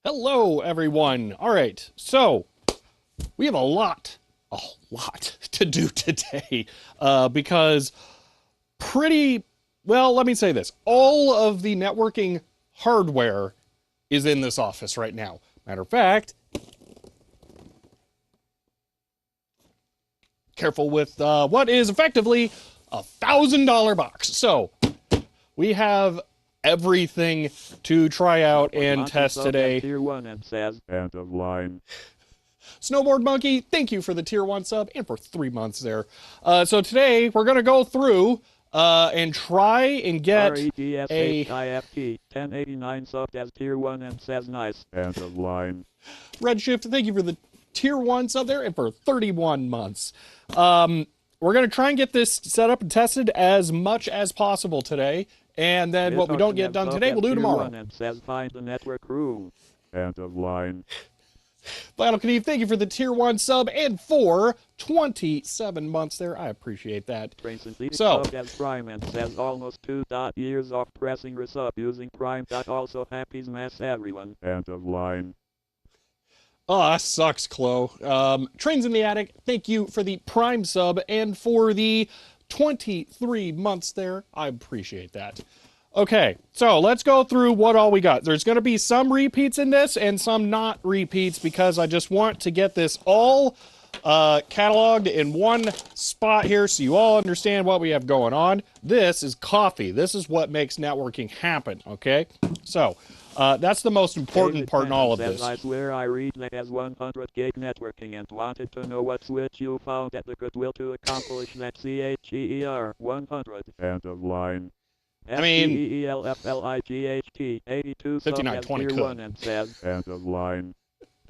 Hello, everyone. All right, so we have a lot to do today because well, let me say this. All of the networking hardware is in this office right now. Matter of fact, careful with what is effectively a $1,000 box. So we have everything to try out and test today. Tier 1 and says end of line. Snowboard Monkey, thank you for the tier 1 sub and for 3 months there. So today we're going to go through and try and get RETSHIFT 1089 subbed as tier 1 and says nice. End of line. Redshift, thank you for the tier 1 sub there and for 31 months. We're going to try and get this set up and tested as much as possible today. And then what we don't get done today, we'll do tomorrow. And says find the network room. End of line. Final Knieve, thank you for the tier 1 sub and for 27 months there. I appreciate that. So, as Prime and says almost 2 years of pressing resub using Prime. Also happy mess everyone. End of line. Oh, that sucks, Chloe. Trains in the Attic, thank you for the Prime sub and for the 23 months there. I appreciate that. Okay, so let's go through what all we got. There's going to be some repeats in this and some not repeats because I just want to get this all cataloged in one spot here so you all understand what we have going on. This is coffee. This is what makes networking happen, okay? So, that's the most important part in all of this. I swear I read that as 100 gig networking and wanted to know what switch you found at the Goodwill to accomplish that CHER 100. End of line. I mean, FEELFLIGHT 82 5920 tier 1 and says end of line.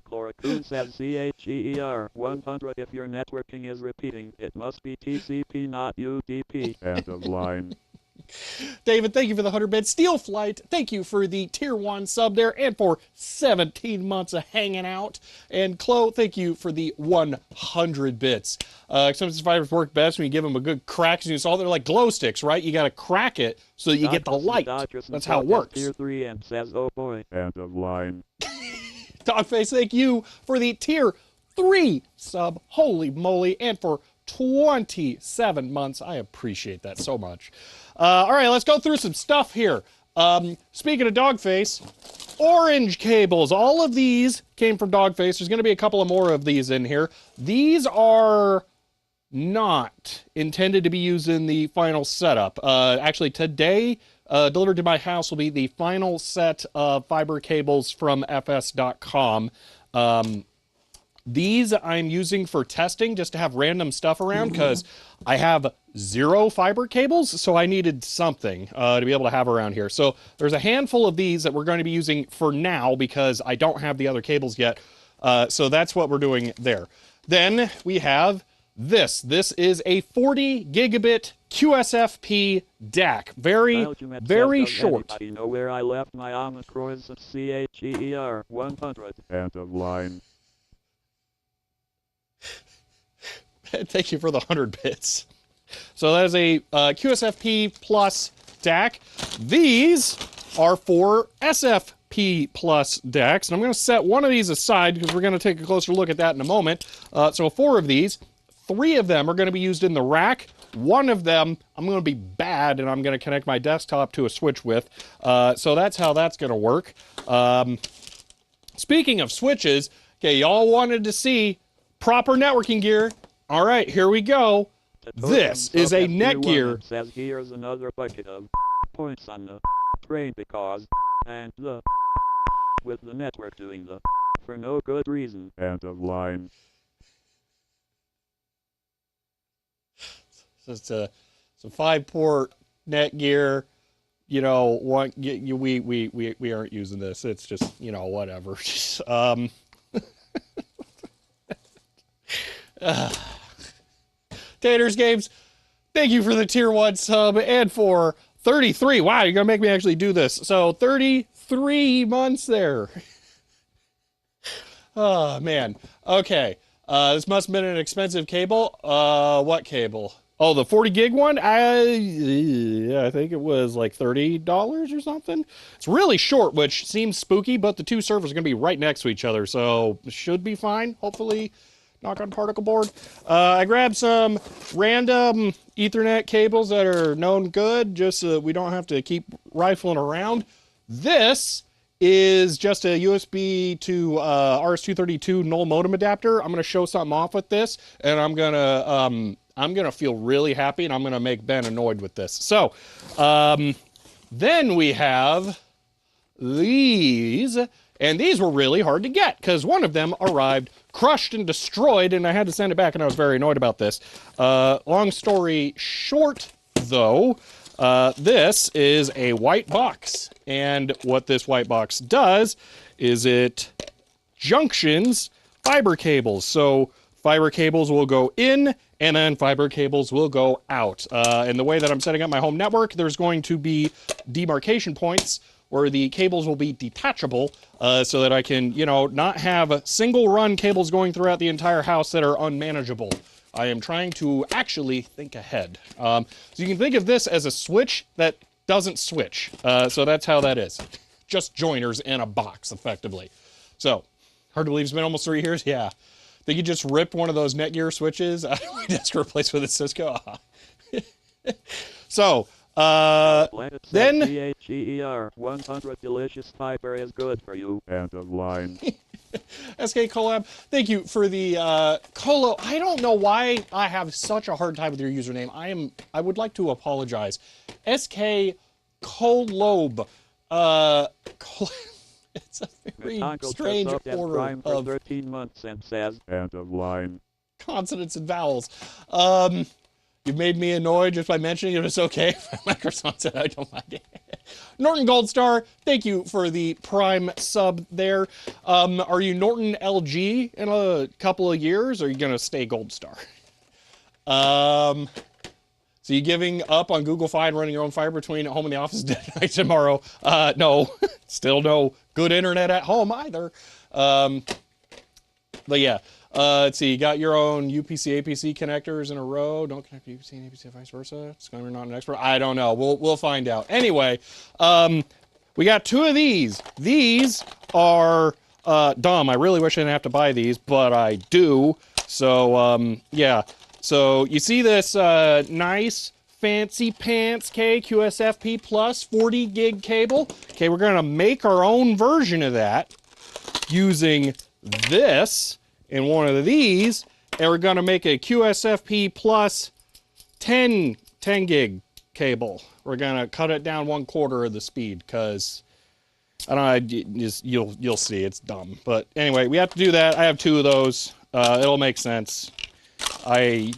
Chlorocoon says CHER 100 if your networking is repeating. It must be TCP, not UDP. End of line. David, thank you for the 100 bits. Steel Flight, thank you for the tier 1 sub there and for 17 months of hanging out. And Chloe, thank you for the 100 bits. Some survivors work best when you give them a good crack. You saw they're like glow sticks, right? You got to crack it so that you get the light. That's how it works. Tier 3 and says, oh boy. End of line. Dogface, thank you for the tier 3 sub. Holy moly. And for 27 months. I appreciate that so much. All right, let's go through some stuff here. Speaking of Dogface, orange cables. All of these came from Dogface. There's going to be a couple of more of these in here. These are not intended to be used in the final setup. Actually, today, delivered to my house will be the final set of fiber cables from fs.com. These I'm using for testing just to have random stuff around because I have 0 fiber cables, so I needed something to be able to have around here. So there's a handful of these that we're going to be using for now because I don't have the other cables yet. So that's what we're doing there. Then we have this. This is a 40 gigabit QSFP DAC. Very short. Anybody know where I left my Omicroids at CHER 100? End of line. Thank you for the 100 bits. So that is a QSFP plus DAC. These are for SFP USP Plus decks. And I'm going to set one of these aside because we're going to take a closer look at that in a moment. So 4 of these, 3 of them are going to be used in the rack. 1 of them, I'm going to be bad, and I'm going to connect my desktop to a switch with. So that's how that's going to work. Speaking of switches, okay, y'all wanted to see proper networking gear. All right, here we go. This is a Netgear. Says here's another bucket of points on the train because and the with the network doing the for no good reason. End of line. So it's a 5-port Netgear. You know, we aren't using this. It's just, you know, whatever. Taters Games, thank you for the tier 1 sub and for 33. Wow, you're gonna make me actually do this. So 33 months there. Oh man. Okay. This must have been an expensive cable. What cable? Oh, the 40 gig one? I think it was like $30 or something. It's really short, which seems spooky, but the 2 servers are going to be right next to each other, so it should be fine. Hopefully, knock on particle board. I grabbed some random Ethernet cables that are known good, just so that we don't have to keep rifling around. This is just a USB to RS-232 null modem adapter. I'm going to show something off with this, and I'm going to feel really happy, and I'm going to make Ben annoyed with this. So, then we have these, and these were really hard to get, because one of them arrived crushed and destroyed, and I had to send it back, and I was very annoyed about this. Long story short, though, this is a white box, and what this white box does is it junctions fiber cables. So fiber cables will go in, and then fiber cables will go out. And the way that I'm setting up my home network, there's going to be demarcation points where the cables will be detachable, so that I can, you know, not have single run cables going throughout the entire house that are unmanageable. I am trying to actually think ahead. So you can think of this as a switch that doesn't switch. So that's how that is. Just joiners in a box, effectively. So, hard to believe it's been almost 3 years? Yeah. Think you just ripped one of those Netgear switches out of my desk to replace with a Cisco? So, then... CHER 100 delicious fiber is good for you. End of line. SK Collab, thank you for the Colo. I don't know why I have such a hard time with your username. I would like to apologize. SK Colob. It's a very strange order of 13 months and says end of line. Consonants and vowels. You've made me annoyed just by mentioning it. It's okay. Microsoft said I don't mind it. Norton Goldstar, thank you for the Prime sub there. Are you Norton LG in a couple of years, or are you going to stay Goldstar? So you giving up on Google Fi and running your own fiber between home and the office tonight tomorrow? No. Still no good internet at home either. But yeah. Let's see, you got your own UPC, APC connectors in a row. Don't connect to UPC and APC, vice versa. It's going to be not an expert. I don't know. We'll find out. Anyway, we got 2 of these. These are dumb. I really wish I didn't have to buy these, but I do. So, yeah. So you see this nice fancy pants QSFP Plus 40 gig cable. Okay, we're going to make our own version of that using this in one of these, and we're going to make a QSFP Plus 10 gig cable. We're going to cut it down 1/4 of the speed, because I don't know, you'll see, it's dumb. But anyway, we have to do that. I have 2 of those. It'll make sense. I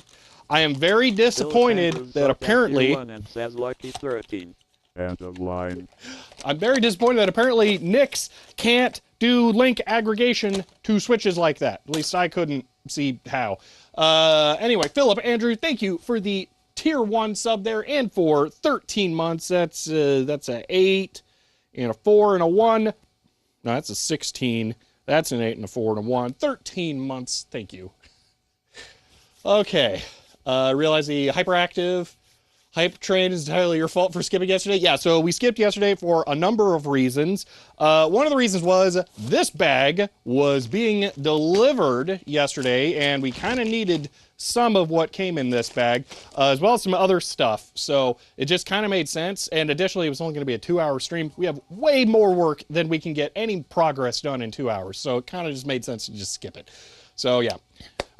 am very disappointed that apparently... Says Lucky 13. End of line. I'm very disappointed that apparently Nix can't do link aggregation to switches like that. At least I couldn't see how. Anyway, Philip, Andrew, thank you for the tier 1 sub there, and for 13 months. That's a 8 and a 4 and a 1. No, that's a 16. That's an 8 and a 4 and a 1. 13 months. Thank you. Okay. Realize the hyperactive Hype train is entirely your fault for skipping yesterday. Yeah, so we skipped yesterday for a number of reasons. One of the reasons was this bag was being delivered yesterday, and we kind of needed some of what came in this bag, as well as some other stuff. So it just kind of made sense. And additionally, it was only going to be a 2-hour stream. We have way more work than we can get any progress done in 2 hours. So it kind of just made sense to just skip it. So yeah.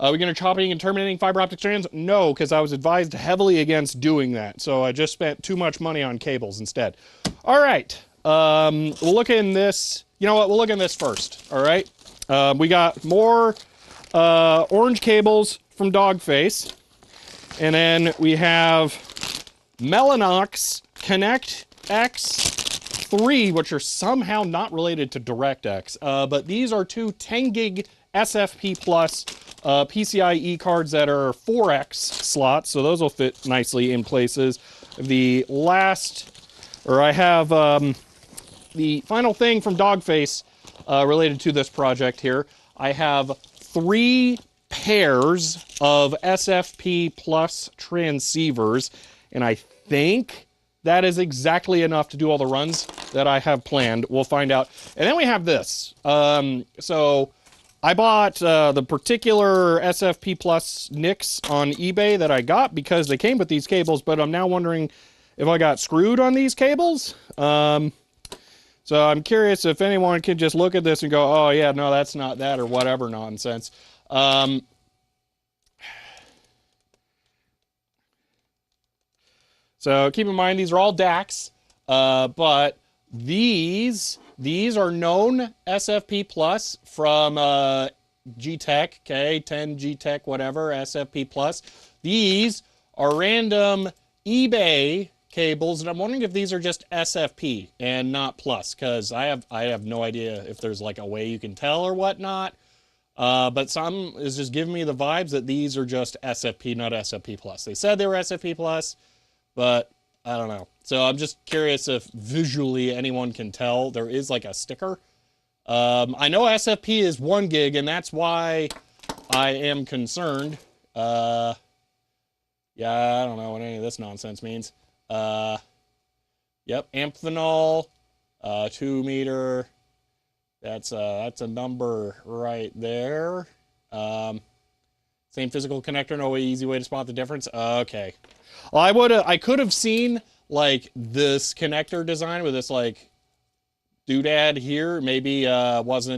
Are we going to chopping and terminating fiber optic strands? No, because I was advised heavily against doing that. So I just spent too much money on cables instead. All right. We'll look in this. You know what? We'll look in this first. All right. We got more orange cables from Dogface. And then we have Mellanox Connect X3, which are somehow not related to DirectX. But these are two 10 gig SFP Plus PCIe cards that are 4X slots, so those will fit nicely in places. The last, or I have the final thing from Dogface related to this project here. I have 3 pairs of SFP Plus transceivers, and I think that is exactly enough to do all the runs that I have planned. We'll find out. And then we have this. So I bought the particular SFP Plus NICs on eBay that I got because they came with these cables, but I'm now wondering if I got screwed on these cables. So I'm curious if anyone can just look at this and go, oh yeah, no, that's not that, or whatever nonsense. So keep in mind, these are all DACs, but these are known SFP Plus from G-Tech, okay, 10 G-Tech, whatever, SFP Plus. These are random eBay cables, and I'm wondering if these are just SFP and not Plus, because I have no idea if there's like a way you can tell or whatnot. But some is just giving me the vibes that these are just SFP, not SFP Plus. They said they were SFP Plus, but I don't know. So I'm just curious if visually anyone can tell. There is like a sticker. I know SFP is 1 gig, and that's why I am concerned. Yeah, I don't know what any of this nonsense means. Yep, Amphenol, 2 meter. That's a number right there. Same physical connector, no easy way to spot the difference. Okay. Well, I could have seen like this connector design with this like doodad here. Maybe was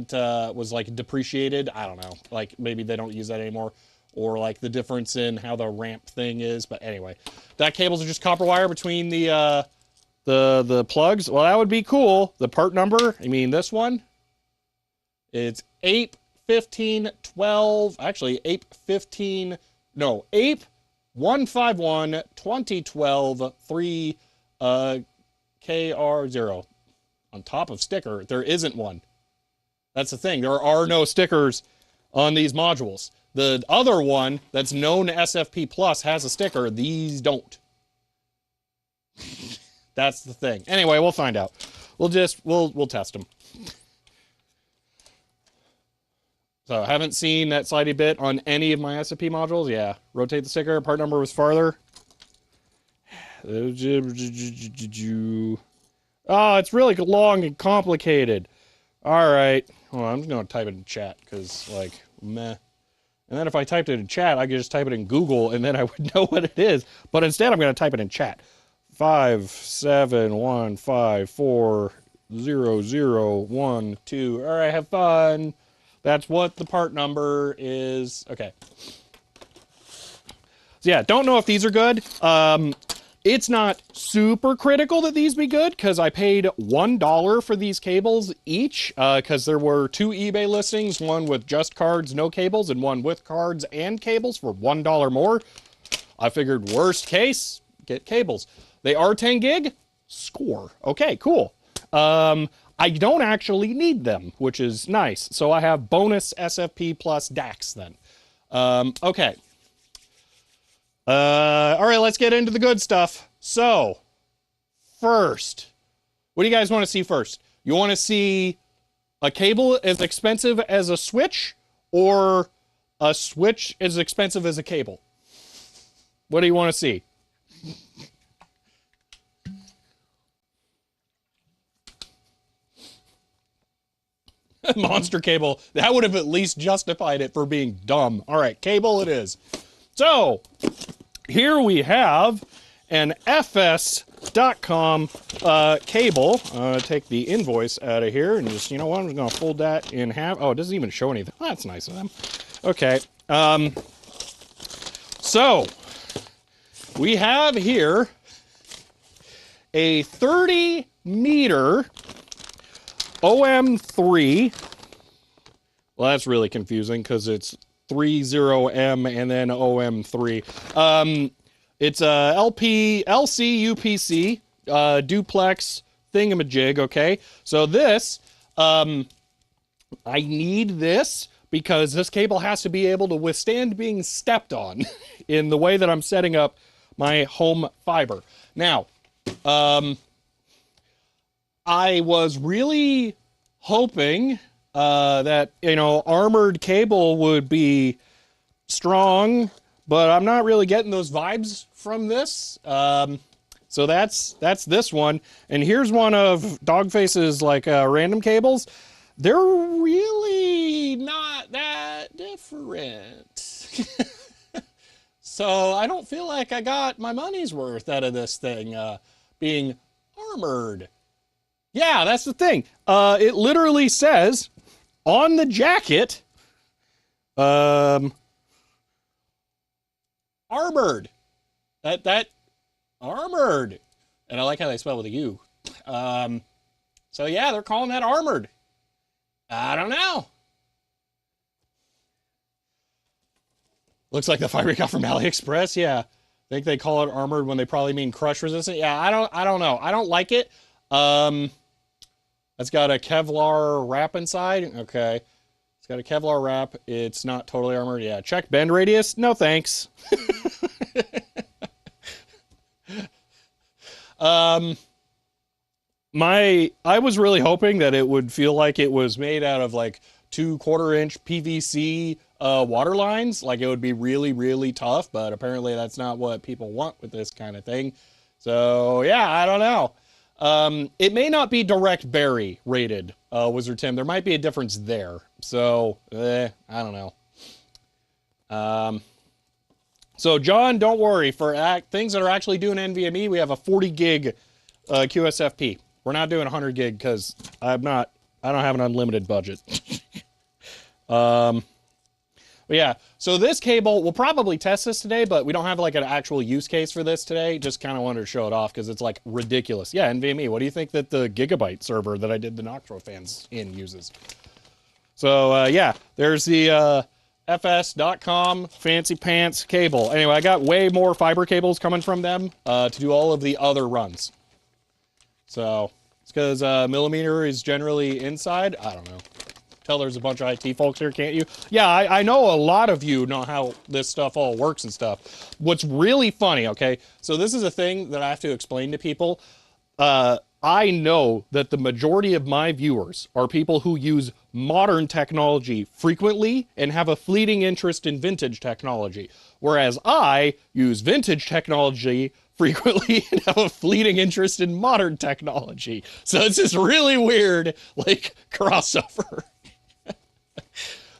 like depreciated. I don't know. Like maybe they don't use that anymore, or like the difference in how the ramp thing is. But anyway, that cables are just copper wire between the plugs. Well, that would be cool. The part number. I mean, this one. It's APE 1512. Actually, APE 15. No, APE 151 2012 3 KR0. On top of sticker, there isn't one. That's the thing. There are no stickers on these modules. The other one that's known SFP Plus has a sticker. These don't. That's the thing. Anyway, we'll find out. We'll test them. So I haven't seen that slidey bit on any of my SFP modules. Yeah. Rotate the sticker. Part number was farther. Oh, it's really long and complicated. All right. Well, I'm just going to type it in chat because, like, meh. And then if I typed it in chat, I could just type it in Google and then I would know what it is. But instead, I'm going to type it in chat. 571540012. All right, have fun. That's what the part number is. Okay. So yeah, don't know if these are good. It's not super critical that these be good because I paid $1 for these cables each because there were 2 eBay listings, one with just cards, no cables, and one with cards and cables for $1 more. I figured worst case, get cables. They are 10 gig, score. Okay, cool. I don't actually need them, which is nice. So I have bonus SFP Plus DACs then. Okay. All right, let's get into the good stuff. So, first, what do you guys want to see first? You want to see a cable as expensive as a switch, or a switch as expensive as a cable? What do you want to see? Monster cable. That would have at least justified it for being dumb. All right, cable it is. So, here we have an FS.com cable. Take the invoice out of here and just, you know what, I'm just going to fold that in half. Oh, it doesn't even show anything. Oh, that's nice of them. Okay. So, we have here a 30-meter OM3. Well, that's really confusing because it's 30M and then OM3. It's a LC UPC duplex thingamajig, okay? So this, I need this because this cable has to be able to withstand being stepped on in the way that I'm setting up my home fiber. Now, I was really hoping that, you know, armored cable would be strong, but I'm not really getting those vibes from this. So that's this one. And here's one of Dogface's like random cables. They're really not that different. So I don't feel like I got my money's worth out of this thing being armored. Yeah, that's the thing. It literally says on the jacket, armored. That armored. And I like how they spell with a U. So yeah, they're calling that armored. I don't know. Looks like the fiber we got from AliExpress. Yeah. I think they call it armored when they probably mean crush resistant. Yeah, I don't know. I don't like it. It's got a Kevlar wrap inside. Okay. It's got a Kevlar wrap. It's not totally armored. Yeah. Check bend radius. No thanks. I was really hoping that it would feel like it was made out of like 2/4-inch PVC water lines. Like it would be really, really tough, but apparently that's not what people want with this kind of thing. So yeah, I don't know. It may not be direct berry rated, Wizard Tim. There might be a difference there. So, I don't know. So John, don't worry. For things that are actually doing NVMe, we have a 40 gig QSFP. We're not doing 100 gig because I don't have an unlimited budget. But yeah, so this cable, we'll probably test this today, but we don't have like an actual use case for this today. Just kind of wanted to show it off because it's like ridiculous. Yeah, NVMe. What do you think that the Gigabyte server that I did the Noctro fans in uses? So yeah, there's the FS.com fancy pants cable. Anyway, I got way more fiber cables coming from them to do all of the other runs. So it's because millimeter is generally inside. I don't know. Tell there's a bunch of IT folks here, can't you? Yeah, I know a lot of you know how this stuff all works and stuff. What's really funny, okay? So this is a thing that I have to explain to people. I know that the majority of my viewers are people who use modern technology frequently and have a fleeting interest in vintage technology, whereas I use vintage technology frequently and have a fleeting interest in modern technology. So it's this really weird, like, crossover.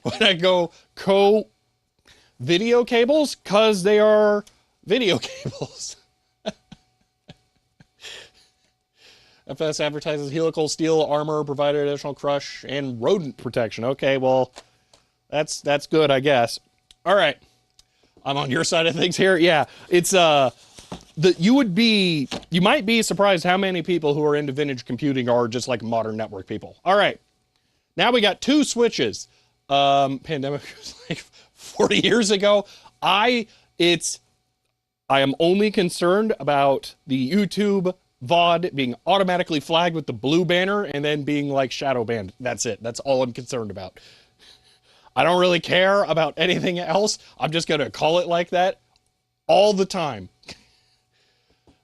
When I go video cables, because they are video cables. FS advertises helical steel armor, provided additional crush and rodent protection. Okay, well, that's good, I guess. All right, I'm on your side of things here. Yeah, it's you might be surprised how many people who are into vintage computing are just like modern network people. All right, now we got two switches. Pandemic was like 40 years ago. I am only concerned about the YouTube VOD being automatically flagged with the blue banner and then being like shadow banned. That's it. That's all I'm concerned about. I don't really care about anything else. I'm just going to call it like that all the time.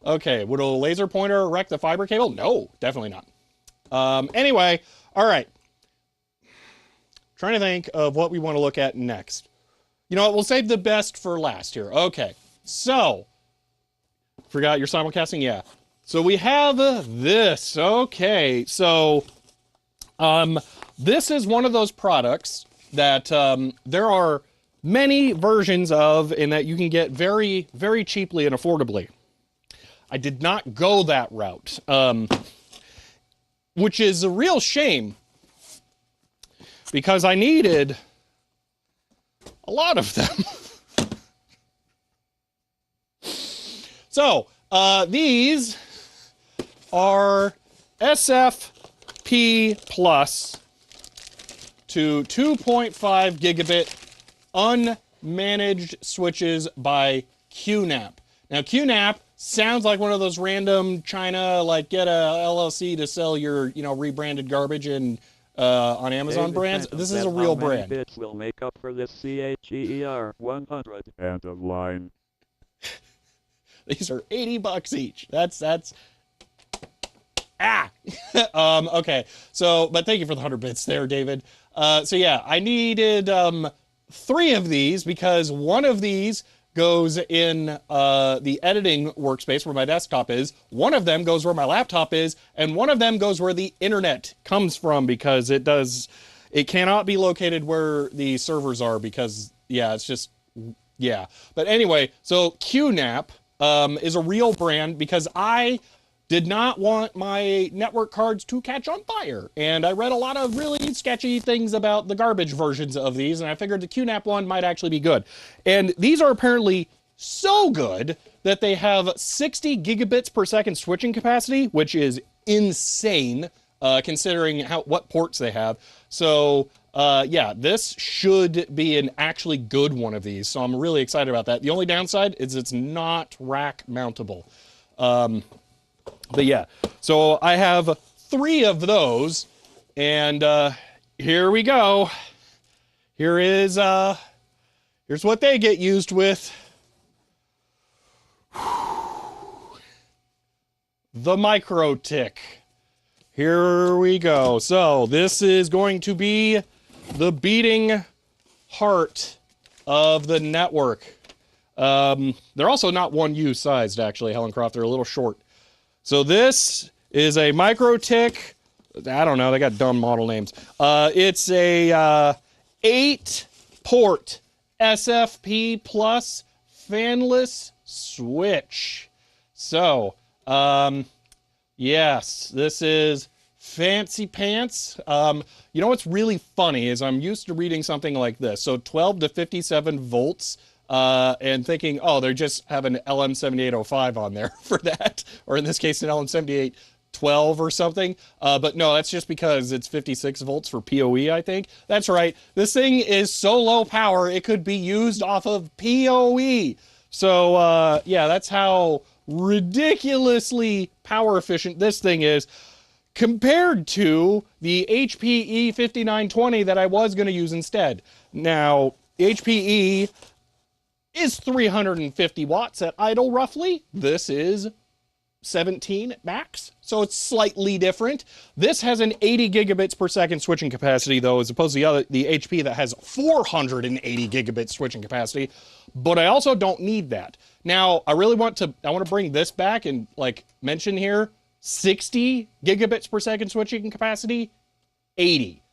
Okay, would a laser pointer wreck the fiber cable? No, definitely not. Anyway, all right. Trying to think of what we want to look at next. You know what? We'll save the best for last here. Okay, so forgot your simulcasting? Yeah. So we have this. Okay, so This is one of those products that there are many versions of and that you can get very, very cheaply and affordably. I did not go that route, which is a real shame because I needed a lot of them. So, these are SFP Plus to 2.5 gigabit unmanaged switches by QNAP. Now, QNAP sounds like one of those random China, like get a LLC to sell your, rebranded garbage and on Amazon brands. This is a real brand. Bits will make up for this CHER 100. End of line. These are $80 each. That's okay. So, but thank you for the 100 bits there, David. So yeah, I needed 3 of these because one of these goes in the editing workspace where my desktop is. One of them goes where my laptop is, and one of them goes where the internet comes from because it cannot be located where the servers are because it's just. But anyway, so QNAP is a real brand because I did not want my network cards to catch on fire. And I read a lot of really sketchy things about the garbage versions of these, and I figured the QNAP one might actually be good. And these are apparently so good that they have 60 gigabits per second switching capacity, which is insane considering what ports they have. So this should be an actually good one of these. So I'm really excited about that. The only downside is it's not rack mountable. But yeah, so I have 3 of those, and here we go. Here's what they get used with. The MikroTik. Here we go. So this is going to be the beating heart of the network. They're also not 1U sized, actually, Helen Croft. They're a little short. So this is a MikroTik. I don't know. They got dumb model names. It's a 8-port SFP Plus fanless switch. So, yes, this is fancy pants. You know what's really funny is I'm used to reading something like this. So 12 to 57 volts. And thinking, oh, they just have an LM7805 on there for that, or in this case, an LM7812 or something. But no, that's just because it's 56 volts for PoE, I think. That's right. This thing is so low power, it could be used off of PoE. So, that's how ridiculously power efficient this thing is compared to the HPE 5920 that I was going to use instead. Now, HPE is 350 watts at idle, roughly. This is 17 at max, so it's slightly different. This has an 80 gigabits per second switching capacity, though, as opposed to the HP that has 480 gigabit switching capacity, but I also don't need that. Now, I want to bring this back and, mention here, 60 gigabits per second switching capacity, 80.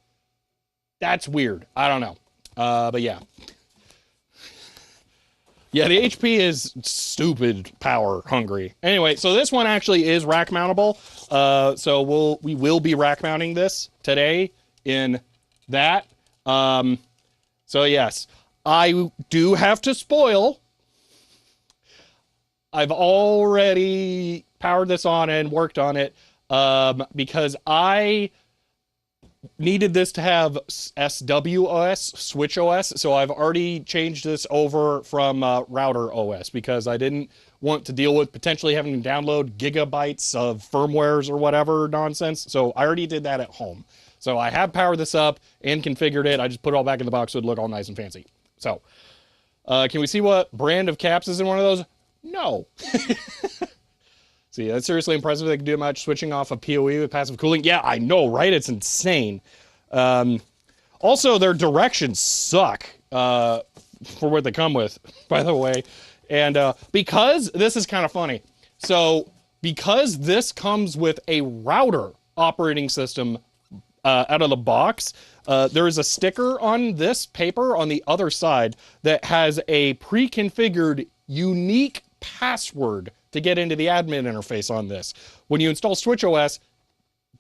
That's weird. I don't know. But yeah. Yeah, the HP is stupid power hungry. Anyway, so this one actually is rack mountable. So we will be rack mounting this today in that. So yes, I do have to spoil. I've already powered this on and worked on it because I needed this to have SWOS, Switch OS, so I've already changed this over from Router OS because I didn't want to deal with potentially having to download gigabytes of firmwares or whatever nonsense, so I already did that at home. So I have powered this up and configured it. I just put it all back in the box so it'd look all nice and fancy. So, can we see what brand of caps is in one of those? No. See, that's seriously impressive. They can do much switching off of PoE with passive cooling. Yeah, I know, right? It's insane. Also, their directions suck for what they come with, by the way. And because this is kind of funny. So because this comes with a router operating system out of the box, there is a sticker on this paper on the other side that has a pre-configured unique password to get into the admin interface on this. When you install SwitchOS,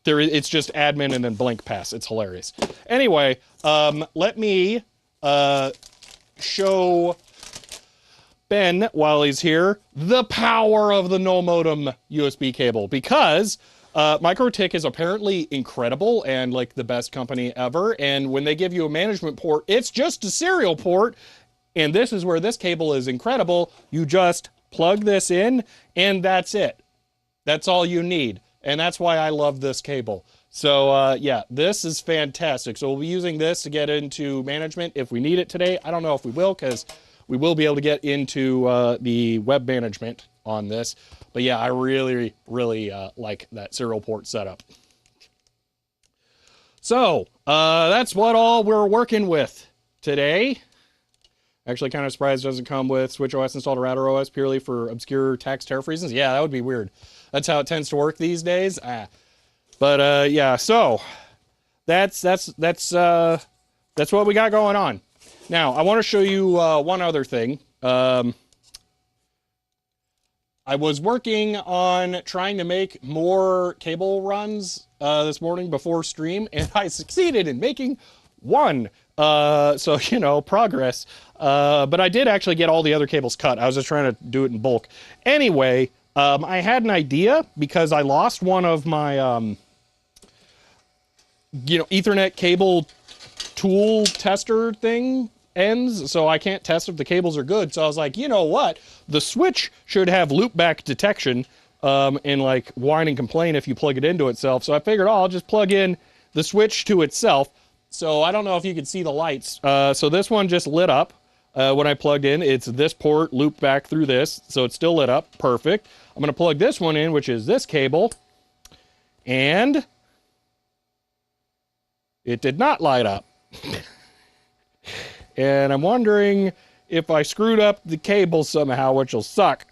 it's just admin and then blank pass. It's hilarious. Anyway, let me show Ben, while he's here, the power of the no modem USB cable, because MikroTik is apparently incredible and like the best company ever. And when they give you a management port, it's just a serial port. And this is where this cable is incredible. You just plug this in and that's it. That's all you need. And that's why I love this cable. So yeah, this is fantastic. So we'll be using this to get into management if we need it today. I don't know if we will, because we will be able to get into the web management on this. But yeah, I really, really like that serial port setup. So that's what all we're working with today. Actually, kind of surprised it doesn't come with SwitchOS installed Router OS purely for obscure tax tariff reasons. Yeah, that would be weird. That's how it tends to work these days. But yeah, so that's what we got going on. Now, I want to show you one other thing. I was working on trying to make more cable runs this morning before stream, and I succeeded in making one. So, you know, progress. But I did actually get all the other cables cut. I was just trying to do it in bulk. Anyway, I had an idea because I lost one of my, you know, Ethernet cable tool tester thing ends, so I can't test if the cables are good. So I was like, you know what? The switch should have loopback detection and like whine and complain if you plug it into itself. So I figured, oh, I'll just plug in the switch to itself. So I don't know if you can see the lights. So this one just lit up when I plugged in. It's this port looped back through this, so it's still lit up. Perfect. I'm going to plug this one in, which is this cable, and it did not light up. And I'm wondering if I screwed up the cable somehow, which will suck.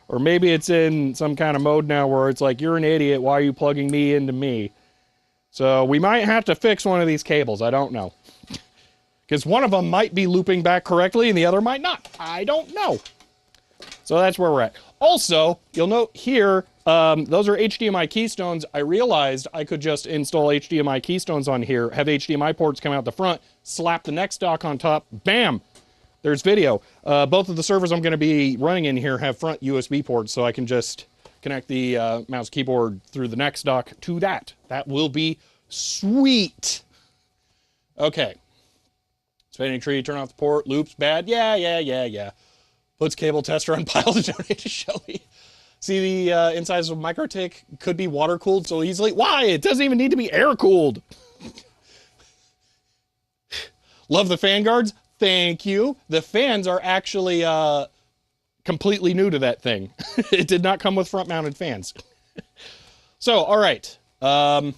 Or maybe it's in some kind of mode now where it's like, you're an idiot, why are you plugging me into me? So we might have to fix one of these cables, I don't know. Because one of them might be looping back correctly and the other might not. I don't know. So that's where we're at. Also, you'll note here, those are HDMI keystones. I realized I could just install HDMI keystones on here, have HDMI ports come out the front, slap the next dock on top, bam, there's video. Both of the servers I'm going to be running in here have front USB ports, so I can just connect the mouse keyboard through the next dock to that. That will be sweet. Okay. Spinning tree, turn off the port, loops, bad. Yeah. Puts cable tester on pile to donate to Shelly. See, the insides of MikroTik could be water cooled so easily. Why? It doesn't even need to be air cooled. Love the fan guards. Thank you. The fans are actually completely new to that thing. It did not come with front mounted fans. So, all right. That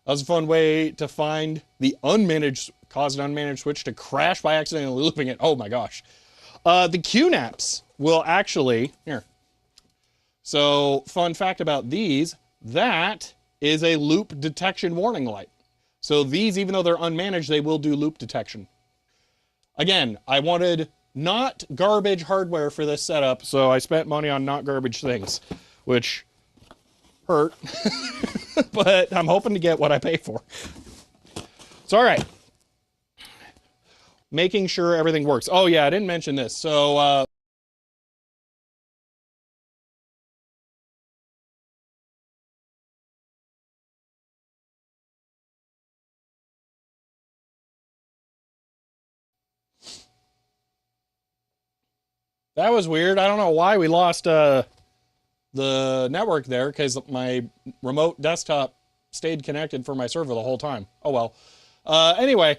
was a fun way to find the caused an unmanaged switch to crash by accidentally looping it. Oh my gosh. The QNAPs will actually, here. So, fun fact about these, that is a loop detection warning light. So these, even though they're unmanaged, they will do loop detection. Again, I wanted not garbage hardware for this setup, so I spent money on not garbage things, which hurt, but I'm hoping to get what I pay for. So, all right. Making sure everything works. Oh yeah, I didn't mention this. So, that was weird. I don't know why we lost the network there, because my remote desktop stayed connected for my server the whole time. Oh well. Anyway,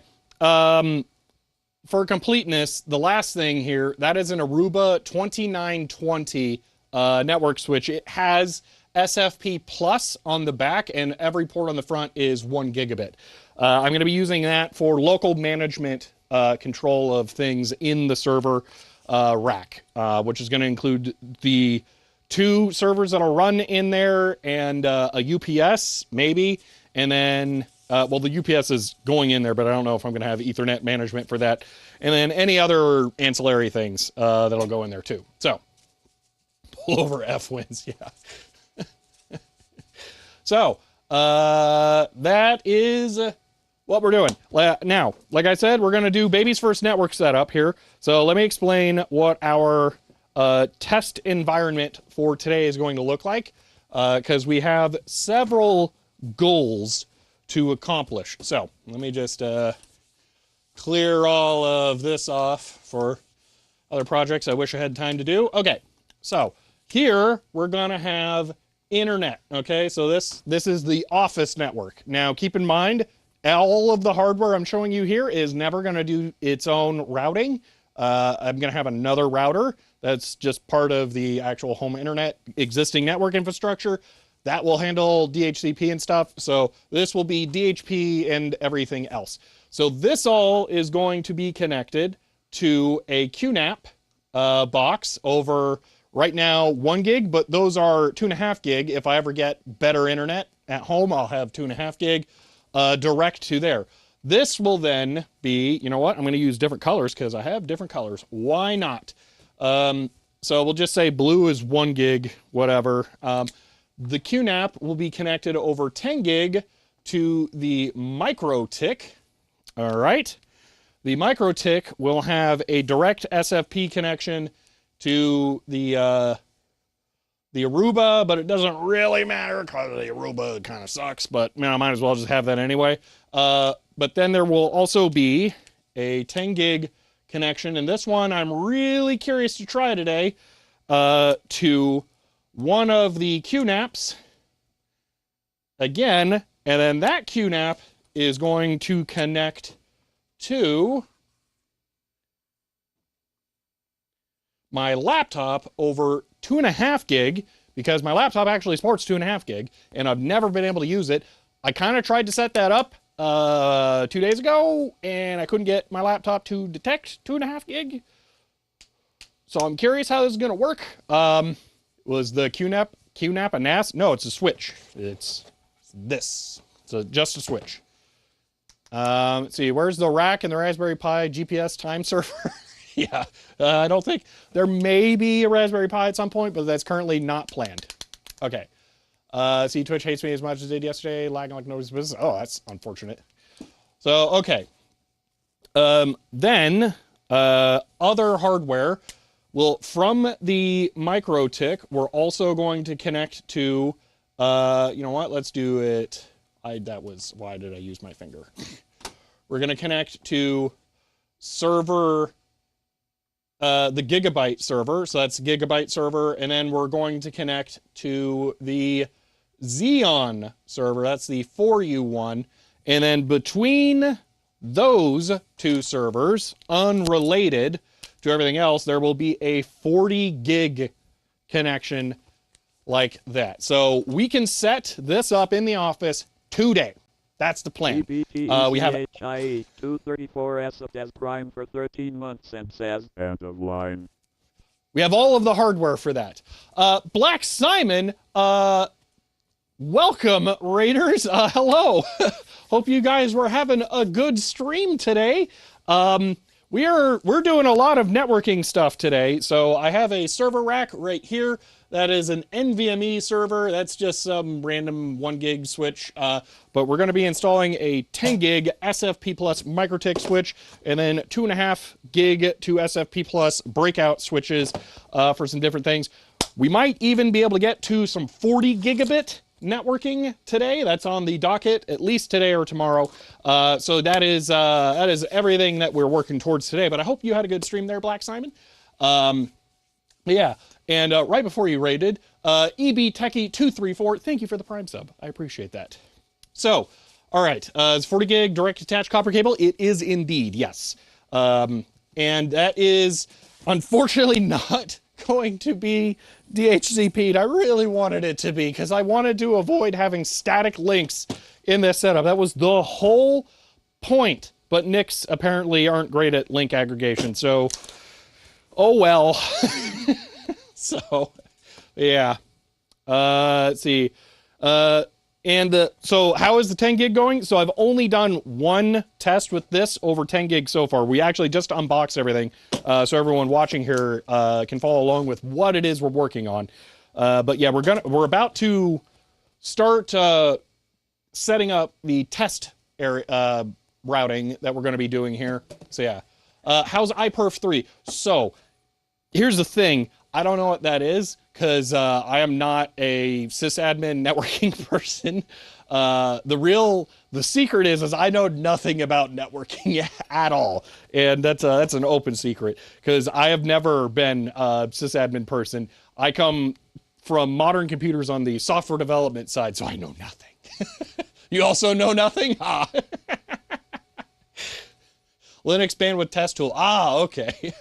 for completeness, the last thing here, that is an Aruba 2920 network switch. It has SFP Plus on the back, and every port on the front is 1 gigabit. I'm going to be using that for local management control of things in the server rack, which is going to include the 2 servers that'll run in there and a UPS, maybe, and then well, the UPS is going in there, but I don't know if I'm going to have Ethernet management for that. And then any other ancillary things that'll go in there too. So, pull over F wins, yeah. So, that is what we're doing. Now, like I said, we're going to do Baby's First Network setup here. So let me explain what our test environment for today is going to look like, because we have several goals to accomplish. So let me just clear all of this off for other projects I wish I had time to do. Okay, so here we're gonna have internet. Okay, so this is the office network. Now keep in mind, all of the hardware I'm showing you here is never gonna do its own routing. I'm gonna have another router that's just part of the actual home internet existing network infrastructure that will handle DHCP and stuff. So this will be DHP and everything else. So this all is going to be connected to a QNAP box over right now 1 gig, but those are 2.5 gig. If I ever get better internet at home, I'll have 2.5 gig direct to there. This will then be, you know what, I'm going to use different colors because I have different colors. Why not? So we'll just say blue is 1 gig, whatever. The QNAP will be connected over 10 gig to the MikroTik. All right. The MikroTik will have a direct SFP connection to the Aruba, but it doesn't really matter because the Aruba kind of sucks, but you know, I might as well just have that anyway. But then there will also be a 10 gig connection, and this one I'm really curious to try today, to one of the QNAPs again, and then that QNAP is going to connect to my laptop over 2.5 gig, because my laptop actually supports 2.5 gig, and I've never been able to use it. I kind of tried to set that up 2 days ago, and I couldn't get my laptop to detect 2.5 gig. So I'm curious how this is going to work. Was the QNAP a NAS? No, it's a switch. It's this. It's just a switch. Let's see, where's the rack and the Raspberry Pi GPS time server? Yeah, I don't think, there may be a Raspberry Pi at some point, but that's currently not planned. Okay. See, Twitch hates me as much as it did yesterday, lagging like nobody's business. Oh, that's unfortunate. So, okay. Then, other hardware. Well, from the MikroTik, we're also going to connect to, you know what, let's do it. Why did I use my finger? We're going to connect to server, the Gigabyte server. So that's Gigabyte server. And then we're going to connect to the Xeon server. That's the 4U one. And then between those two servers, unrelated to everything else, there will be a 40 gig connection like that. So we can set this up in the office today. That's the plan. We have 234S as Prime for 13 months and says end of line. We have all of the hardware for that. Black Simon, welcome, Raiders. Hello. Hope you guys were having a good stream today. We're doing a lot of networking stuff today. So I have a server rack right here. That is an NVMe server. That's just some random 1 gig switch. But we're going to be installing a 10 gig SFP plus MikroTik switch, and then 2.5 gig to SFP plus breakout switches for some different things. We might even be able to get to some 40 gigabit networking today. That's on the docket, at least today or tomorrow. So that is everything that we're working towards today. But I hope you had a good stream there, Black Simon. Yeah, and right before you raided, EBTechie234, thank you for the Prime sub. I appreciate that. So, all right, it's 40 gig direct attached copper cable. It is indeed, yes. And that is unfortunately not going to be DHCP'd. I really wanted it to be, because I wanted to avoid having static links in this setup. That was the whole point. But NICs apparently aren't great at link aggregation, so oh well. So, yeah. Let's see. And so how is the 10 gig going? So I've only done one test with this over 10 gig so far. We actually just unboxed everything, so everyone watching here can follow along with what it is we're working on. But yeah, we're about to start setting up the test area routing that we're going to be doing here. So yeah, how's iPerf 3? So here's the thing. I don't know what that is because I am not a sysadmin networking person. The secret is I know nothing about networking at all, and that's an open secret because I have never been a sysadmin person. I come from modern computers on the software development side, so I know nothing. You also know nothing? Ah. Linux bandwidth test tool. Ah, okay.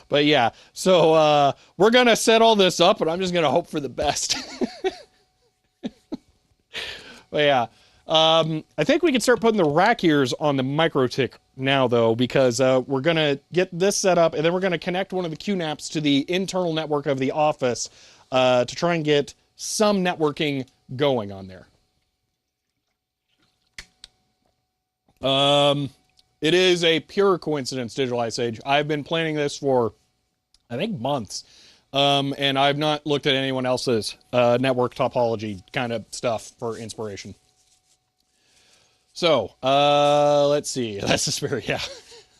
But yeah, so we're going to set all this up, and I'm just going to hope for the best. But yeah, I think we can start putting the rack ears on the MikroTik now, though, because we're going to get this set up, and then we're going to connect one of the QNAPs to the internal network of the office to try and get some networking going on there. It is a pure coincidence, Digital Ice Age. I've been planning this for, I think, months. And I've not looked at anyone else's network topology kind of stuff for inspiration. So, let's see. That's the spirit, yeah.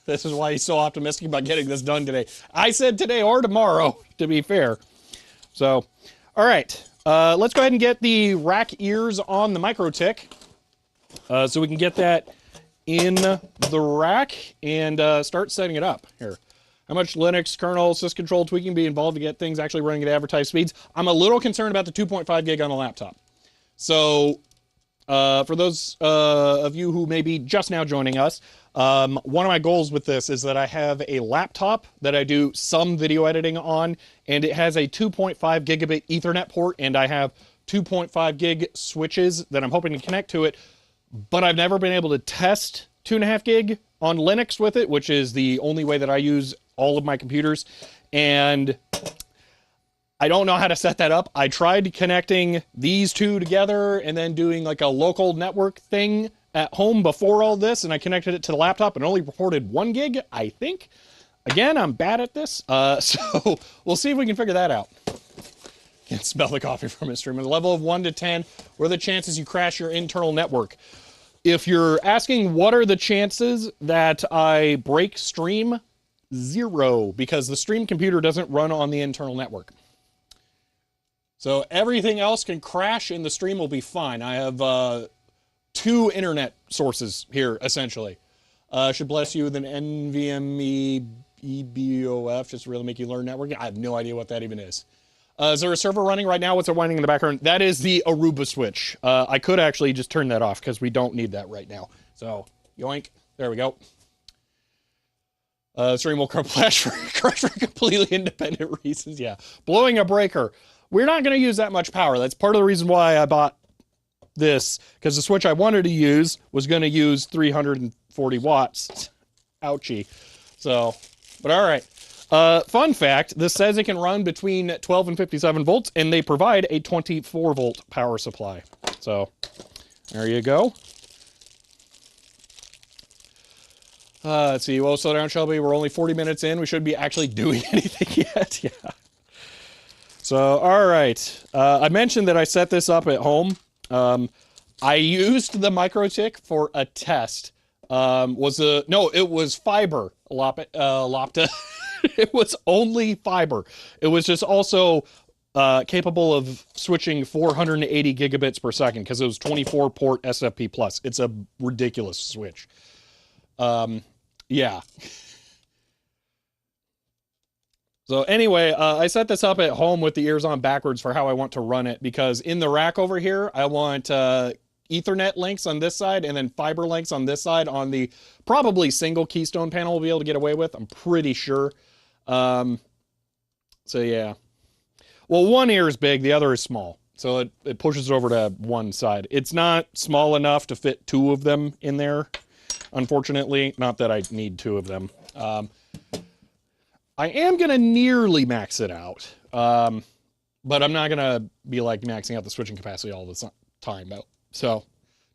This is why he's so optimistic about getting this done today. I said today or tomorrow, to be fair. So, all right. Let's go ahead and get the rack ears on the MikroTik. So we can get that in the rack and start setting it up here. How much Linux kernel syscontrol tweaking be involved to get things actually running at advertised speeds? I'm a little concerned about the 2.5 gig on the laptop. So for those of you who may be just now joining us, one of my goals with this is that I have a laptop that I do some video editing on, and it has a 2.5 gigabit Ethernet port, and I have 2.5 gig switches that I'm hoping to connect to it. But I've never been able to test 2.5 gig on Linux with it, which is the only way that I use all of my computers. And I don't know how to set that up. I tried connecting these two together and then doing like a local network thing at home before all this, and I connected it to the laptop and only reported 1 gig, I think. Again, I'm bad at this, so we'll see if we can figure that out. Can't smell the coffee from his stream. At a level of 1 to 10, what are the chances you crash your internal network? If you're asking what are the chances that I break stream, 0, because the stream computer doesn't run on the internal network. So everything else can crash and the stream will be fine. I have 2 internet sources here, essentially. Should bless you with an NVMe EBOF just to really make you learn networking. I have no idea what that even is. Is there a server running right now? What's it whining in the background? That is the Aruba switch. I could actually just turn that off because we don't need that right now. So, yoink. There we go. Stream will crash for completely independent reasons. Yeah. Blowing a breaker. We're not going to use that much power. That's part of the reason why I bought this, because the switch I wanted to use was going to use 340 watts. Ouchie. So, but all right. Fun fact, this says it can run between 12 and 57 volts, and they provide a 24-volt power supply. So, there you go. Let's see. Well, slow down, Shelby. We're only 40 minutes in. We shouldn't be actually doing anything yet. Yeah. So, all right. I mentioned that I set this up at home. I used the MikroTik for a test. No, it was fiber. Lopta. It was only fiber. It was just also capable of switching 480 gigabits per second because it was 24 port SFP+. It's a ridiculous switch. Yeah. So anyway, I set this up at home with the ears on backwards for how I want to run it, because in the rack over here, I want Ethernet links on this side and then fiber links on this side on the probably single Keystone panel we'll be able to get away with. I'm pretty sure. So yeah. Well, one ear is big, the other is small. So it pushes it over to one side. It's not small enough to fit 2 of them in there, unfortunately. Not that I need 2 of them. I am going to nearly max it out. but I'm not gonna be like maxing out the switching capacity all the time. So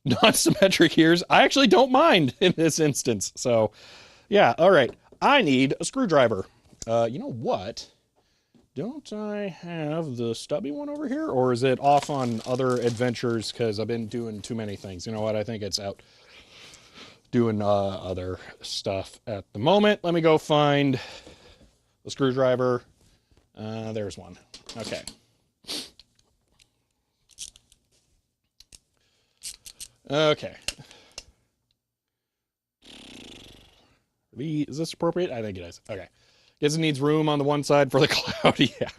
non-symmetric ears, I actually don't mind in this instance. So yeah, all right. I need a screwdriver. You know what? Don't I have the stubby one over here? Or is it off on other adventures because I've been doing too many things? You know what? I think it's out doing other stuff at the moment. Let me go find the screwdriver. There's one. Okay. Okay. Is this appropriate? I think it is. Okay. Guess it needs room on the one side for the cloud. Yeah.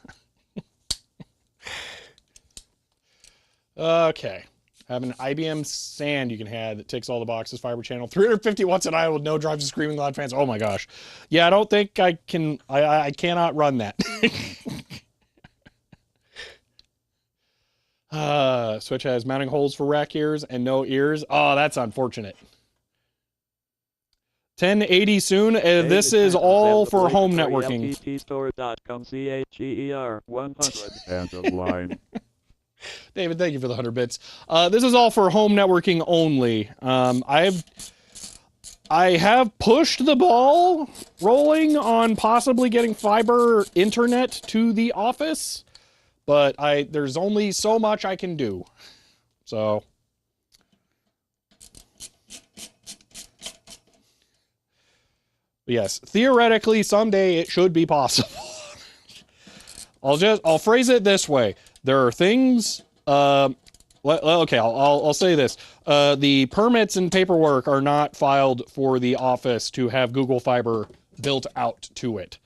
Okay. Have an IBM Sand you can have that ticks all the boxes. Fiber channel. 350 watts at idle with no drives and screaming loud fans. Oh my gosh. Yeah, I don't think I can. I cannot run that. Switch has mounting holes for rack ears and no ears. Oh, that's unfortunate. 1080 soon. This is all for home networking. End of line. David, thank you for the 100 bits. This is all for home networking only. I have pushed the ball rolling on possibly getting fiber internet to the office, but there's only so much I can do. So yes, theoretically someday it should be possible. I'll phrase it this way. There are things, okay, I'll say this. The permits and paperwork are not filed for the office to have Google Fiber built out to it.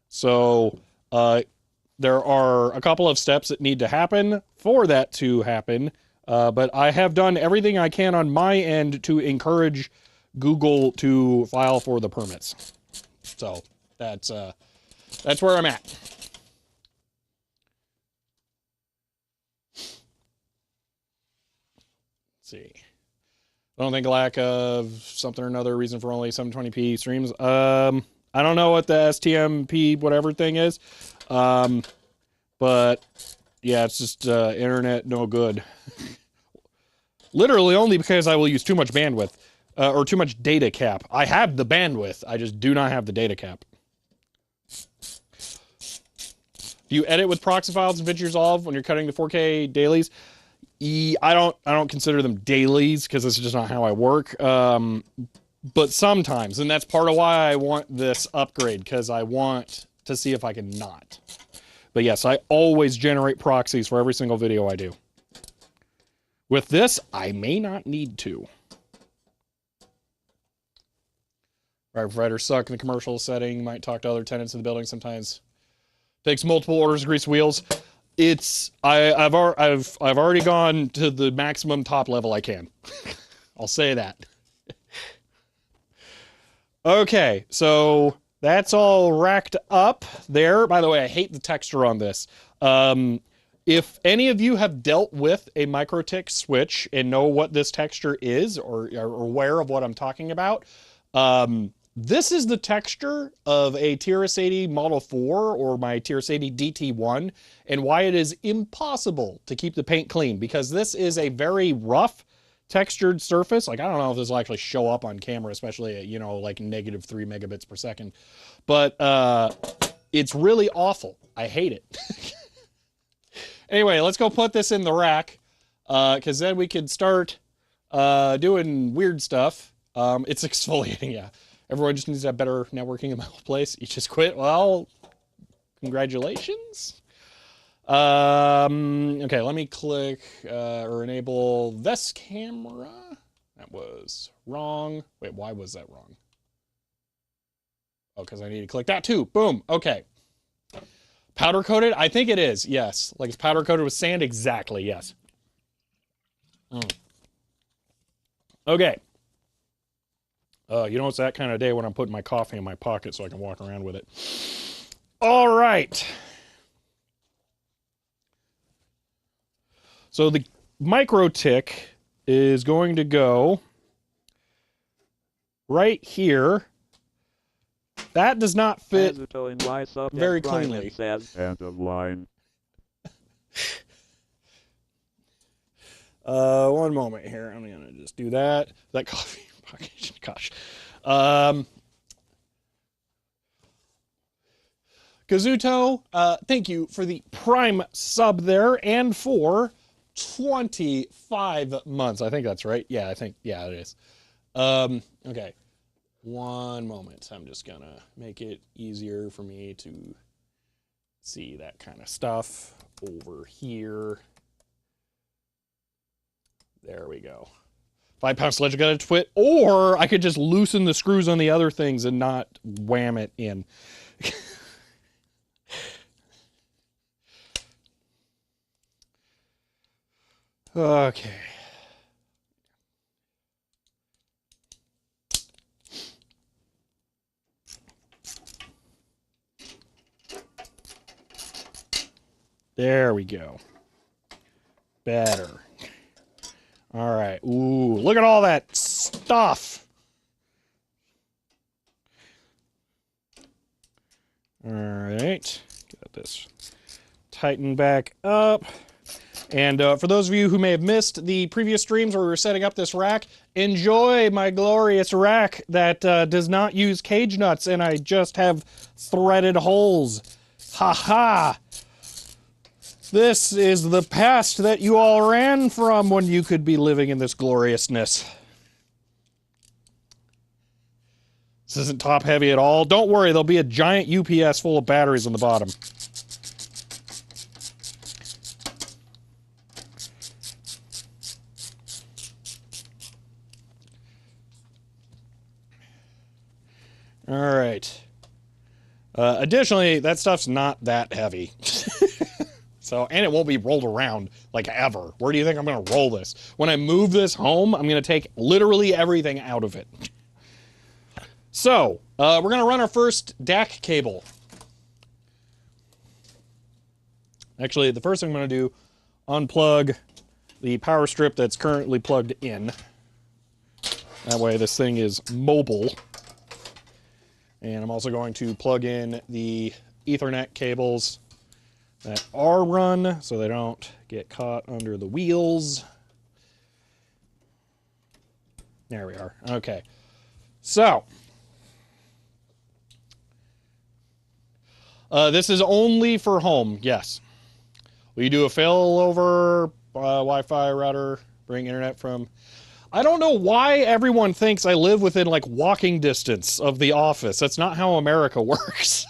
So, there are a couple of steps that need to happen for that to happen. But I have done everything I can on my end to encourage Google to file for the permits. So, that's where I'm at. See. I don't think lack of something or another reason for only 720p streams. I don't know what the STMP whatever thing is. But yeah, it's just internet no good. Literally only because I will use too much bandwidth or too much data cap. I have the bandwidth, I just do not have the data cap. Do you edit with proxy files in DaVinci Resolve when you're cutting the 4K dailies? I don't consider them dailies because this is just not how I work. But sometimes, and that's part of why I want this upgrade, because I want to see if I can not. But yes, I always generate proxies for every single video I do. With this, I may not need to. Right, providers suck in the commercial setting. Might talk to other tenants in the building sometimes. Takes multiple orders to grease wheels. I've already gone to the maximum top level I can. I'll say that. Okay, so that's all racked up there. By the way, I hate the texture on this. If any of you have dealt with a MikroTik switch and know what this texture is or are aware of what I'm talking about, this is the texture of a TRS-80 Model 4 or my TRS-80 DT1 and why it is impossible to keep the paint clean, because this is a very rough textured surface. Like, I don't know if this will actually show up on camera, especially at, you know, like -3 megabits per second. But it's really awful. I hate it. Anyway, let's go put this in the rack, because then we can start doing weird stuff. It's exfoliating, yeah. Everyone just needs to have better networking in my whole place. You just quit? Well, congratulations. Okay, let me click or enable this camera. That was wrong. Wait, why was that wrong? Oh, because I need to click that too. Boom. Okay. Powder coated? I think it is. Yes. Like it's powder coated with sand. Exactly. Yes. Okay. You know, it's that kind of day when I'm putting my coffee in my pocket so I can walk around with it. All right. So the MikroTik is going to go right here. That does not fit very cleanly. End of line. One moment here. I'm gonna just do that. That coffee. Gosh. Um, Kazuto, thank you for the Prime sub there and for 25 months. I think that's right. Yeah, yeah, it is. Okay. One moment. I'm just gonna make it easier for me to see that kind of stuff over here. There we go. 5 pound sledge got a twit, or I could just loosen the screws on the other things and not wham it in. Okay. There we go. Better. All right. Ooh, look at all that stuff. All right. Got this tighten back up. And for those of you who may have missed the previous streams where we were setting up this rack, enjoy my glorious rack that does not use cage nuts, and I just have threaded holes. Ha ha! This is the past that you all ran from when you could be living in this gloriousness. This isn't top heavy at all. Don't worry, there'll be a giant UPS full of batteries on the bottom. All right. Additionally, that stuff's not that heavy. So, and it won't be rolled around like ever. Where do you think I'm going to roll this? When I move this home, I'm going to take literally everything out of it. So, we're going to run our first DAC cable. Actually, the first thing I'm going to do, unplug the power strip that's currently plugged in. That way this thing is mobile. And I'm also going to plug in the Ethernet cables that are run so they don't get caught under the wheels. There we are. Okay. So, this is only for home, yes. Will you do a failover, Wi-Fi router, bring internet from... I don't know why everyone thinks I live within, like, walking distance of the office. That's not how America works.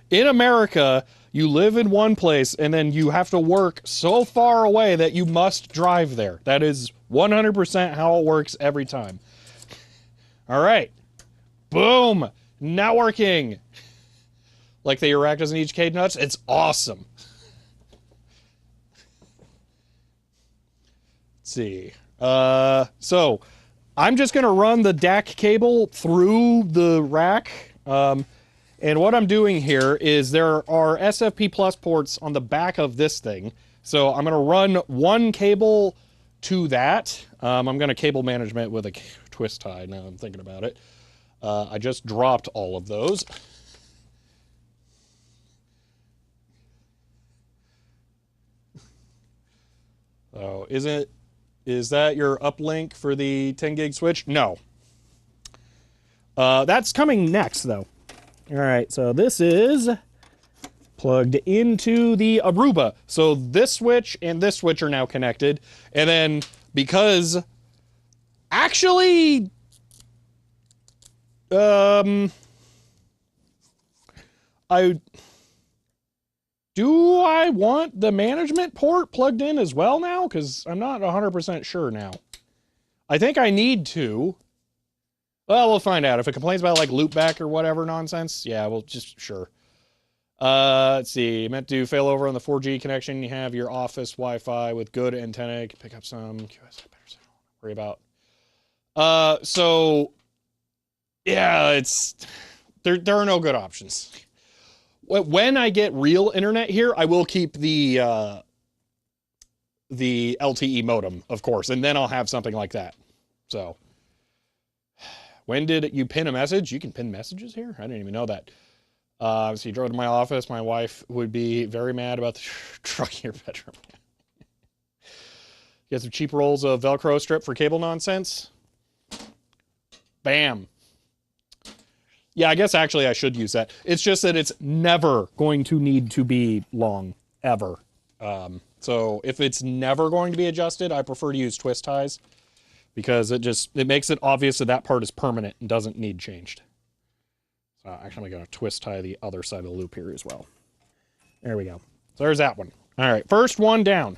In America, you live in one place, and then you have to work so far away that you must drive there. That is 100% how it works every time. All right. Boom. Networking. Like the Iraq doesn't eat cage nuts? It's awesome. Let's see. So I'm just going to run the DAC cable through the rack. And what I'm doing here is there are SFP Plus ports on the back of this thing. So I'm going to run one cable to that. I'm going to cable management with a twist tie now I'm thinking about it. I just dropped all of those. Oh, is that your uplink for the 10 gig switch? No. That's coming next though. All right, so this is plugged into the Aruba. So this switch and this switch are now connected. And then because actually I want the management port plugged in as well now? Because I'm not 100% sure now. I think I need to. Well, we'll find out. If it complains about like loopback or whatever nonsense, yeah, we'll just, sure. Let's see. You meant to failover on the 4G connection. You have your office Wi-Fi with good antenna. You can pick up some QSL. Worry about. So, yeah, it's there are no good options. When I get real internet here, I will keep the LTE modem, of course, and then I'll have something like that. So. When did you pin a message? You can pin messages here? I didn't even know that. So you drove to my office. My wife would be very mad about the truck in your bedroom. Get some cheap rolls of Velcro strip for cable nonsense. Bam. Yeah, I guess actually I should use that. It's just that it's never going to need to be long, ever. So if it's never going to be adjusted, I prefer to use twist ties because it makes it obvious that that part is permanent and doesn't need changed. So actually I'm going to twist tie the other side of the loop here as well. There we go. So there's that one. All right, first one down.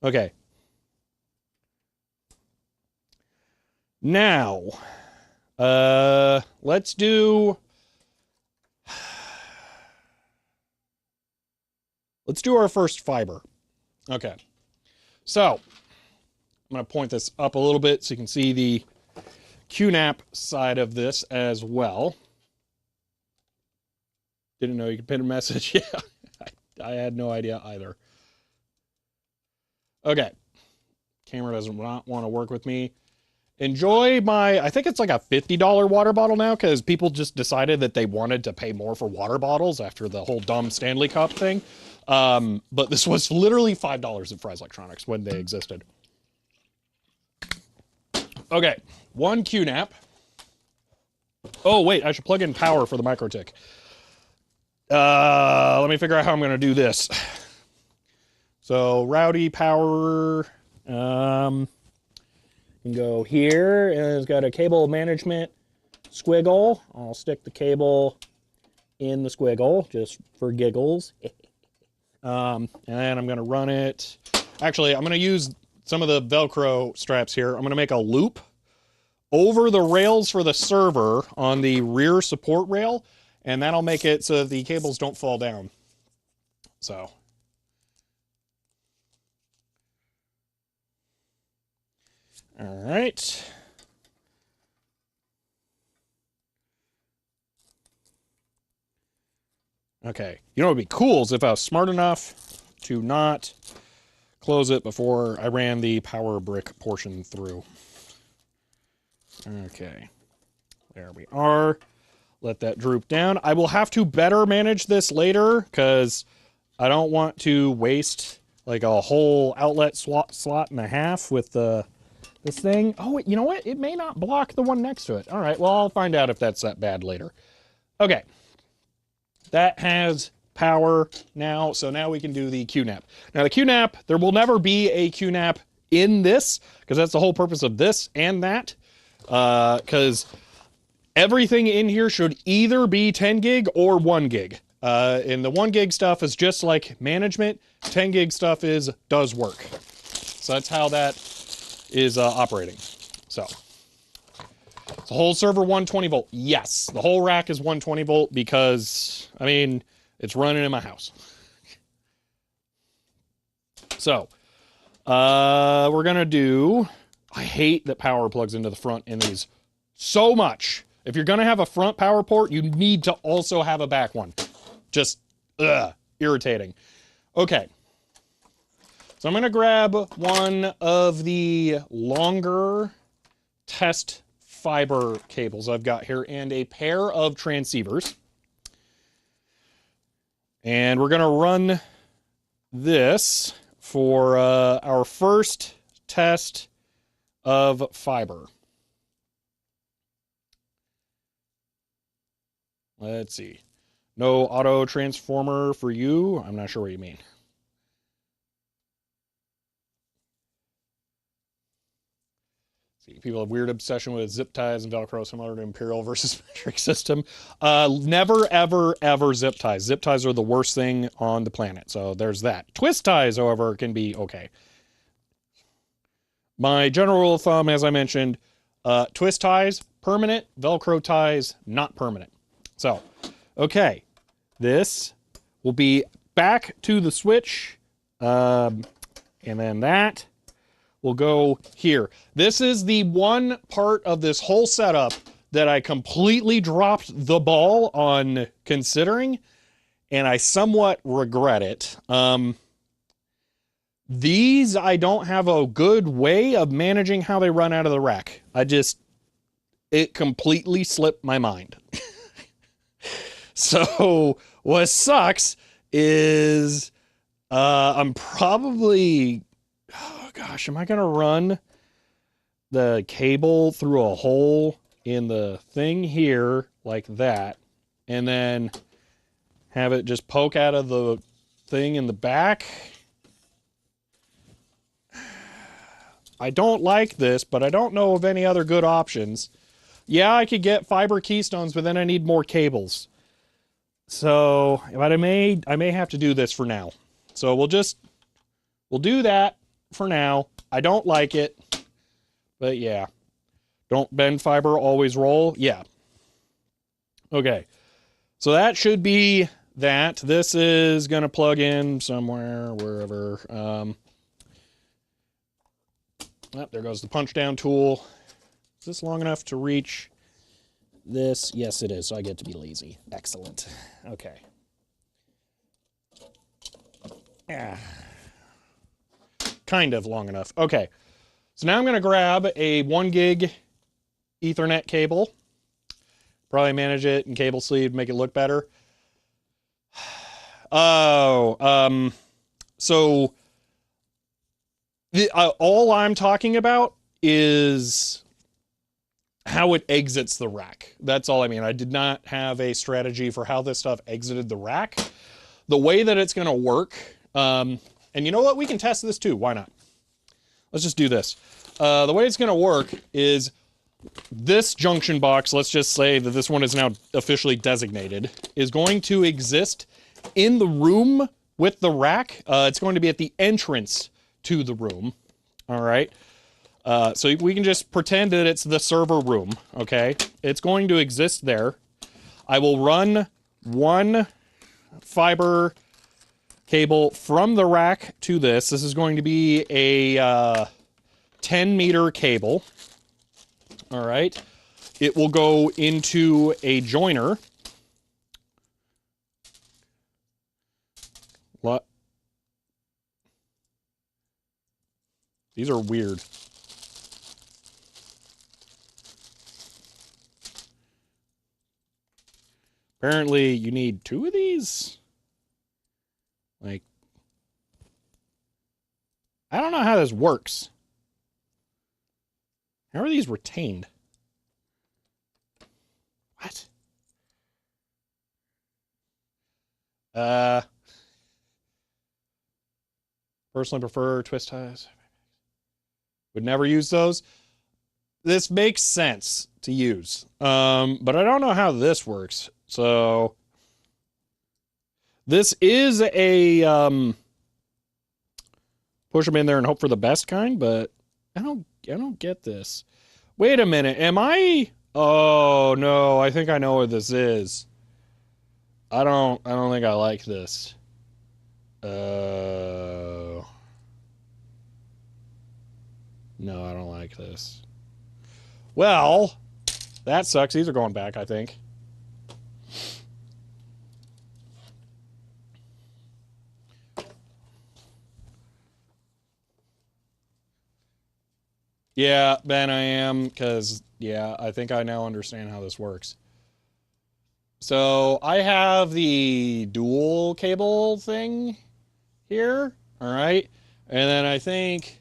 Okay. Now, let's do our first fiber. Okay. So, I'm going to point this up a little bit so you can see the QNAP side of this as well. Didn't know you could pin a message. Yeah, I had no idea either. Okay. Camera does not want to work with me. Enjoy my, I think it's like a $50 water bottle now because people just decided that they wanted to pay more for water bottles after the whole dumb Stanley Cup thing. But this was literally $5 at Fry's Electronics when they existed. Okay, one QNAP. Oh, wait, I should plug in power for the MikroTik. Let me figure out how I'm going to do this. So, Rowdy power, can go here, and it's got a cable management squiggle. I'll stick the cable in the squiggle, just for giggles. And then I'm going to run it. Actually, I'm going to use some of the Velcro straps here. I'm going to make a loop over the rails for the server on the rear support rail, and that'll make it so the cables don't fall down. So. All right. Okay. You know what would be cool is if I was smart enough to not close it before I ran the power brick portion through. Okay. There we are. Let that droop down. I will have to better manage this later because I don't want to waste like a whole outlet slot and a half with the this thing. Oh, you know what? It may not block the one next to it. All right, well, I'll find out if that's that bad later. Okay. That has power now, so now we can do the QNAP. Now, the QNAP, there will never be a QNAP in this, because that's the whole purpose of this and that, because everything in here should either be 10 gig or 1 gig. And the 1 gig stuff is just like management. 10 gig stuff does work. So that's how that is operating. So the whole server 120 volt. Yes, the whole rack is 120 volt because, I mean, it's running in my house. So we're gonna do, I hate that power plugs into the front in these so much. If you're gonna have a front power port, you need to also have a back one. Just irritating. Okay. So I'm going to grab one of the longer test fiber cables I've got here and a pair of transceivers. And we're going to run this for our first test of fiber. Let's see. No auto transformer for you. I'm not sure what you mean. See, people have weird obsession with zip ties and Velcro similar to Imperial versus metric system. Never, ever, ever zip ties. Zip ties are the worst thing on the planet. So there's that. Twist ties, however, can be okay. My general rule of thumb, as I mentioned, twist ties, permanent. Velcro ties, not permanent. So, okay. This will be back to the switch. And then that will go here. This is the one part of this whole setup that I completely dropped the ball on considering, and I somewhat regret it. These, I don't have a good way of managing how they run out of the rack. It completely slipped my mind. So what sucks is I'm probably, oh gosh, am I gonna run the cable through a hole in the thing here like that, and then have it just poke out of the thing in the back? I don't like this, but I don't know of any other good options. Yeah, I could get fiber keystones, but then I need more cables. So, but I may have to do this for now. So we'll do that for now. I don't like it, but yeah. Don't bend fiber, always roll. Yeah. Okay. So that should be that. This is going to plug in somewhere, wherever. There goes the punch down tool. Is this long enough to reach this? Yes, it is. So I get to be lazy. Excellent. Okay. Yeah. Kind of long enough. Okay. So now I'm going to grab a 1 gig Ethernet cable. Probably manage it in cable sleeve, make it look better. Oh, so all I'm talking about is how it exits the rack. That's all I mean. I did not have a strategy for how this stuff exited the rack. The way that it's going to work, and you know what? We can test this too. Why not? Let's just do this. The way it's going to work is this junction box, let's just say that this one is now officially designated, is going to exist in the room with the rack. It's going to be at the entrance to the room. All right. So we can just pretend that it's the server room. Okay. It's going to exist there. I will run 1 fiber cable from the rack to this. This is going to be a 10-meter cable. All right. It will go into a joiner. What? These are weird. Apparently, you need 2 of these. Like, I don't know how this works. How are these retained? What? Personally prefer twist ties. Would never use those. This makes sense to use. But I don't know how this works. So this is a push them in there and hope for the best kind, but I don't get this. Wait a minute. Am I? Oh no, I think I know what this is. I don't think I like this. No, I don't like this. Well, that sucks. These are going back, I think. Yeah, Ben, I am, because, yeah, I think I now understand how this works. So I have the dual cable thing here, all right? And then I think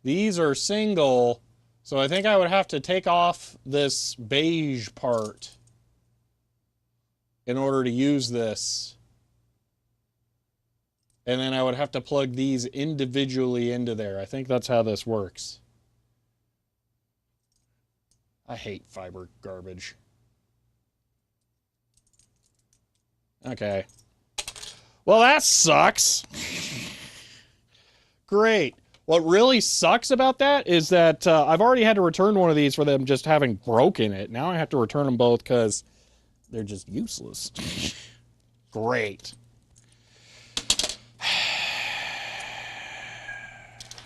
these are single, so I think I would have to take off this beige part in order to use this. And then I would have to plug these individually into there. I think that's how this works. I hate fiber garbage. Okay. Well, that sucks. Great. What really sucks about that is that I've already had to return one of these for them just having broken it. Now I have to return them both because they're just useless. Great.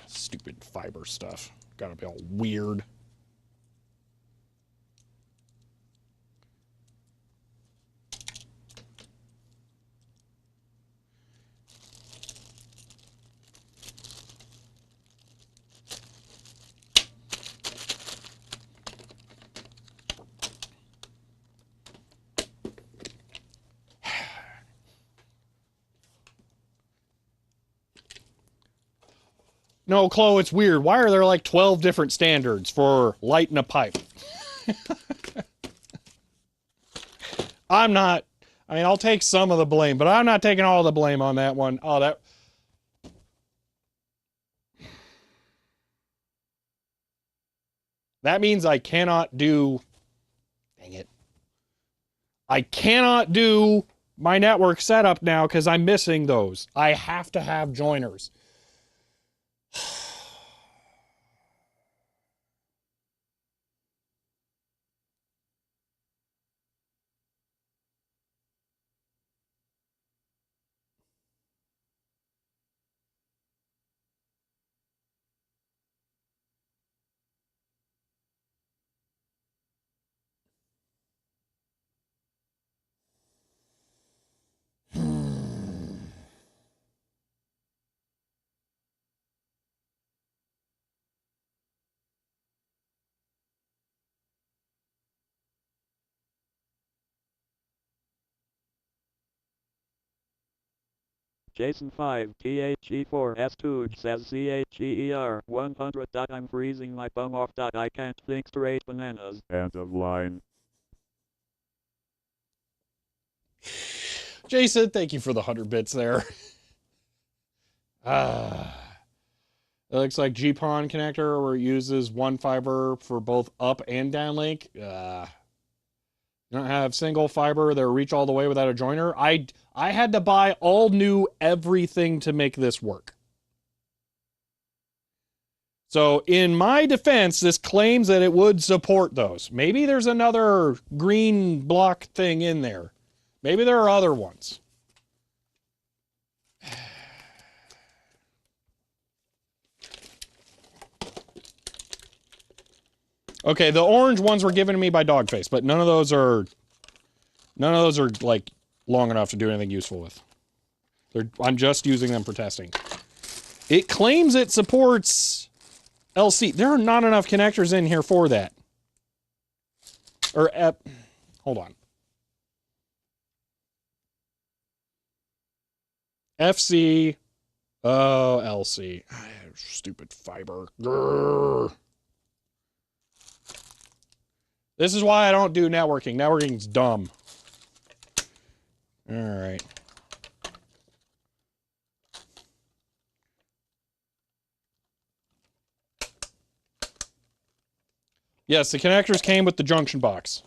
Stupid fiber stuff. Gotta be all weird. No, Chloe, it's weird. Why are there like 12 different standards for lighting a pipe? I'm not, I mean, I'll take some of the blame, but I'm not taking all the blame on that one. Oh, that means I cannot do, dang it. I cannot do my network setup now because I'm missing those. I have to have joiners. Jason5 THE4S2 says CHEER 100. I'm freezing my bum off. I can't think straight. Bananas. End of line. Jason, thank you for the 100 bits there. It looks like GPON connector where it uses one fiber for both up and downlink. You don't have single fiber that reach all the way without a joiner. I had to buy all new everything to make this work. So in my defense, this claims that it would support those. Maybe there's another green block thing in there. Maybe there are other ones. Okay, the orange ones were given to me by Dogface, but none of those are like long enough to do anything useful with. I'm just using them for testing. It claims it supports LC. There are not enough connectors in here for that. Or hold on. FC. Oh, LC. Stupid fiber. Grrr. This is why I don't do networking. Networking's dumb. All right. Yes, the connectors came with the junction box.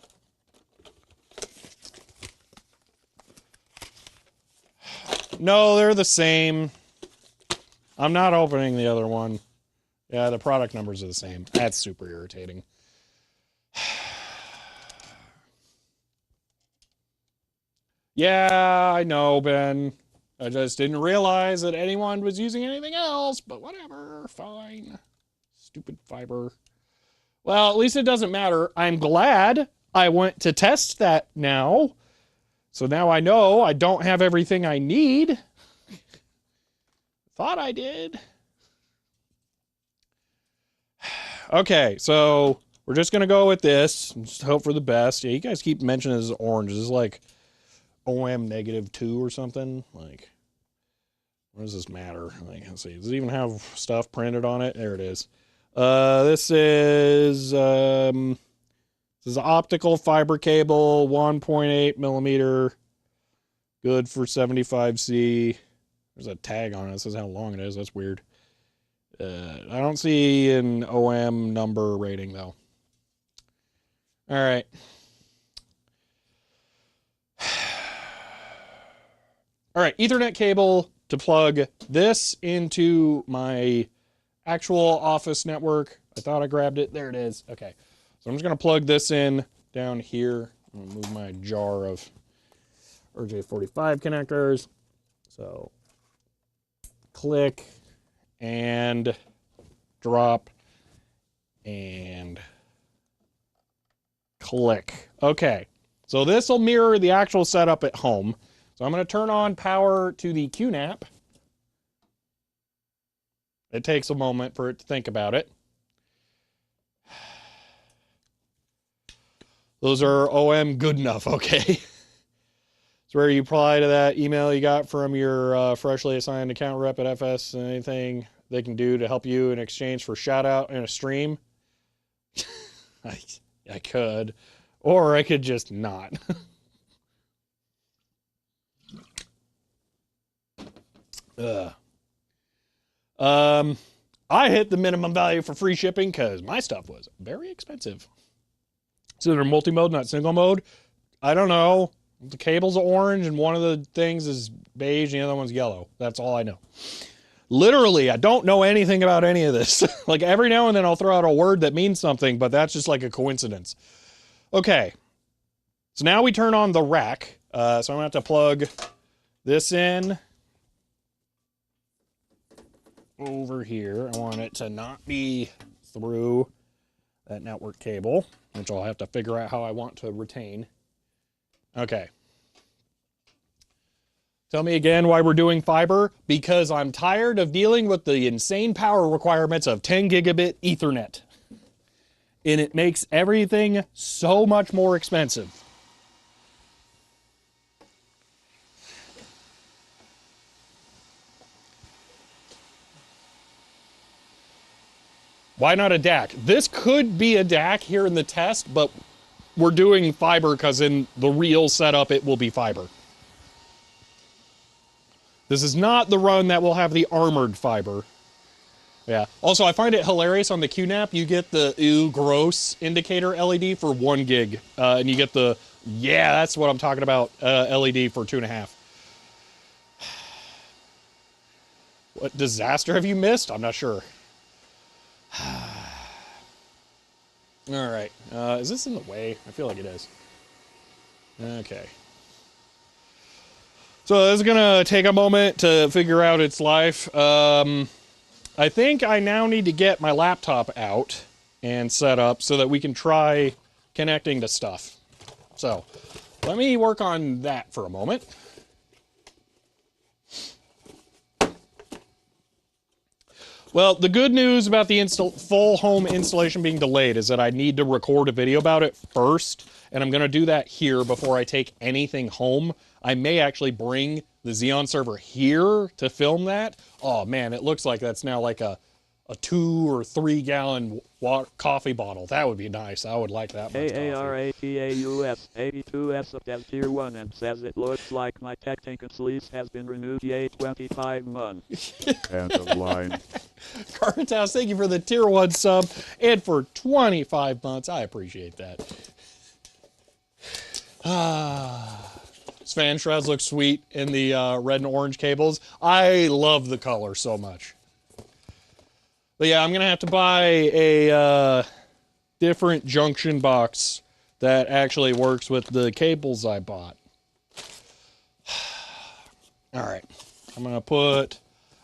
No, they're the same. I'm not opening the other one. Yeah, the product numbers are the same. That's super irritating. Yeah, I know, Ben. I just didn't realize that anyone was using anything else, but whatever, fine. Stupid fiber. Well, at least it doesn't matter. I'm glad I went to test that now. So now I know I don't have everything I need. Thought I did. Okay, so we're just going to go with this. Just hope for the best. Yeah, you guys keep mentioning this as orange. Is this like OM -2 or something? Like, what does this matter? Like, let's see. Does it even have stuff printed on it? There it is. This is optical fiber cable, 1.8 millimeter, good for 75C. There's a tag on it that says how long it is. That's weird. I don't see an OM number rating though. All right. All right, Ethernet cable to plug this into my actual office network. I thought I grabbed it. There it is. Okay. So I'm just going to plug this in down here. I'm going to move my jar of RJ45 connectors. So click and drop and click. Okay. So this will mirror the actual setup at home. So I'm going to turn on power to the QNAP. It takes a moment for it to think about it. Those are OM good enough, okay? It's where you reply to that email you got from your freshly assigned account rep at FS. Anything they can do to help you in exchange for shout out in a stream? I could. Or I could just not. Ugh. I hit the minimum value for free shipping because my stuff was very expensive. So they're multi-mode, not single mode. I don't know. The cable's orange and one of the things is beige and the other one's yellow. That's all I know. Literally, I don't know anything about any of this. Like every now and then I'll throw out a word that means something, but that's just like a coincidence. Okay. So now we turn on the rack. So I'm gonna have to plug this in over here. I want it to not be through that network cable, which I'll have to figure out how I want to retain. Okay. Tell me again why we're doing fiber. Because I'm tired of dealing with the insane power requirements of 10 gigabit Ethernet. And it makes everything so much more expensive. Why not a DAC? This could be a DAC here in the test, but we're doing fiber because in the real setup it will be fiber. This is not the run that will have the armored fiber. Yeah. Also, I find it hilarious on the QNAP, you get the ew gross indicator LED for 1 gig. And you get the, yeah, that's what I'm talking about, LED for 2.5. What disaster have you missed? I'm not sure. All right. Is this in the way? I feel like it is. Okay. So this is gonna take a moment to figure out its life. I think I now need to get my laptop out and set up so that we can try connecting to stuff. So let me work on that for a moment. Well, the good news about the full home installation being delayed is that I need to record a video about it first, and I'm going to do that here before I take anything home. I may actually bring the Xeon server here to film that. Oh man, it looks like that's now like a 2 or 3 gallon coffee bottle. That would be nice. I would like that much coffee. AARATAUS 82S of Tier 1 and says it looks like my technical lease has been renewed yay 25 months. End of line. Cartaus, thank you for the Tier 1 sub and for 25 months. I appreciate that. This fan shrouds look sweet in the red and orange cables. I love the color so much. But yeah, I'm going to have to buy a different junction box that actually works with the cables I bought. All right. I'm going to put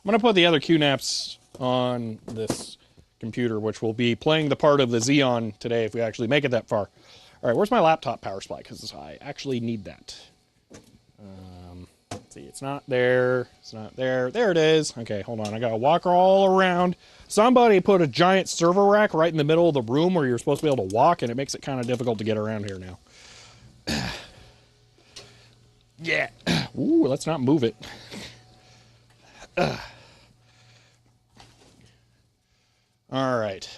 the other QNAPs on this computer, which will be playing the part of the Xeon today if we actually make it that far. All right, where's my laptop power supply? Because I actually need that. Let's see, it's not there. It's not there. There it is. Okay, hold on. I got to walk all around. Somebody put a giant server rack right in the middle of the room where you're supposed to be able to walk, and it makes it kind of difficult to get around here now. Yeah. Ooh, let's not move it. All right.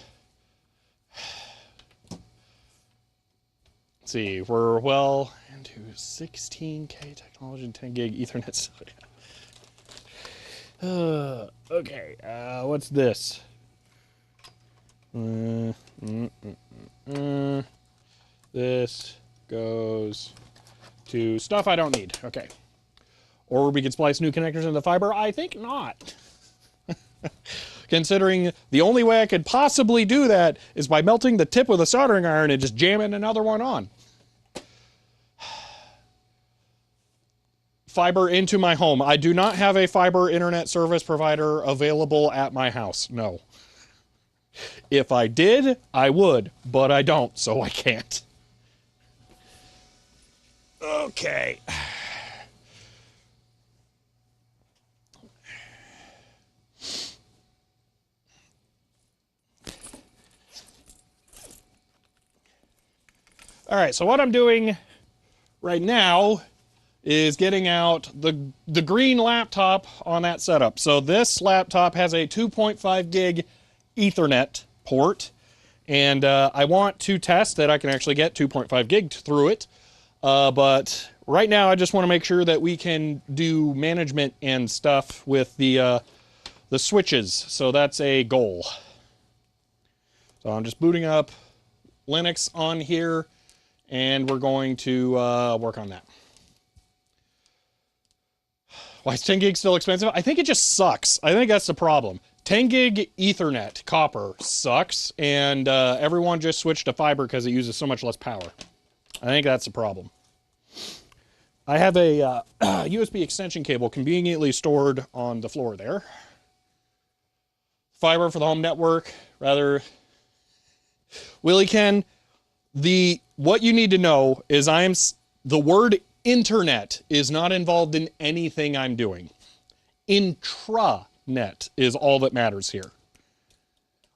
Let's see. We're well into 16K technology and 10 gig Ethernet. Okay. What's this? This goes to stuff I don't need. Okay. Or we could splice new connectors into fiber. I think not. Considering the only way I could possibly do that is by melting the tip with a soldering iron and just jamming another one on. Fiber into my home. I do not have a fiber internet service provider available at my house. No. If I did, I would, but I don't, so I can't. Okay. All right, so what I'm doing right now is getting out the green laptop on that setup. So this laptop has a 2.5 gig Ethernet port, and I want to test that I can actually get 2.5 gig through it. But right now, I just want to make sure that we can do management and stuff with the switches. So that's a goal. So I'm just booting up Linux on here, and we're going to work on that. Why is 10 gig still expensive? I think it just sucks. I think that's the problem. 10 gig Ethernet copper sucks, and everyone just switched to fiber because it uses so much less power. I think that's the problem. I have a USB extension cable conveniently stored on the floor there. Fiber for the home network, rather. Willie Ken, what you need to know is the word internet is not involved in anything I'm doing. Intranet is all that matters here.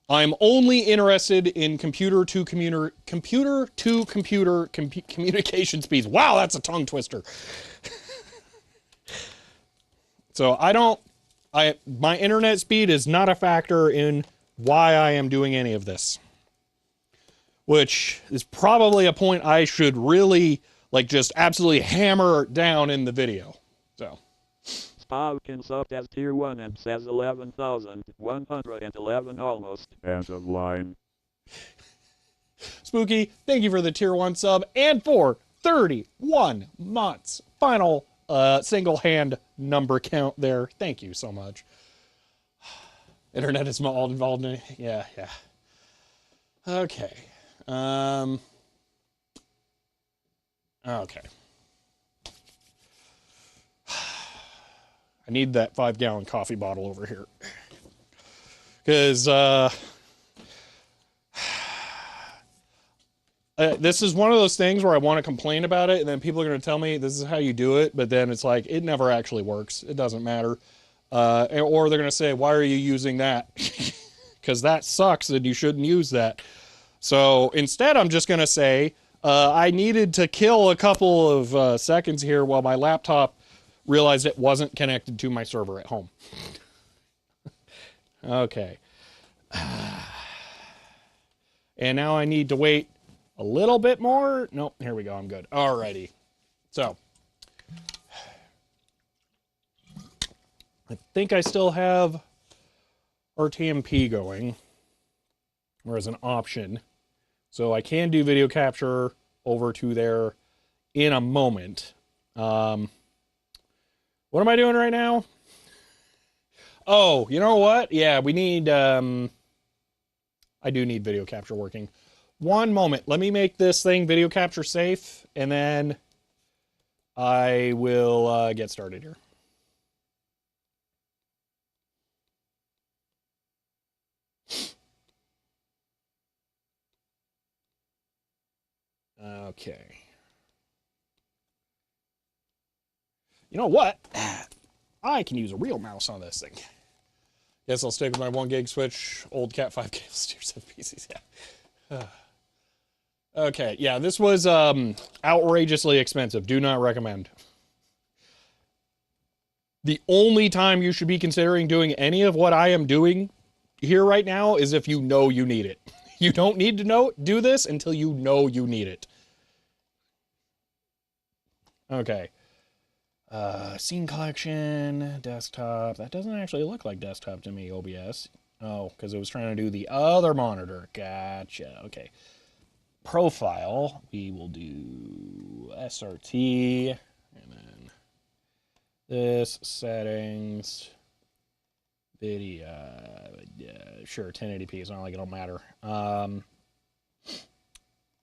I'm only interested in computer-to-computer communication speeds. Wow, that's a tongue twister. So my internet speed is not a factor in why I am doing any of this. Which is probably a point I should really, just absolutely hammer down in the video. So. Spaukin subbed as tier 1 and says 11,111 almost. End of line. Spooky, thank you for the tier 1 sub and for 31 months. Final single hand number count there. Thank you so much. Internet is all involved in it. Yeah. Okay. Okay. I need that 5-gallon coffee bottle over here. Because, this is one of those things where I want to complain about it, and then people are going to tell me this is how you do it, but then it's like, it never actually works. It doesn't matter. Or they're going to say, why are you using that? Because that sucks and you shouldn't use that. So instead, I'm just going to say, I needed to kill a couple of seconds here while my laptop realized it wasn't connected to my server at home. Okay. And now I need to wait a little bit more. Nope, here we go. I'm good. Alrighty. So. I think I still have RTMP going, or as an option. So I can do video capture over to there in a moment. What am I doing right now? Oh, you know what? Yeah, we need, I do need video capture working. One moment. Let me make this thing video capture safe, and then I will get started here. Okay. You know what? I can use a real mouse on this thing. Guess I'll stick with my 1 gig switch, old Cat 5 cables, tier 7 PCs. Yeah. Okay, yeah, this was outrageously expensive. Do not recommend. The only time you should be considering doing any of what I am doing here right now is if you know you need it. You don't need to do this until you know you need it. Okay. Scene collection, desktop. That doesn't actually look like desktop to me, OBS. Oh, because it was trying to do the other monitor. Gotcha. Okay. Profile. We will do SRT. And then this, settings, video. Sure, 1080p. It's not like it don't matter.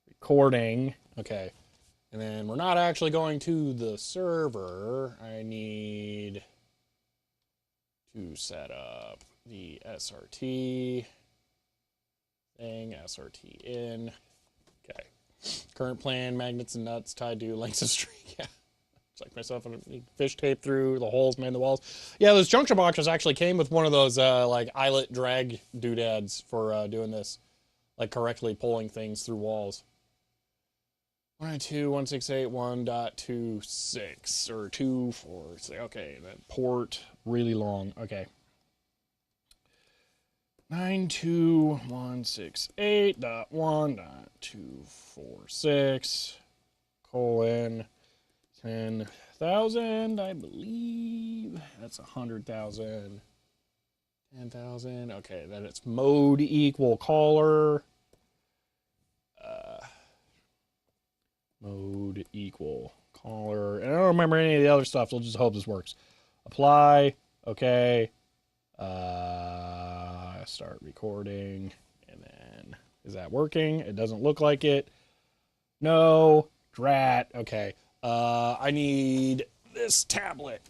Recording. Okay. And then we're not actually going to the server. I need to set up the SRT thing, SRT in. Okay. Current plan, magnets and nuts tied to lengths of string. Yeah. It's like myself and fish tape through the holes, man, the walls. Yeah, those junction boxes actually came with one of those like eyelet drag doodads for doing this, like correctly pulling things through walls. 192.168.1.26 or 246. Okay, that port really long. Okay. 92168.1.246 colon 10,000, I believe. That's 100,000. 10,000. Okay, then it's mode equal caller. Mode equal caller. And I don't remember any of the other stuff. So we'll just hope this works. Apply. Okay. Start recording. And then, is that working? It doesn't look like it. No. Drat. Okay. I need this tablet.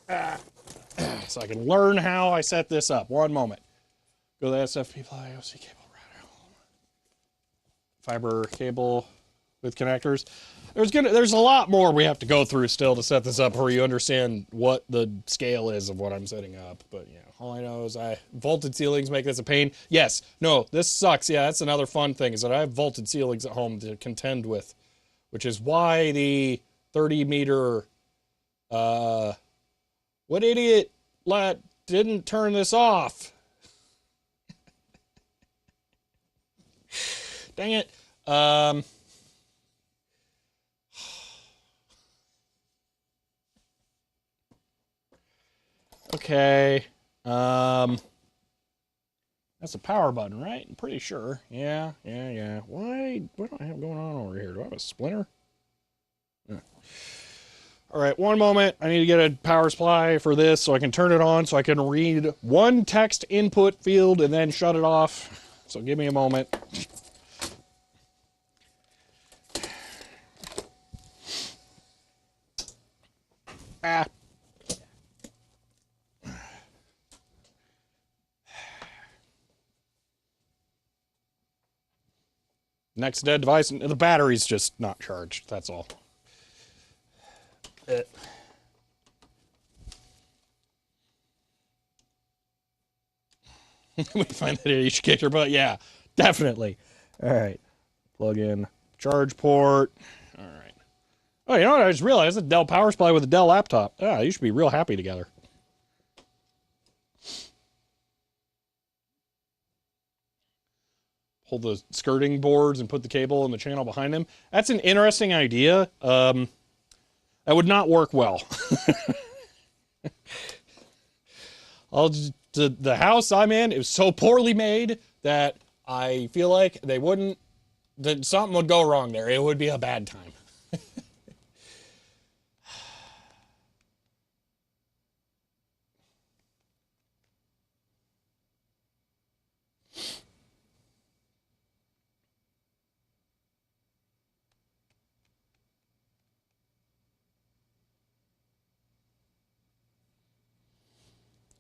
So I can learn how I set this up. One moment. Go to the SFP IOC cable router. Fiber cable with connectors. There's a lot more we have to go through still to set this up where you understand what the scale is of what I'm setting up. But yeah, all I know is vaulted ceilings make this a pain. Yes, no, this sucks. Yeah, that's another fun thing is that I have vaulted ceilings at home to contend with, which is why the 30-meter what idiot didn't turn this off? Dang it. Okay. That's a power button, right? I'm pretty sure. Yeah. What do I have going on over here? Do I have a splinter? Yeah. All right, one moment. I need to get a power supply for this so I can turn it on so I can read one text input field and then shut it off. So give me a moment. Next dead device, the battery's just not charged. That's all. Let me find that idiot you kicked her butt. Yeah, definitely. All right. Plug in charge port. All right. Oh, you know what? I just realized a Dell power supply with a Dell laptop. Yeah, you should be real happy together. Pull the skirting boards and put the cable in the channel behind them. That's an interesting idea. That would not work well. The house I'm in, it was so poorly made that I feel like that something would go wrong there. It would be a bad time.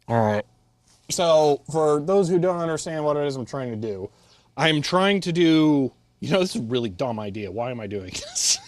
All right. So, for those who don't understand what it is I'm trying to do, I'm trying to do, this is a really dumb idea. Why am I doing this?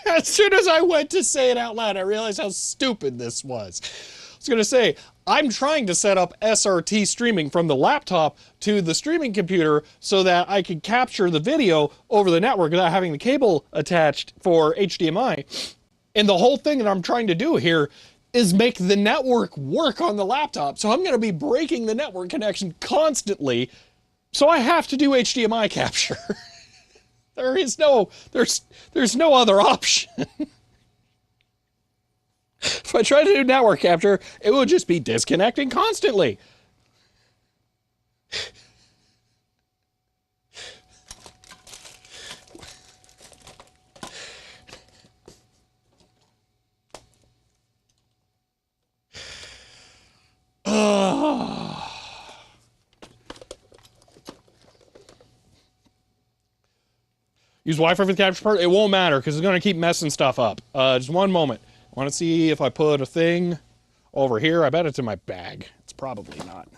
As soon as I went to say it out loud, I realized how stupid this was. I was going to say, I'm trying to set up SRT streaming from the laptop to the streaming computer so that I could capture the video over the network without having the cable attached for HDMI. And the whole thing that I'm trying to do here is make the network work on the laptop. So I'm going to be breaking the network connection constantly. So I have to do HDMI capture. There's no other option. If I try to do network capture, it would just be disconnecting constantly. Use Wi-Fi for the capture part? It won't matter because it's going to keep messing stuff up. Just one moment. I want to see if I put a thing over here. I bet it's in my bag. It's probably not.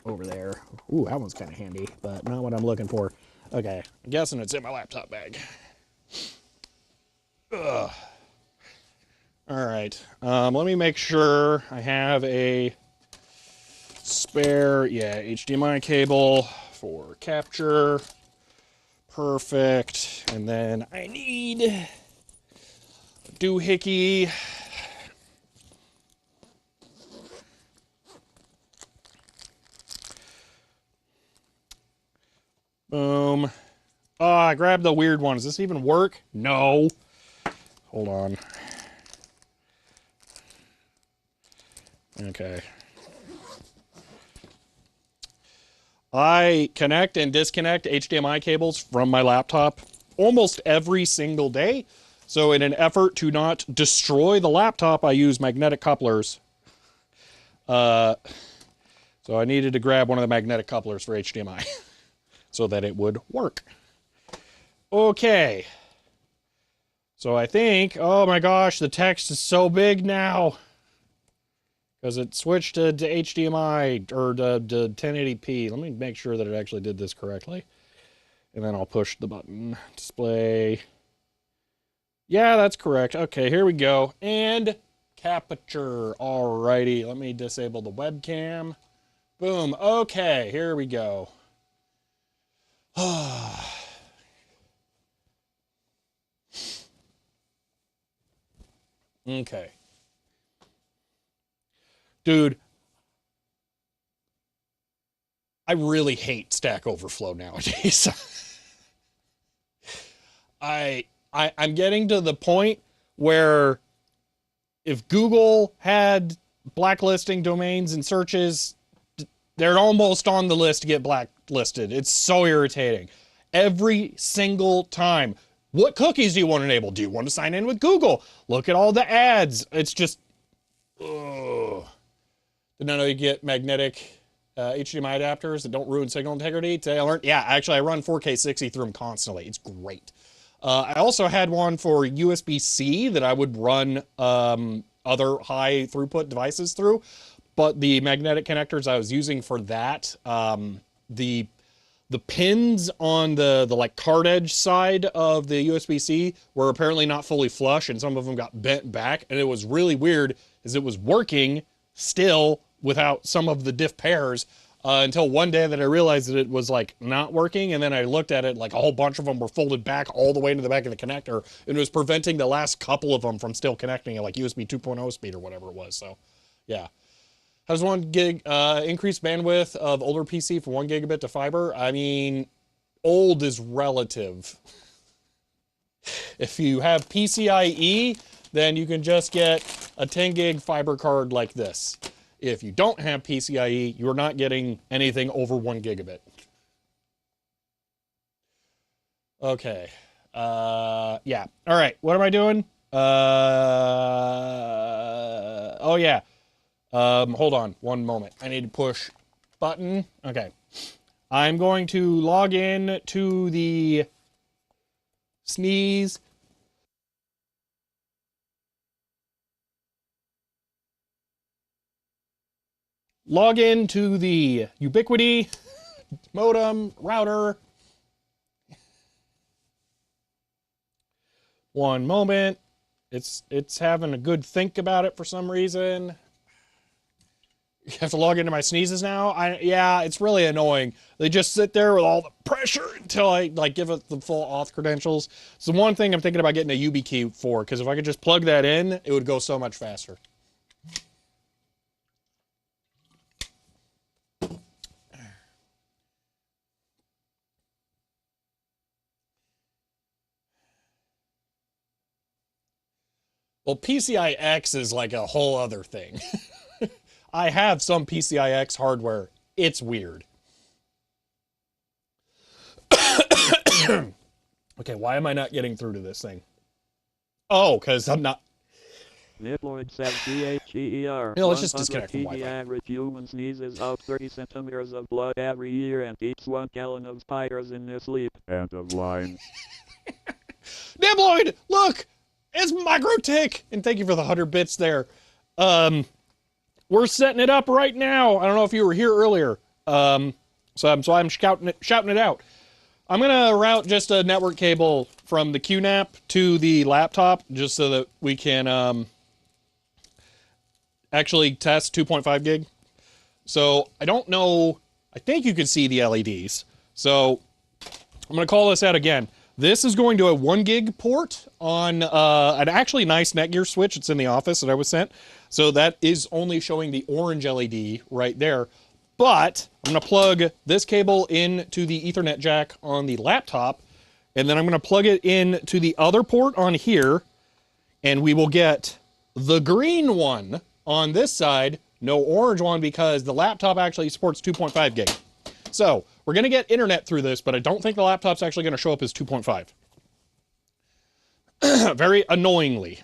Over there. Ooh, that one's kind of handy, but not what I'm looking for. Okay, I'm guessing it's in my laptop bag. Ugh. All right. Let me make sure I have a spare, yeah, HDMI cable for capture. Perfect. And then I need a doohickey. Boom. Oh, I grabbed the weird one. Does this even work? No. Hold on. Okay. I connect and disconnect HDMI cables from my laptop almost every single day. So in an effort to not destroy the laptop, I use magnetic couplers. So I needed to grab one of the magnetic couplers for HDMI so that it would work. Okay. So I think, oh my gosh, the text is so big now. Because it switched to HDMI or to 1080p. Let me make sure that it actually did this correctly. And then I'll push the button. Display. Yeah, that's correct. Okay, here we go. And capture. Alrighty, let me disable the webcam. Boom. Okay, here we go. Okay. Dude, I really hate Stack Overflow nowadays. I'm getting to the point where if Google had blacklisting domains and searches, they're almost on the list to get blacklisted. It's so irritating. Every single time. What cookies do you want to enable? Do you want to sign in with Google? Look at all the ads. It's just, ugh. Did not know you get magnetic HDMI adapters that don't ruin signal integrity. Today I learned, yeah, actually I run 4K 60 through them constantly. It's great. I also had one for USB-C that I would run other high throughput devices through, but the magnetic connectors I was using for that, the pins on the like card edge side of the USB-C were apparently not fully flush, and some of them got bent back, and it was really weird as it was working still without some of the diff pairs until one day that I realized that it was like not working, and then I looked at it, like a whole bunch of them were folded back all the way to the back of the connector, and it was preventing the last couple of them from still connecting at like USB 2.0 speed or whatever it was. So yeah. How's 1 gig increased bandwidth of older PC from 1 gigabit to fiber? I mean, old is relative. If you have PCIe, then you can just get a 10 gig fiber card like this. If you don't have PCIe, you're not getting anything over 1 gigabit. Okay. Yeah. All right. What am I doing? Oh, yeah. Hold on one moment. I need to push button. Okay. I'm going to log in to the Sneeze. Log in to the Ubiquiti modem router. One moment. It's having a good think about it for some reason. You have to log into my sneezes now? Yeah, it's really annoying. They just sit there with all the pressure until I like give it the full auth credentials. It's the one thing I'm thinking about getting a YubiKey for, because if I could just plug that in, it would go so much faster. Well, PCI-X is like a whole other thing. I have some PCI-X hardware. It's weird. Okay, why am I not getting through to this thing? Oh, because I'm not... Niploid says CHER. Yeah, let's just disconnect from Wi-Fi. Average human sneezes out 30 centimeters of blood every year and eats 1 gallon of spiders in their sleep. End of line. Nibloid, look! It's MicroTik! And thank you for the 100 bits there. We're setting it up right now. I don't know if you were here earlier. So I'm shouting it out. I'm gonna route just a network cable from the QNAP to the laptop, just so that we can actually test 2.5 gig. So I don't know. I think you can see the LEDs. So I'm going to call this out again. This is going to a 1 gig port on an actually nice Netgear switch. It's in the office that I was sent. So that is only showing the orange LED right there. But I'm going to plug this cable into the Ethernet jack on the laptop. And then I'm going to plug it into the other port on here. And we will get the green one on this side. No orange one because the laptop actually supports 2.5 gig. So we're going to get internet through this, but I don't think the laptop's actually going to show up as 2.5. Very annoyingly.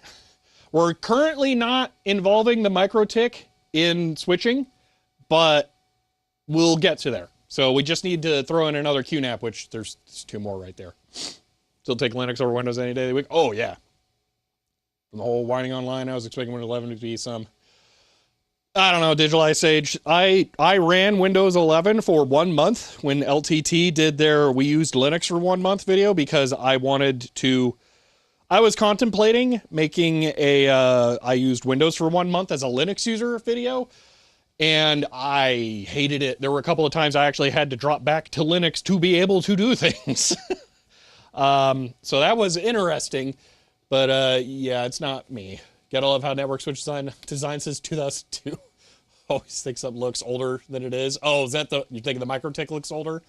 We're currently not involving the MikroTik in switching, but we'll get to there. So we just need to throw in another QNAP, which there's 2 more right there. Still take Linux over Windows any day of the week. Oh, yeah. From the whole whining online, I was expecting Windows 11 to be some... I don't know, Digital Ice Age. I ran Windows 11 for 1 month when LTT did their We Used Linux for 1 month video because I wanted to... I was contemplating making a I used Windows for 1 month as a Linux user video, and I hated it. There were a couple of times I actually had to drop back to Linux to be able to do things. So that was interesting, but yeah, it's not me. Gotta love how Network Switch design says 2002. Always think something looks older than it is. Oh, is that you think the MikroTik looks older?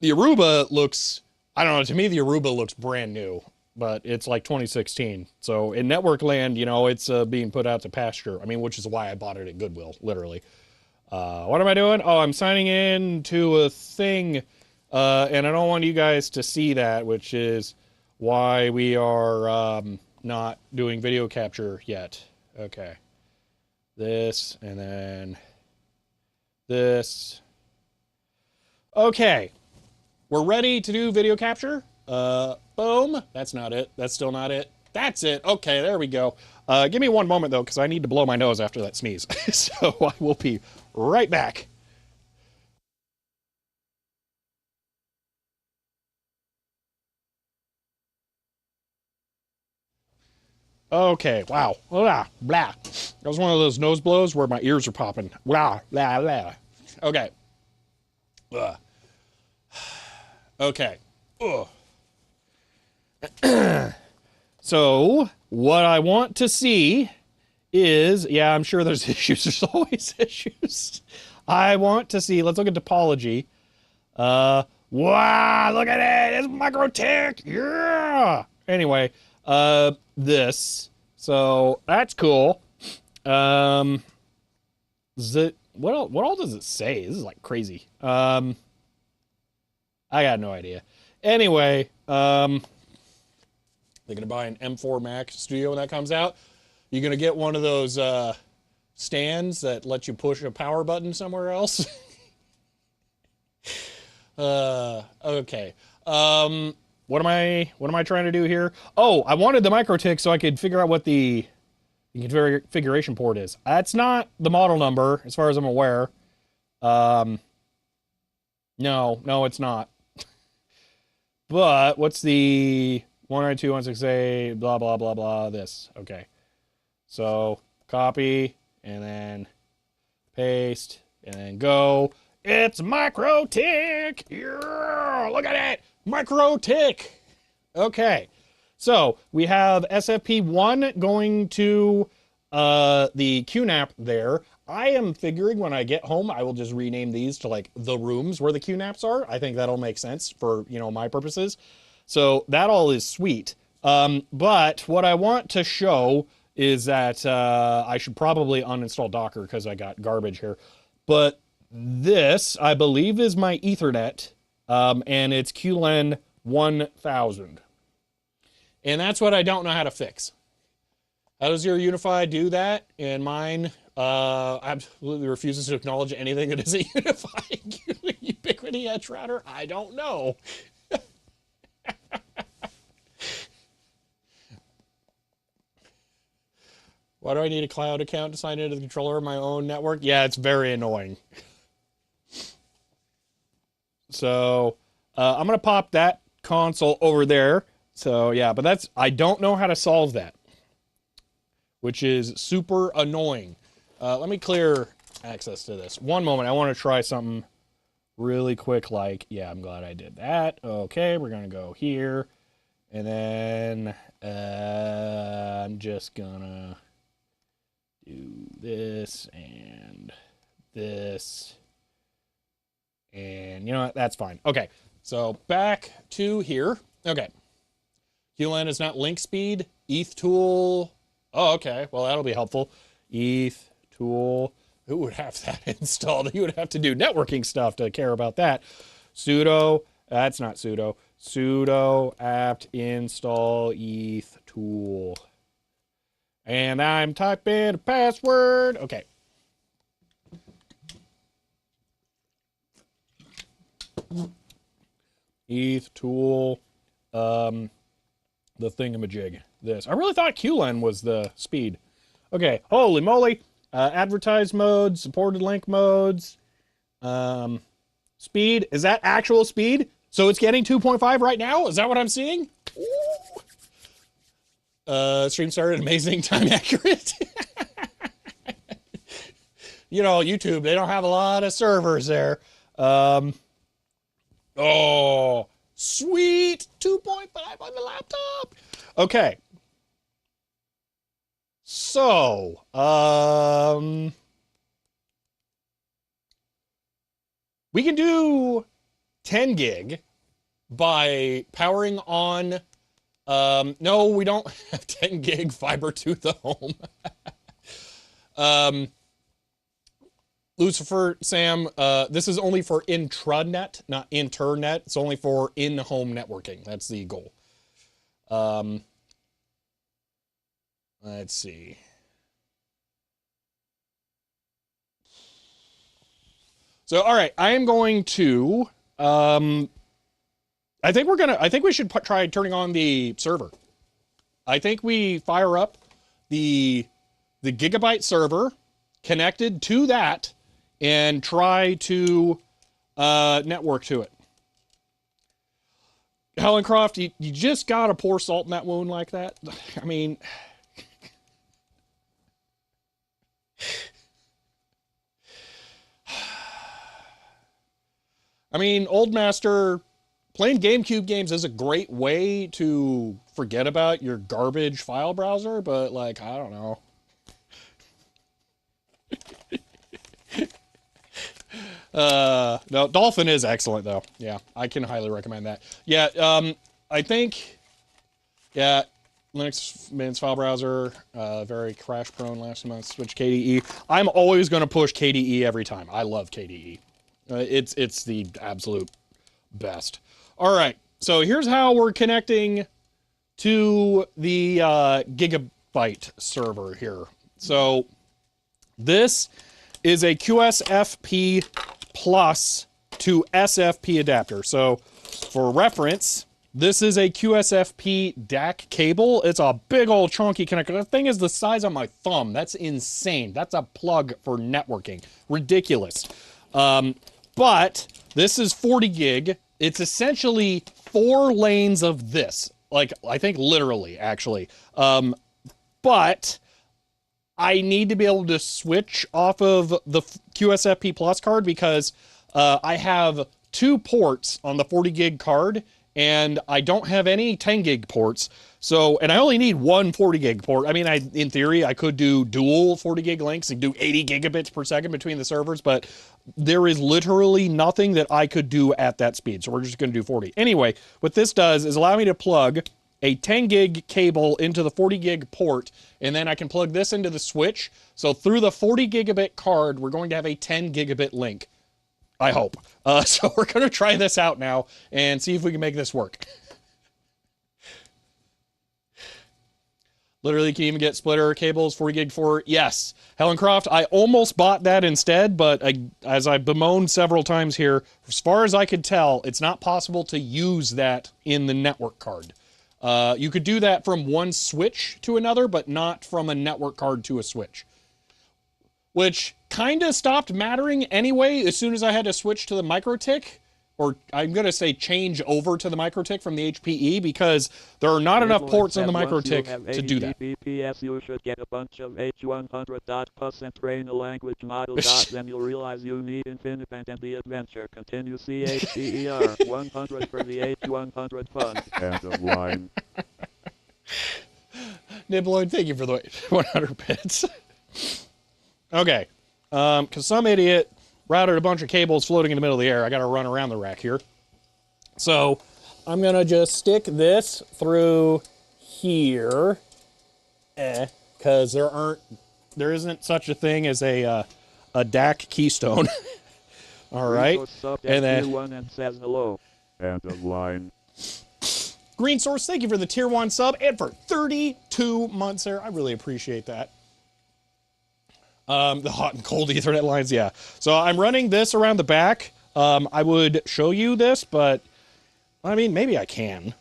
The Aruba looks, I don't know, to me the Aruba looks brand new, but it's like 2016. So in network land, you know, it's being put out to pasture. I mean, which is why I bought it at Goodwill, literally. What am I doing? Oh, I'm signing in to a thing, and I don't want you guys to see that, which is why we are not doing video capture yet. Okay. This, and then this. Okay. We're ready to do video capture. Boom. That's not it. That's still not it. That's it. Okay, there we go. Give me 1 moment, though, because I need to blow my nose after that sneeze. So I will be right back. Okay, wow. Blah, blah. That was one of those nose blows where my ears are popping. Blah, blah, blah. Okay. Ugh. Okay. Ugh. So, what I want to see is, yeah, I'm sure there's issues. There's always issues. I want to see, let's look at topology. Wow, look at it. It's MikroTik. Yeah. Anyway, this. So that's cool. What all does it say? This is like crazy. I got no idea. Anyway, they're gonna buy an M4 Mac Studio when that comes out. You're gonna get one of those stands that let you push a power button somewhere else. Okay. What am I trying to do here? Oh, I wanted the MikroTik so I could figure out what the configuration port is. That's not the model number, as far as I'm aware. No, it's not. But what's the 192.168, blah, blah, blah, blah, this. Okay. So, copy, and then paste, and then go. It's MikroTik! Yeah! Look at it! MikroTik! Okay. So, we have SFP1 going to the QNAP there. I am figuring when I get home, I will just rename these to like the rooms where the QNAPs are. I think that'll make sense for, you know, my purposes. So that all is sweet. But what I want to show is that I should probably uninstall Docker because I got garbage here. But this, I believe, is my Ethernet, and it's QLEN 1000. And that's what I don't know how to fix. How does your Unify do that? And mine absolutely refuses to acknowledge anything that is a Unify Ubiquiti Edge router. I don't know. Why do I need a cloud account to sign into the controller of my own network? Yeah, it's very annoying. So I'm going to pop that console over there. So yeah, but that's, I don't know how to solve that, which is super annoying. Let me clear access to this. One moment, I want to try something really quick, like, yeah, I'm glad I did that. Okay, we're going to go here. And then I'm just going to do this and this. And you know what? That's fine. Okay, so back to here. Okay. QLAN is not link speed. ETH tool. Oh, okay. Well, that'll be helpful. ETH tool. Who would have that installed? You would have to do networking stuff to care about that. Sudo. That's not sudo. Sudo apt install ETH tool. And I'm typing a password. Okay. ETH tool. The thingamajig. This. I really thought QLAN was the speed. Okay. Holy moly. Advertise modes, supported link modes. Speed. Is that actual speed? So it's getting 2.5 right now? Is that what I'm seeing? Stream started amazing, time accurate. You know, YouTube, they don't have a lot of servers there. Oh, sweet. 2.5 on the laptop. Okay. So, we can do 10 gig by powering on, no, we don't have 10 gig fiber to the home. Lucifer, Sam, this is only for intranet, not internet. It's only for in-home networking. That's the goal. Let's see. So, all right, I am going to, I think we should try turning on the server. I think we fire up the gigabyte server connected to that and try to network to it. Helen Croft, you just gotta pour salt in that wound like that. I mean, Old Master, playing GameCube games is a great way to forget about your garbage file browser, but like, I don't know. No, Dolphin is excellent though. Yeah, I can highly recommend that. Yeah, I think, yeah, Linux Mint file browser, very crash prone last month, switch KDE. I'm always going to push KDE every time. I love KDE. It's the absolute best. All right, so here's how we're connecting to the Gigabyte server here. So this is a QSFP plus to SFP adapter. So for reference, this is a QSFP DAC cable. It's a big old chunky connector. The thing is the size of my thumb. That's insane. That's a plug for networking. Ridiculous. But this is 40 gig. It's essentially 4 lanes of this. Like, I think literally, actually. But I need to be able to switch off of the QSFP Plus card because I have 2 ports on the 40 gig card and I don't have any 10 gig ports. So, and I only need 1 40 gig port. I mean, in theory, I could do dual 40 gig links and do 80 gigabits per second between the servers, but there is literally nothing that I could do at that speed. So we're just going to do 40. Anyway, what this does is allow me to plug a 10 gig cable into the 40 gig port, and then I can plug this into the switch. So through the 40 gigabit card, we're going to have a 10 gigabit link. I hope. So we're going to try this out now and see if we can make this work. Literally can even get splitter cables, 40 gig for, yes. Helen Croft, I almost bought that instead, but as I bemoaned several times here, as far as I could tell, it's not possible to use that in the network card. You could do that from one switch to another, but not from a network card to a switch. Which kind of stopped mattering anyway as soon as I had to switch to the MikroTik, or I'm going to say change over to the MikroTik from the HPE because there are not enough ports on the MikroTik to do that. BPS, you should get a bunch of H100.plus and train a language model. Then you'll realize you need Infiniband and the adventure. Continue CHER 100 for the H100 fun. End of line. Nibloid, thank you for the 100 bits. Okay. Because some idiot routed a bunch of cables floating in the middle of the air. I got to run around the rack here. So I'm going to just stick this through here. Because there isn't such a thing as a DAC keystone. All right. And then and says hello. End of line. Green Source, thank you for the tier 1 sub and for 32 months there. I really appreciate that. The hot and cold Ethernet lines, yeah. So I'm running this around the back. I would show you this, but I mean, maybe I can.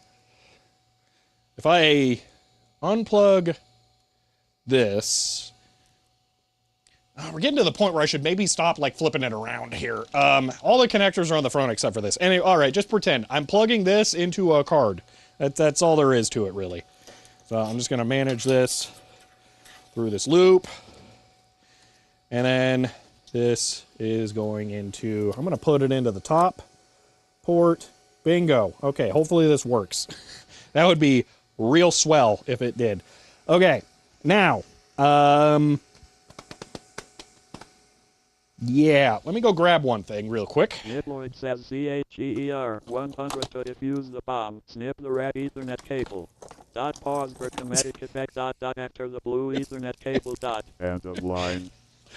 If I unplug this, we're getting to the point where I should maybe stop like flipping it around here. All the connectors are on the front except for this. Anyway, all right, just pretend I'm plugging this into a card. That's all there is to it, really. So I'm just going to manage this through this loop. And then this is going into, I'm going to put it into the top port. Bingo. Okay, hopefully this works. That would be real swell if it did. Okay, now, yeah, let me go grab one thing real quick. Nibloid says CHER 100 to defuse the bomb. Snip the red Ethernet cable. Pause for kinetic effect. Enter the blue Ethernet cable. End of line.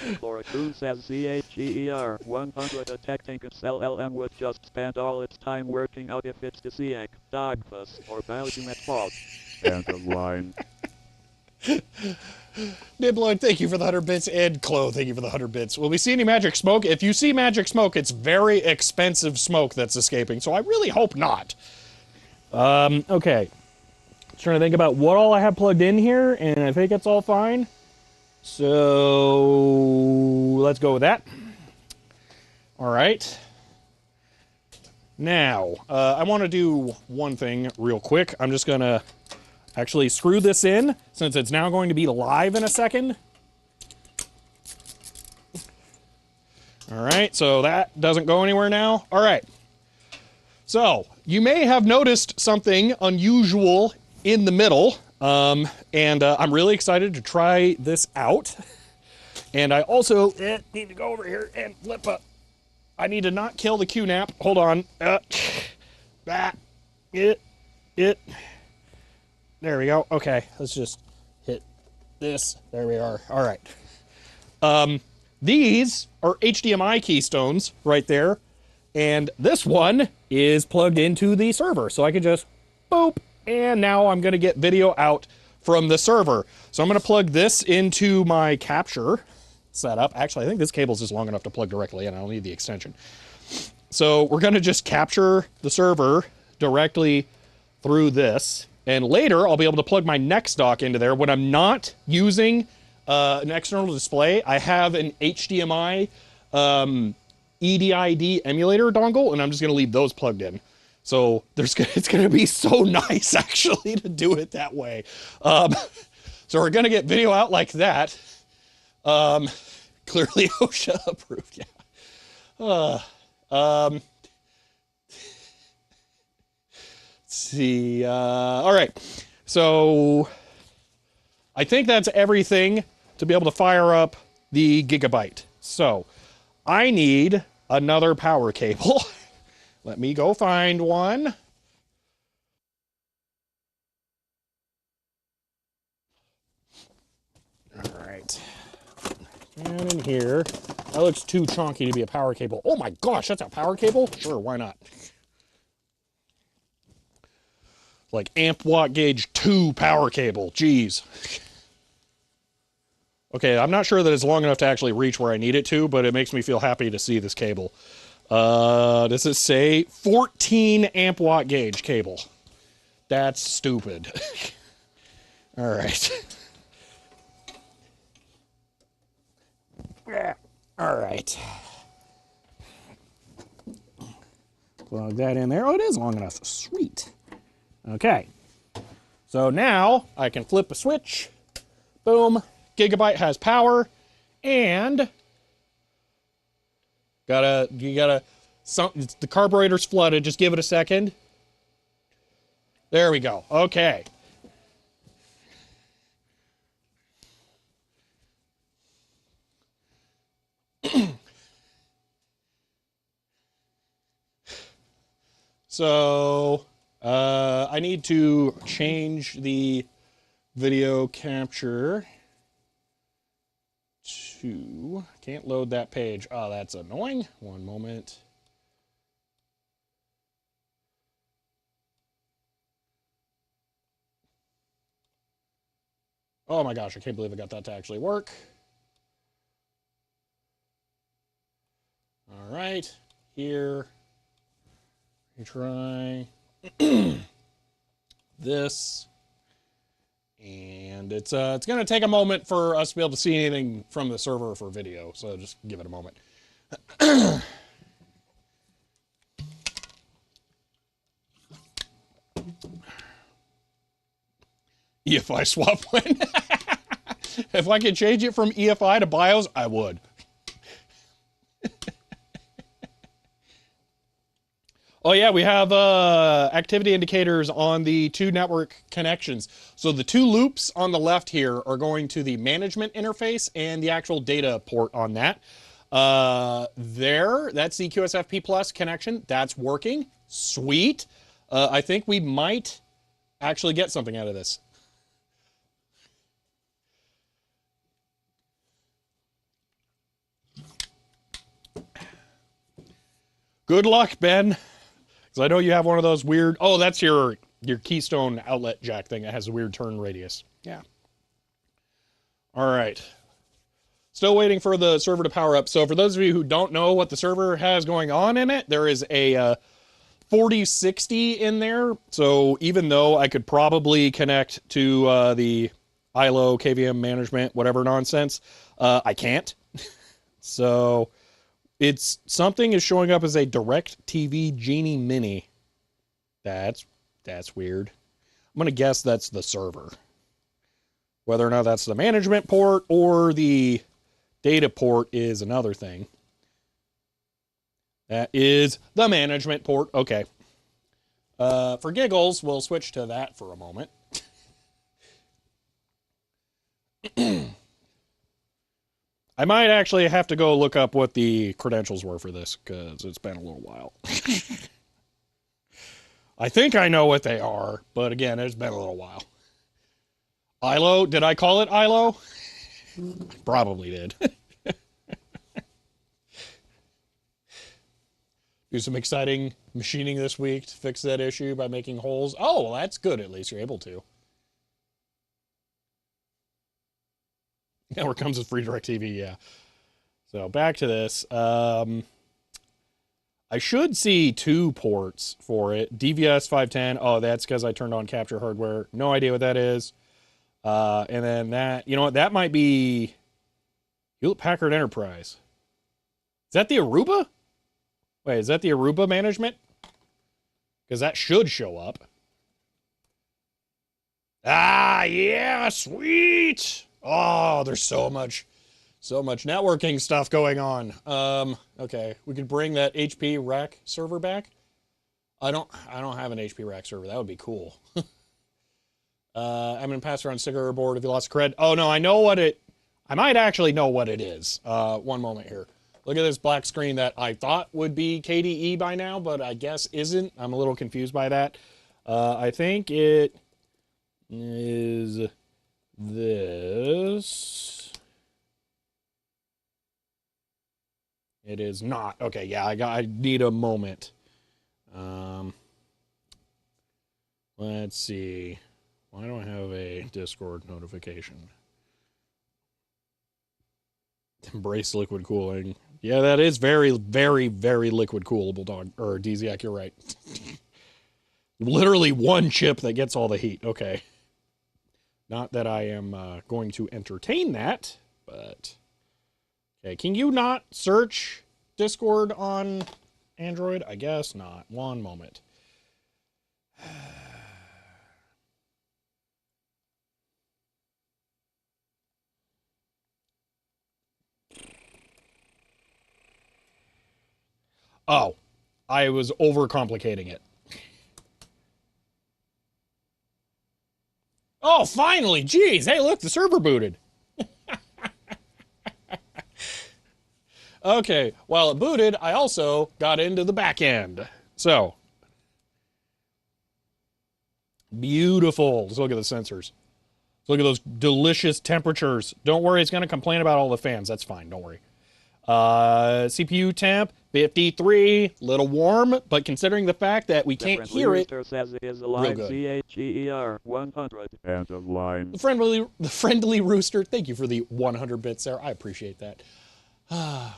Chlorocoon says CHER 100 detecting cell LM would just spend all its time working out if it's the CX, Dogfuss, or Belgium at fault. End of line. Nibloid, thank you for the 100 bits, and Chloe, thank you for the 100 bits. Will we see any magic smoke? If you see magic smoke, it's very expensive smoke that's escaping, so I really hope not. Okay. Just trying to think about what all I have plugged in here, and I think it's all fine. So let's go with that. All right. Now, I want to do one thing real quick. I'm just going to actually screw this in, since it's now going to be live in a second. All right, so that doesn't go anywhere now. All right. So, you may have noticed something unusual in the middle, and I'm really excited to try this out. And I also need to go over here and flip up. I need to not kill the QNAP. Hold on. There we go. Okay, let's just hit this. There we are. All right. These are HDMI keystones right there. And this one is plugged into the server. So I can just boop. And now I'm going to get video out from the server. So I'm going to plug this into my capture setup. Actually, I think this cable's just long enough to plug directly in. I don't need the extension. So we're going to just capture the server directly through this. And later, I'll be able to plug my next dock into there. When I'm not using an external display, I have an HDMI EDID emulator dongle, and I'm just going to leave those plugged in. So it's going to be so nice, actually, to do it that way. So we're going to get video out like that. Clearly OSHA approved, yeah. Let's see. All right. So I think that's everything to be able to fire up the Gigabyte. So I need another power cable. Let me go find one. All right. And in here. That looks too chunky to be a power cable. Oh my gosh, that's a power cable? Sure, why not? Like amp watt gauge 2 power cable. Jeez. Okay, I'm not sure that it's long enough to actually reach where I need it to, but it makes me feel happy to see this cable. Does it say 14 amp watt gauge cable? That's stupid. All right. All right. Plug that in there. Oh, it is long enough. Sweet. Okay. So now I can flip a switch. Boom. Gigabyte has power. And the carburetor's flooded. Just give it a second. There we go. Okay. So, I need to change the video capture to, can't load that page. Oh, that's annoying. One moment. Oh my gosh, I can't believe I got that to actually work. All right, here. Try this, and it's going to take a moment for us to be able to see anything from the server for video, so just give it a moment. EFI swap when? If I could change it from EFI to BIOS, I would. Oh yeah, we have activity indicators on the two network connections. So the two loops on the left here are going to the management interface and the actual data port on that. That's the QSFP Plus connection. That's working. Sweet. I think we might actually get something out of this. Good luck, Ben. Because I know you have one of those weird... Oh, that's your Keystone outlet jack thing that has a weird turn radius. Yeah. All right. Still waiting for the server to power up. So for those of you who don't know what the server has going on in it, there is a 4060 in there. So even though I could probably connect to the ILO, KVM management, whatever nonsense, I can't. So... It's something is showing up as a DirecTV Genie Mini. That's weird. I'm going to guess that's the server. Whether or not that's the management port or the data port is another thing. That is the management port. Okay. For giggles, we'll switch to that for a moment. I might actually have to go look up what the credentials were for this, because it's been a little while. I think I know what they are, but again, it's been a little while. ILO? Did I call it ILO? Probably did. Do some exciting machining this week to fix that issue by making holes. Oh, well, that's good. At least you're able to. Network comes with free DirecTV, yeah. So back to this. I should see 2 ports for it. DVS 510. Oh, that's because I turned on capture hardware. No idea what that is. And then that, you know what, that might be Hewlett Packard Enterprise. Is that the Aruba? Wait, is that the Aruba management? Because that should show up. Ah, yeah, sweet. Oh, there's so much networking stuff going on. Okay, we could bring that HP rack server back. I don't have an HP rack server. That would be cool. I'm gonna pass around sticker board if you lost cred. Oh no, I know what it. I might actually know what it is. One moment here. Look at this black screen that I thought would be KDE by now, but I guess isn't. I'm a little confused by that. I think it is this. It is not. Okay, yeah, I need a moment. Let's see. Why don't I have a Discord notification? Embrace liquid cooling. Yeah, that is very, very, very liquid coolable, dog. Or DZAC, you're right. Literally one chip that gets all the heat. Okay. Not that I am going to entertain that, but... Okay, can you not search Discord on Android? I guess not. One moment. Oh, I was overcomplicating it. Oh, finally! Jeez, hey, look, the server booted. Okay, while it booted, I also got into the back end. So, beautiful. Let's look at the sensors. Let's look at those delicious temperatures. Don't worry, it's going to complain about all the fans. That's fine, don't worry. CPU temp, 53, little warm, but considering the fact that we can't hear it, says it is a real line good. CHEER 100. End of line. The friendly rooster, thank you for the 100 bits there. I appreciate that.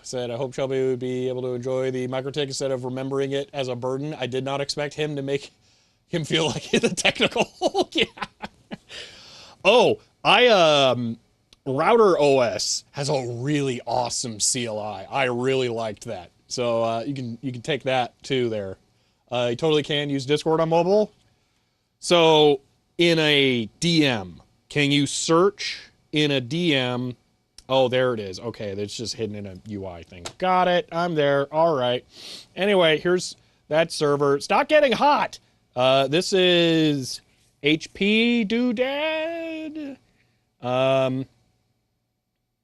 Said, I hope Shelby would be able to enjoy the Microtech instead of remembering it as a burden. I did not expect him to make him feel like the technical. Yeah. Oh, Router OS has a really awesome CLI. I really liked that. So you can take that too there. You totally can use Discord on mobile. So in a DM, can you search in a DM? Oh, there it is. Okay, that's just hidden in a UI thing. Got it. I'm there. All right. Anyway, here's that server. Stop getting hot. This is HP Doodad.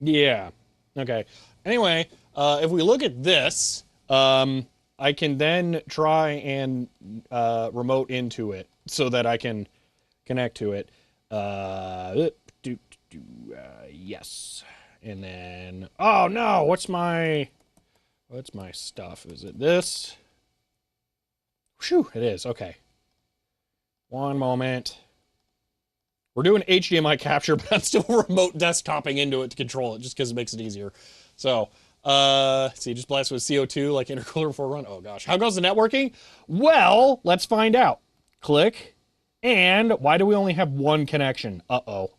Yeah. Okay. Anyway, if we look at this, I can then try and remote into it so that I can connect to it. Yes. And then, oh no, what's my stuff? Is it this? Whew, it is. Okay. One moment. We're doing HDMI capture, but I'm still remote desktoping into it to control it just because it makes it easier. So, see, just blast with CO2 like intercooler before run. Oh gosh. How goes the networking? Well, let's find out. Click. And why do we only have one connection? Uh-oh.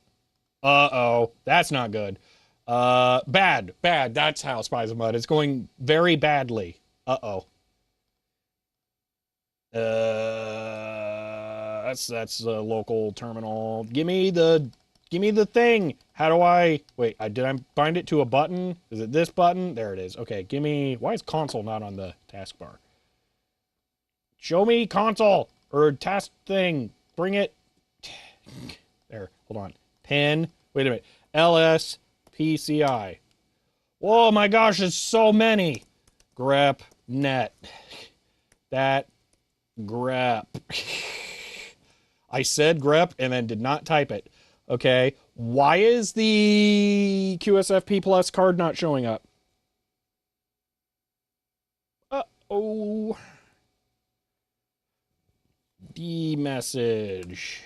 Uh-oh. That's not good. Bad. That's how Spies of Mud. It's going very badly. Uh-oh. That's the local terminal. Give me the thing. How do I wait? Did I bind it to a button? Is it this button? There it is. Okay, give me. Why is console not on the taskbar? Show me console or task thing. Bring it. There. Hold on. Pen. Wait a minute. LS PCI. Oh my gosh, there's so many. Grep net. That grep. I said grep and then did not type it. Okay. Why is the QSFP Plus card not showing up? Uh-oh. D-message.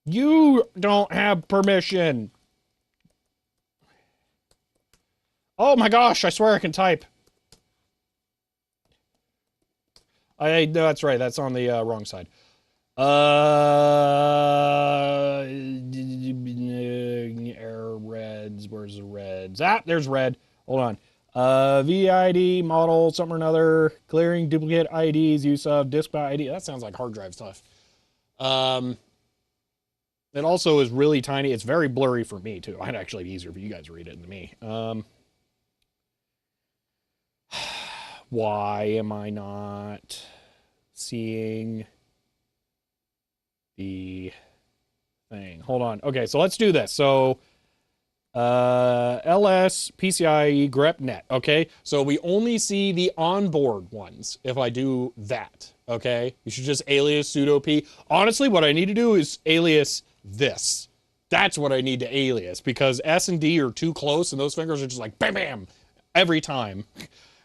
You don't have permission. Oh my gosh, I swear I can type. No, that's right. That's on the wrong side. Error reds. Where's the reds? There's red. Hold on. VID model, something or another. Clearing duplicate IDs, use of disk by ID. That sounds like hard drive stuff. It also is really tiny. It's very blurry for me, too. I'd actually be easier for you guys to read it than me. Why am I not seeing the thing? Hold on. Okay, so let's do this. So, LS, PCIe, grepnet. Okay, so we only see the onboard ones if I do that. Okay, you should just alias sudo p. Honestly, what I need to do is alias this. That's what I need to alias because S and D are too close and those fingers are just like bam, bam every time.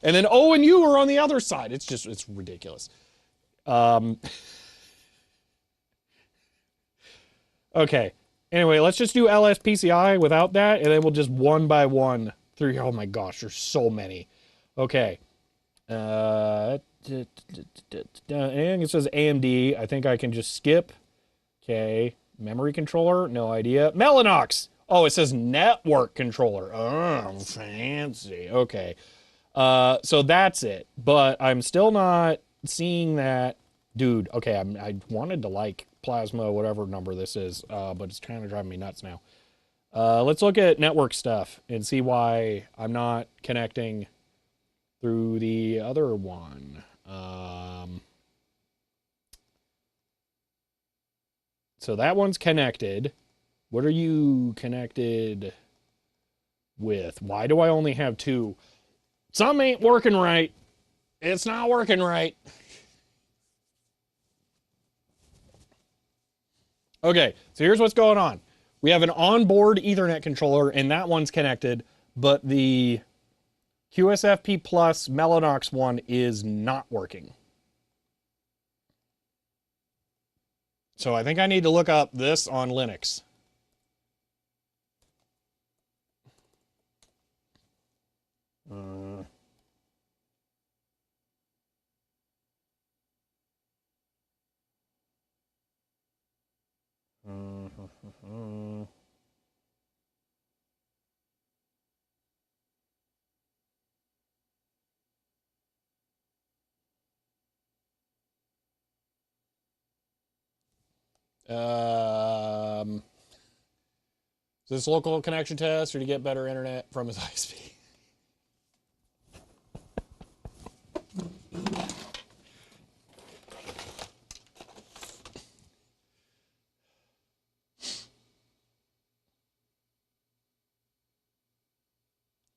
And then O and U are on the other side. It's ridiculous. Okay. Anyway, let's just do LSPCI without that, and then we'll just one by one through. Oh my gosh, there's so many. Okay. And it says AMD. I think I can just skip. Okay. Memory controller, no idea. Mellanox. Oh, it says network controller. Oh, fancy. Okay. So that's it. But I'm still not seeing that, dude. Okay, I wanted to like Plasma, whatever number this is, but it's kind of driving me nuts now. Let's look at network stuff and see why I'm not connecting through the other one. So that one's connected. What are you connected with? Why do I only have two? Some ain't working right. It's not working right. Okay, so here's what's going on. We have an onboard Ethernet controller, and that one's connected, but the QSFP Plus Mellanox one is not working. So I think I need to look up this on Linux. Is this local connection test or to get better internet from his ISP?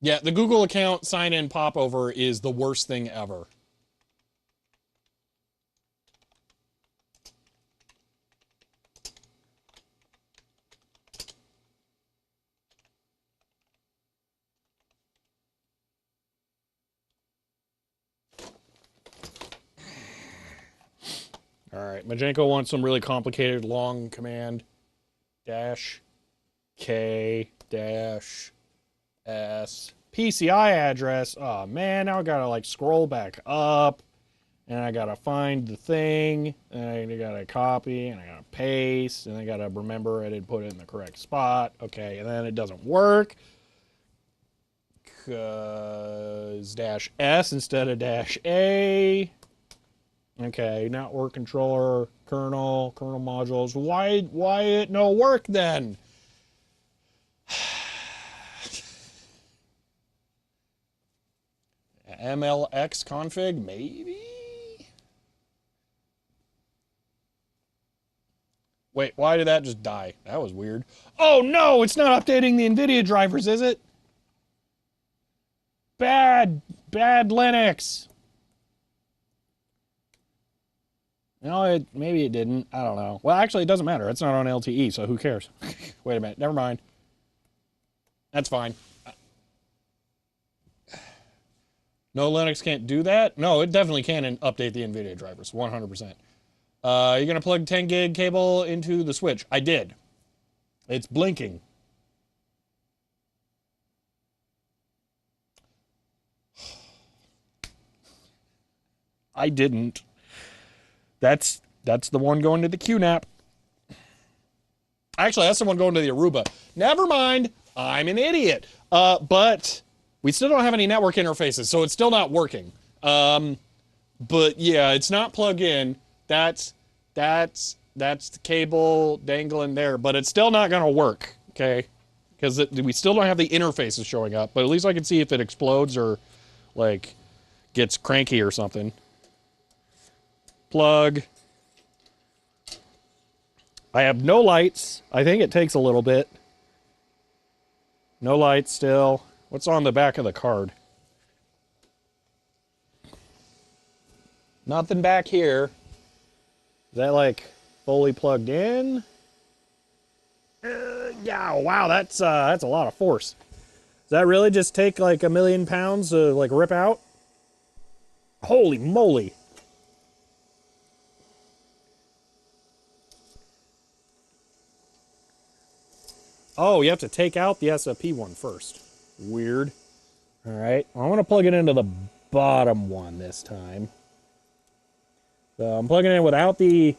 Yeah, the Google account sign-in popover is the worst thing ever. All right, Majenko wants some really complicated long command. Dash K dash S PCI address. Oh man, now I gotta like scroll back up, and I gotta find the thing, and I gotta copy, and I gotta paste, and I gotta remember I didn't put it in the correct spot. Okay, and then it doesn't work. Cause dash S instead of dash A. Okay, network controller, kernel modules. Why it no work then? MLX config, maybe? Wait, why did that just die? That was weird. Oh no, it's not updating the NVIDIA drivers, is it? Bad Linux. No, maybe it didn't. I don't know. Well, actually, it doesn't matter. It's not on LTE, so who cares? Wait a minute. Never mind. That's fine. No, Linux can't do that? No, it definitely can update the NVIDIA drivers, 100%. You're going to plug 10 gig cable into the switch. I did. It's blinking. I didn't. That's the one going to the QNAP. Actually, that's the one going to the Aruba. Never mind. I'm an idiot. But we still don't have any network interfaces, so it's still not working. But yeah, it's not plug in. That's the cable dangling there, but it's still not going to work, okay? Because we still don't have the interfaces showing up, but at least I can see if it explodes or, like, gets cranky or something. Plug. I have no lights. I think it takes a little bit. No lights still. What's on the back of the card? Nothing back here. Is that like fully plugged in? Yeah, wow, that's a lot of force. Does that really just take like 1,000,000 pounds to like rip out? Holy moly. Oh, you have to take out the SFP one first. Weird. All right, I want to plug it into the bottom one this time. So I'm plugging it in without the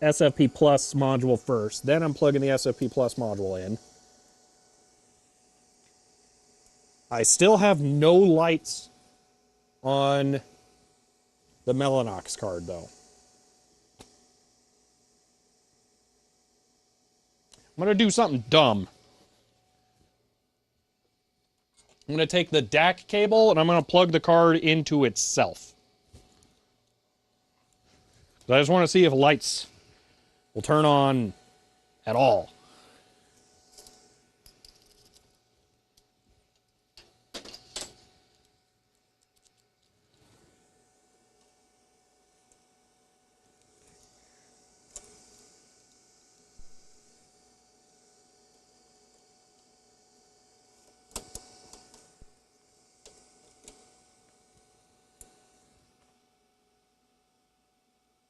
SFP Plus module first. Then I'm plugging the SFP Plus module in. I still have no lights on the Mellanox card, though. I'm going to do something dumb. I'm going to take the DAC cable and I'm going to plug the card into itself. I just want to see if lights will turn on at all.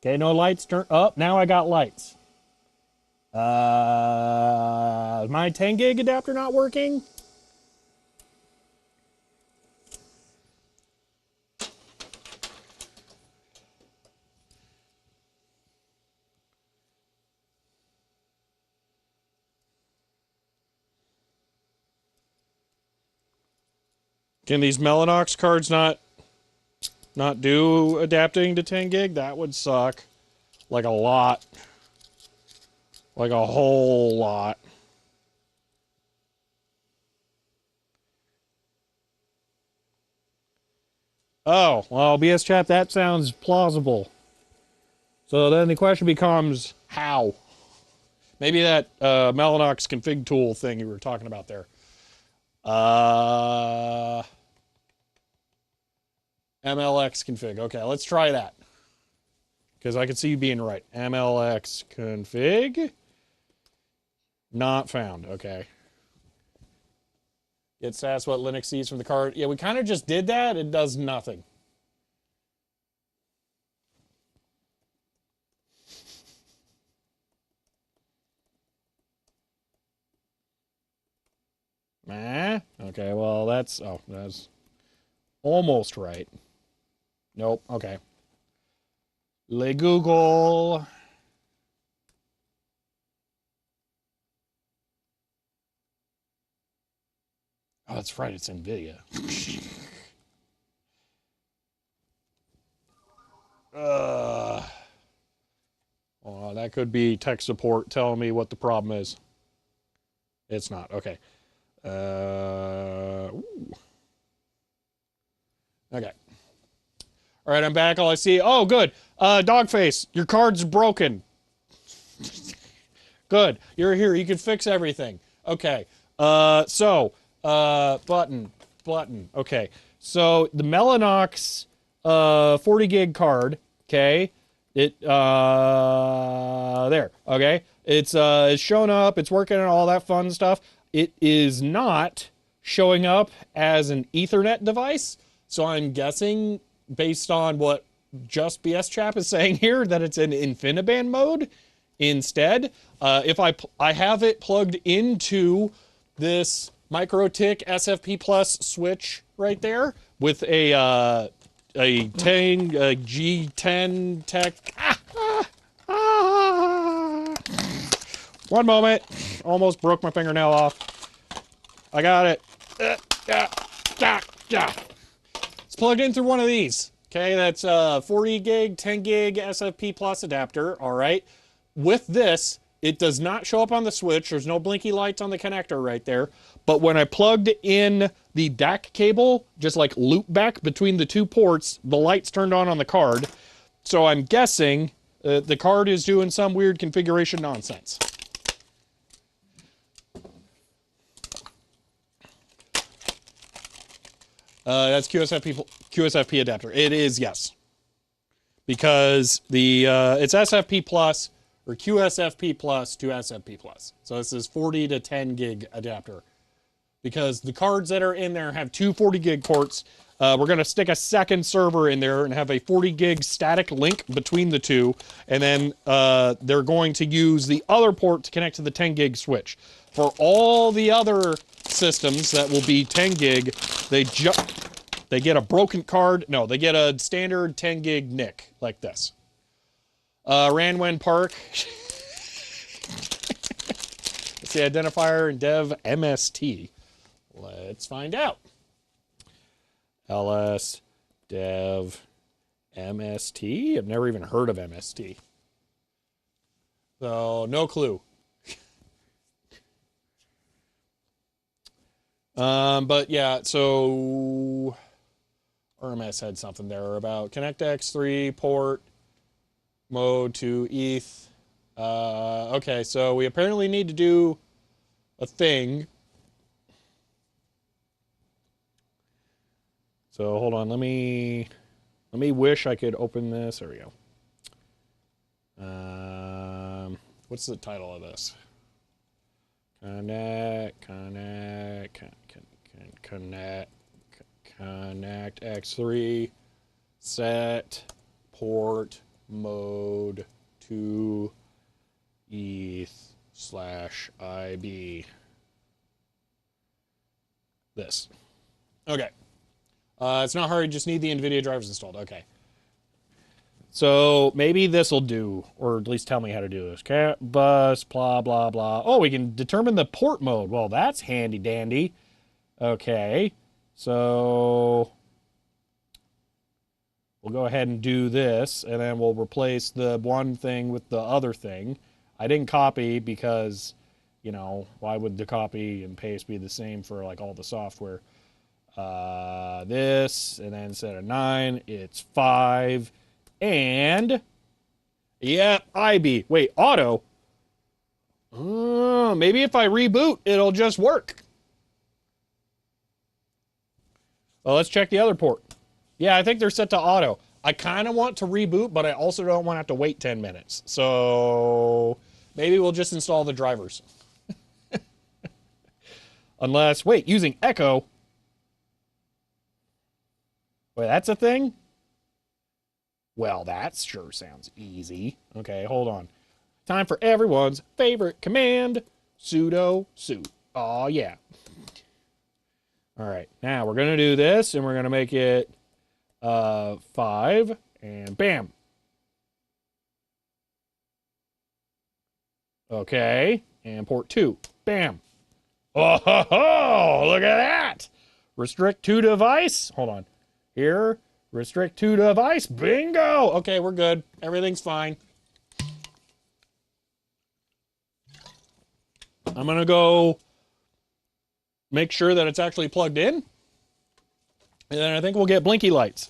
Okay, no lights turn up. Now I got lights. My 10 gig adapter not working? Can these Mellanox cards not do adapting to 10 gig? That would suck. Like a lot. Like a whole lot. Oh, well, BS Chat, that sounds plausible. So then the question becomes, how? Maybe that Mellanox config tool thing you were talking about there. MLX config. Okay, let's try that. Because I can see you being right. MLX config. Not found. Okay. Get stats what Linux sees from the card. Yeah, we kind of just did that. It does nothing. Okay, well, that's almost right. Nope, okay. Le Google. Oh, that's right, it's NVIDIA. Oh, that could be tech support telling me what the problem is. It's not, okay. Okay. All right, I'm back. All I see. Oh, good. Dogface, your card's broken. Good. You're here. You can fix everything. Okay. Button. Okay. So the Mellanox 40 gig card. Okay. There. Okay. It's shown up. It's working and all that fun stuff. It is not showing up as an Ethernet device. So I'm guessing, based on what Just BS Chap is saying here, that it's in InfiniBand mode instead. If I have it plugged into this MikroTik SFP Plus switch right there with a G10 Tech. One moment. Almost broke my fingernail off. I got it. It's plugged in through one of these. Okay, that's a 40 gig, 10 gig SFP Plus adapter. All right. With this, it does not show up on the switch. There's no blinky lights on the connector right there. But when I plugged in the DAC cable, just like loop back between the two ports, the lights turned on the card. So I'm guessing the card is doing some weird configuration nonsense. That's QSFP adapter. It is, yes. Because it's SFP Plus or QSFP Plus to SFP Plus. So this is 40 to 10 gig adapter. Because the cards that are in there have two 40 gig ports. We're going to stick a second server in there and have a 40 gig static link between the two. And then they're going to use the other port to connect to the 10 gig switch. For all the other systems that will be 10 gig, they get a broken card. No, they get a standard 10 gig NIC like this. Ranwen Park. It's the identifier in dev MST. Let's find out. ls dev MST. I've never even heard of MST. So no clue. But yeah, so RMS had something there about ConnectX-3 port mode to ETH. Okay, so we apparently need to do a thing. So hold on, let me wish I could open this. There we go. What's the title of this? Connect X3 set port mode to ETH/IB. This. Okay. It's not hard, you just need the NVIDIA drivers installed. Okay. So maybe this will do, or at least tell me how to do this. Cat bus, blah, blah, blah. Oh, we can determine the port mode. Well, that's handy dandy. Okay. So we'll go ahead and do this, and then we'll replace the one thing with the other thing. I didn't copy because, you know, why would the copy and paste be the same for like all the software? This, and then instead of 9, it's 5. And, yeah, IB. Wait, auto? Maybe if I reboot, it'll just work. Well, let's check the other port. Yeah, I think they're set to auto. I kind of want to reboot, but I also don't want to have to wait 10 minutes. So maybe we'll just install the drivers. Unless, wait, using Echo. Wait, that's a thing? Well, that sure sounds easy. Okay, hold on. Time for everyone's favorite command, sudo sudo. Oh, yeah. All right, now we're going to do this, and we're going to make it 5, and bam. Okay, and port 2, bam. Oh, ho, ho, look at that. Restrict to device. Hold on. Here. Restrict to device. Bingo. Okay, we're good. Everything's fine. I'm going to go make sure that it's actually plugged in. And then I think we'll get blinky lights.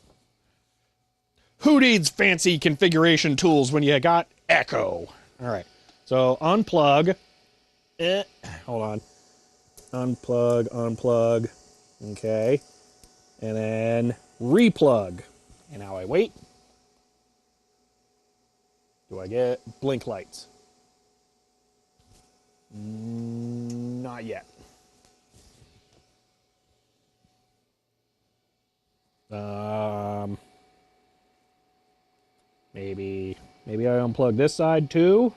Who needs fancy configuration tools when you got Echo? All right. So unplug. Hold on. Unplug. Okay. And then replug. And now I wait. Do I get blink lights? Not yet. Maybe I unplug this side too.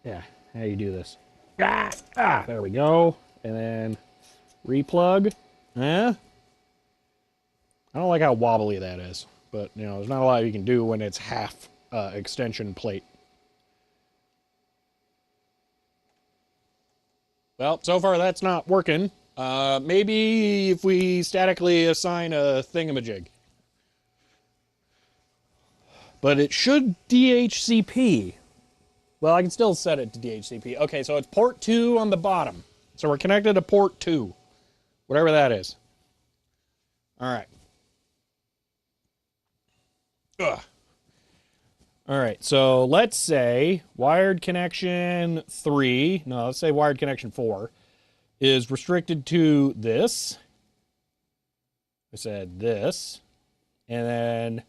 Yeah, how do you do this? There we go. And then replug. I don't like how wobbly that is, but you know, there's not a lot you can do when it's half extension plate. Well, so far that's not working. Maybe if we statically assign a thingamajig. But it should DHCP. Well, I can still set it to DHCP. Okay, so it's port 2 on the bottom. So we're connected to port 2. Whatever that is. All right. Ugh. All right, so let's say wired connection 3, no, let's say wired connection 4 is restricted to this. I said this. And then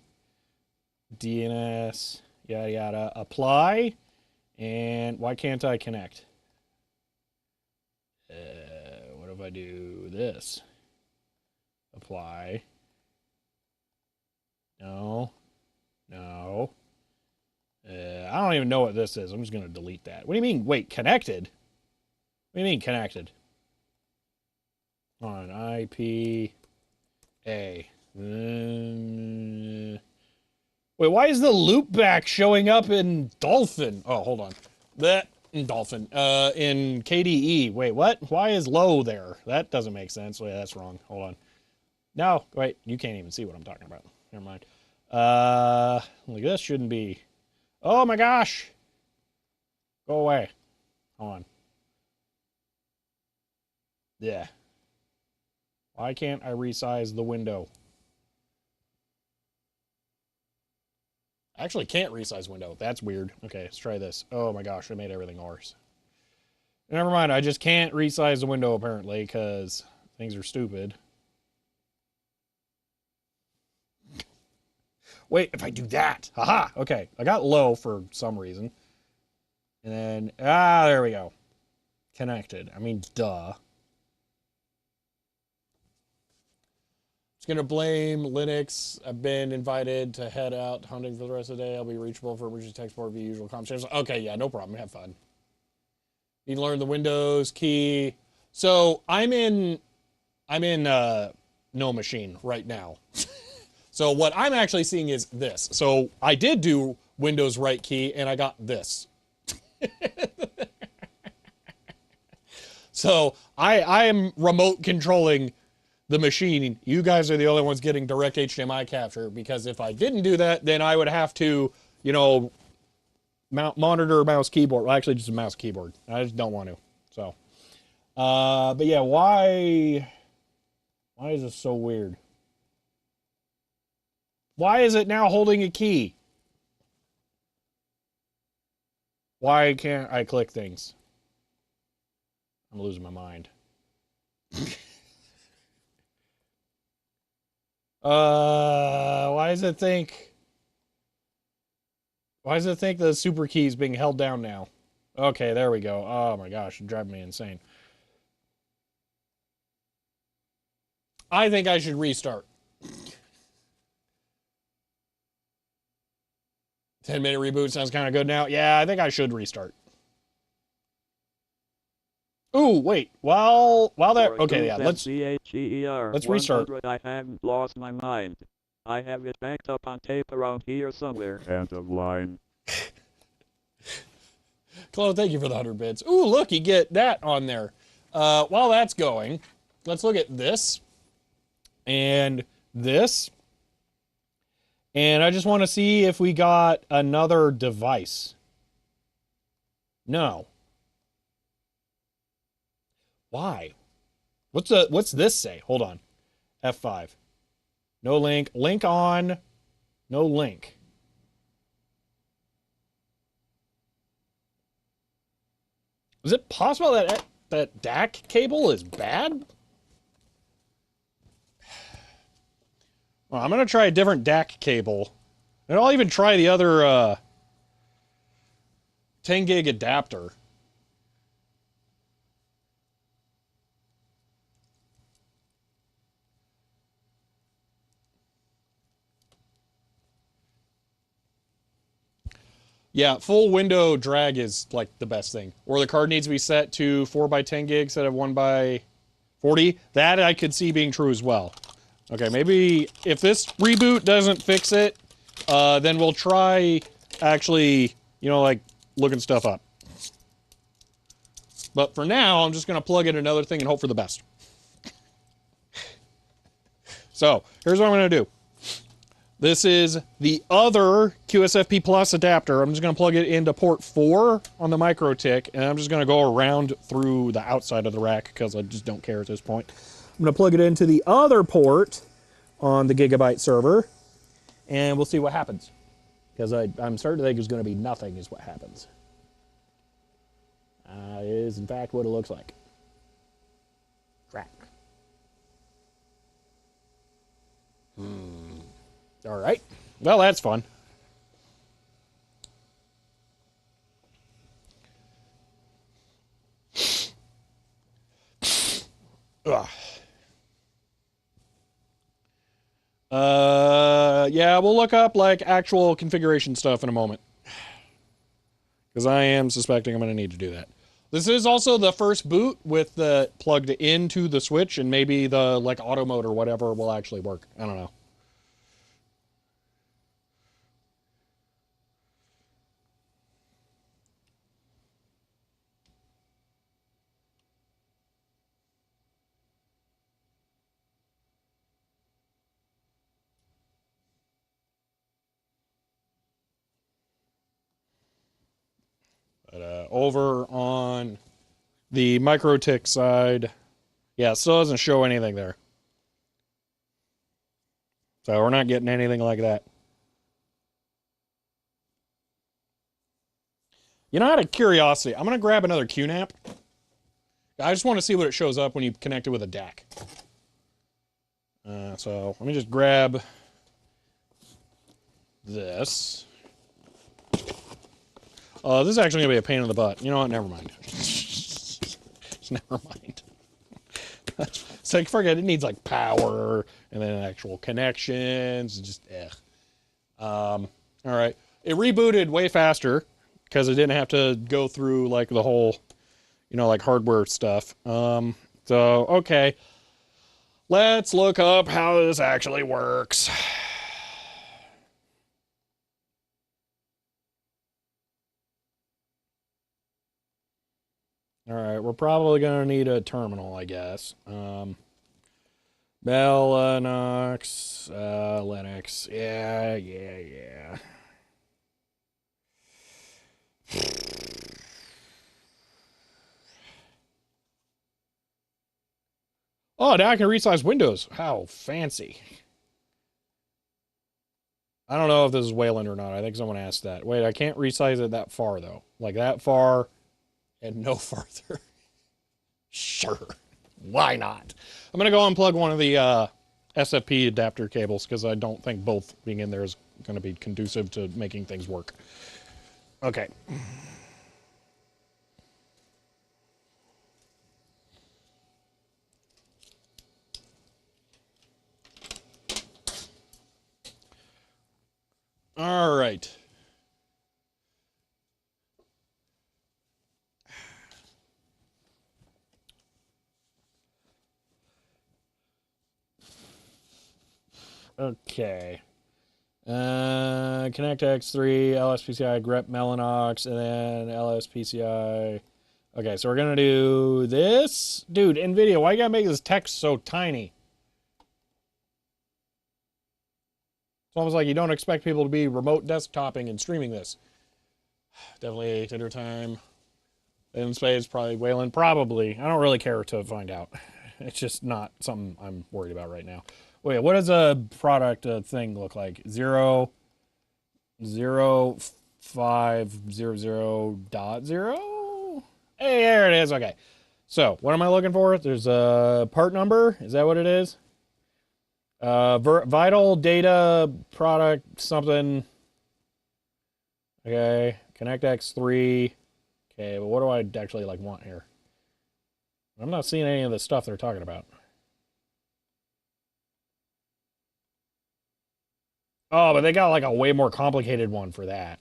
DNS, yada, yada, apply. And why can't I connect? What if I do this? Apply. No. I don't even know what this is. I'm just going to delete that. What do you mean? Wait, connected? What do you mean connected? On IPA. Wait, why is the loopback showing up in Dolphin? Oh, hold on. That in Dolphin. In KDE. Wait, what? Why is low there? That doesn't make sense. Wait, that's wrong. Hold on. No, wait, you can't even see what I'm talking about. Never mind. Like this shouldn't be. Oh my gosh! Go away. Hold on. Yeah. Why can't I resize the window? I actually can't resize window. That's weird. Okay, let's try this. Oh my gosh, I made everything worse. Never mind, I just can't resize the window apparently because things are stupid. Wait, if I do that. Haha, okay. I got low for some reason. And then, there we go. Connected. I mean, duh. Just gonna blame Linux. I've been invited to head out hunting for the rest of the day. I'll be reachable for emergency tech support via usual conversations. Okay, yeah, no problem. Have fun. Need to learn the Windows key. So I'm in No Machine right now. So what I'm actually seeing is this. So I did do Windows right key and I got this. So I am remote controlling the machine. You guys are the only ones getting direct HDMI capture, because if I didn't do that, then I would have to, you know, monitor, mouse, keyboard. Well, actually just a mouse, keyboard. I just don't want to. So, but yeah, why is this so weird? Why is it now holding a key? Why can't I click things? I'm losing my mind. Why does it think the super key is being held down now? Okay, there we go. Oh my gosh, it's driving me insane. I think I should restart. 10-minute reboot sounds kind of good now. Yeah, I think I should restart. Ooh, wait. While that, okay, yeah, let's restart. I haven't lost my mind. I have it backed up on tape around here somewhere. End of line. Chloe, thank you for the 100 bits. Ooh, look, you get that on there. While that's going, let's look at this and this. And I just want to see if we got another device. No. Why? What's this say? Hold on. F5. No link. Link on. No link. Is it possible that DAC cable is bad? Well, I'm going to try a different DAC cable. And I'll even try the other 10 gig adapter. Yeah, full window drag is like the best thing. Or the card needs to be set to 4x10 gigs instead of 1x40. That I could see being true as well. Okay, maybe if this reboot doesn't fix it, then we'll try actually, you know, like looking stuff up. But for now, I'm just going to plug in another thing and hope for the best. So, here's what I'm going to do. This is the other QSFP Plus adapter. I'm just going to plug it into port 4 on the MikroTik, and I'm just going to go around through the outside of the rack because I just don't care at this point. I'm going to plug it into the other port on the Gigabyte server, and we'll see what happens. Because I'm starting to think it's going to be nothing is what happens. Is in fact what it looks like. Track. All right. Well, that's fun. Ugh. Yeah, we'll look up like actual configuration stuff in a moment. Because I am suspecting I'm going to need to do that. This is also the first boot with the plugged into the switch, and maybe the like auto mode or whatever will actually work. I don't know. But over on the MikroTik side, yeah, it still doesn't show anything there. So we're not getting anything like that. You know, out of curiosity, I'm going to grab another QNAP. I just want to see what it shows up when you connect it with a DAC. So let me just grab this. This is actually going to be a pain in the butt. You know what? Never mind. Never mind. So forget it needs like power and then actual connections. Just all right. It rebooted way faster because it didn't have to go through like the whole, you know, like hardware stuff. So okay. Let's look up how this actually works. All right, we're probably going to need a terminal, I guess. Mellanox, Linux. Yeah. Oh, now I can resize Windows. How fancy. I don't know if this is Wayland or not. I think someone asked that. Wait, I can't resize it that far, though. Like that far and no farther. Sure. Why not? I'm going to go unplug one of the SFP adapter cables because I don't think both being in there is going to be conducive to making things work. Okay. All right. Okay. ConnectX-3, LSPCI, grep Mellanox, and then LSPCI. Okay, so we're going to do this. Dude, NVIDIA, why you got to make this text so tiny? It's almost like you don't expect people to be remote desktoping and streaming this. Definitely dinner time. In space, probably Wayland. Probably. I don't really care to find out. It's just not something I'm worried about right now. Wait, what does a product thing look like? 0.0500.0? Hey, there it is. Okay. So, what am I looking for? There's a part number. Is that what it is? Vital data product something. Okay. ConnectX-3. Okay, but what do I actually like want here? I'm not seeing any of the stuff they're talking about. Oh, but they got like a way more complicated one for that.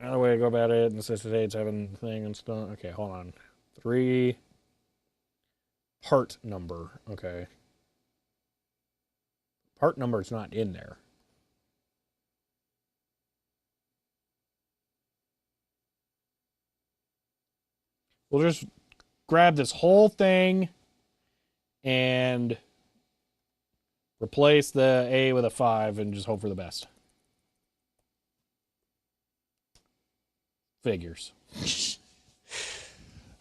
Another way to go about it, necessitates having the thing and stuff. Okay, hold on. 3 part number. Okay. Part number is not in there. We'll just grab this whole thing and replace the A with a 5 and just hope for the best. Figures.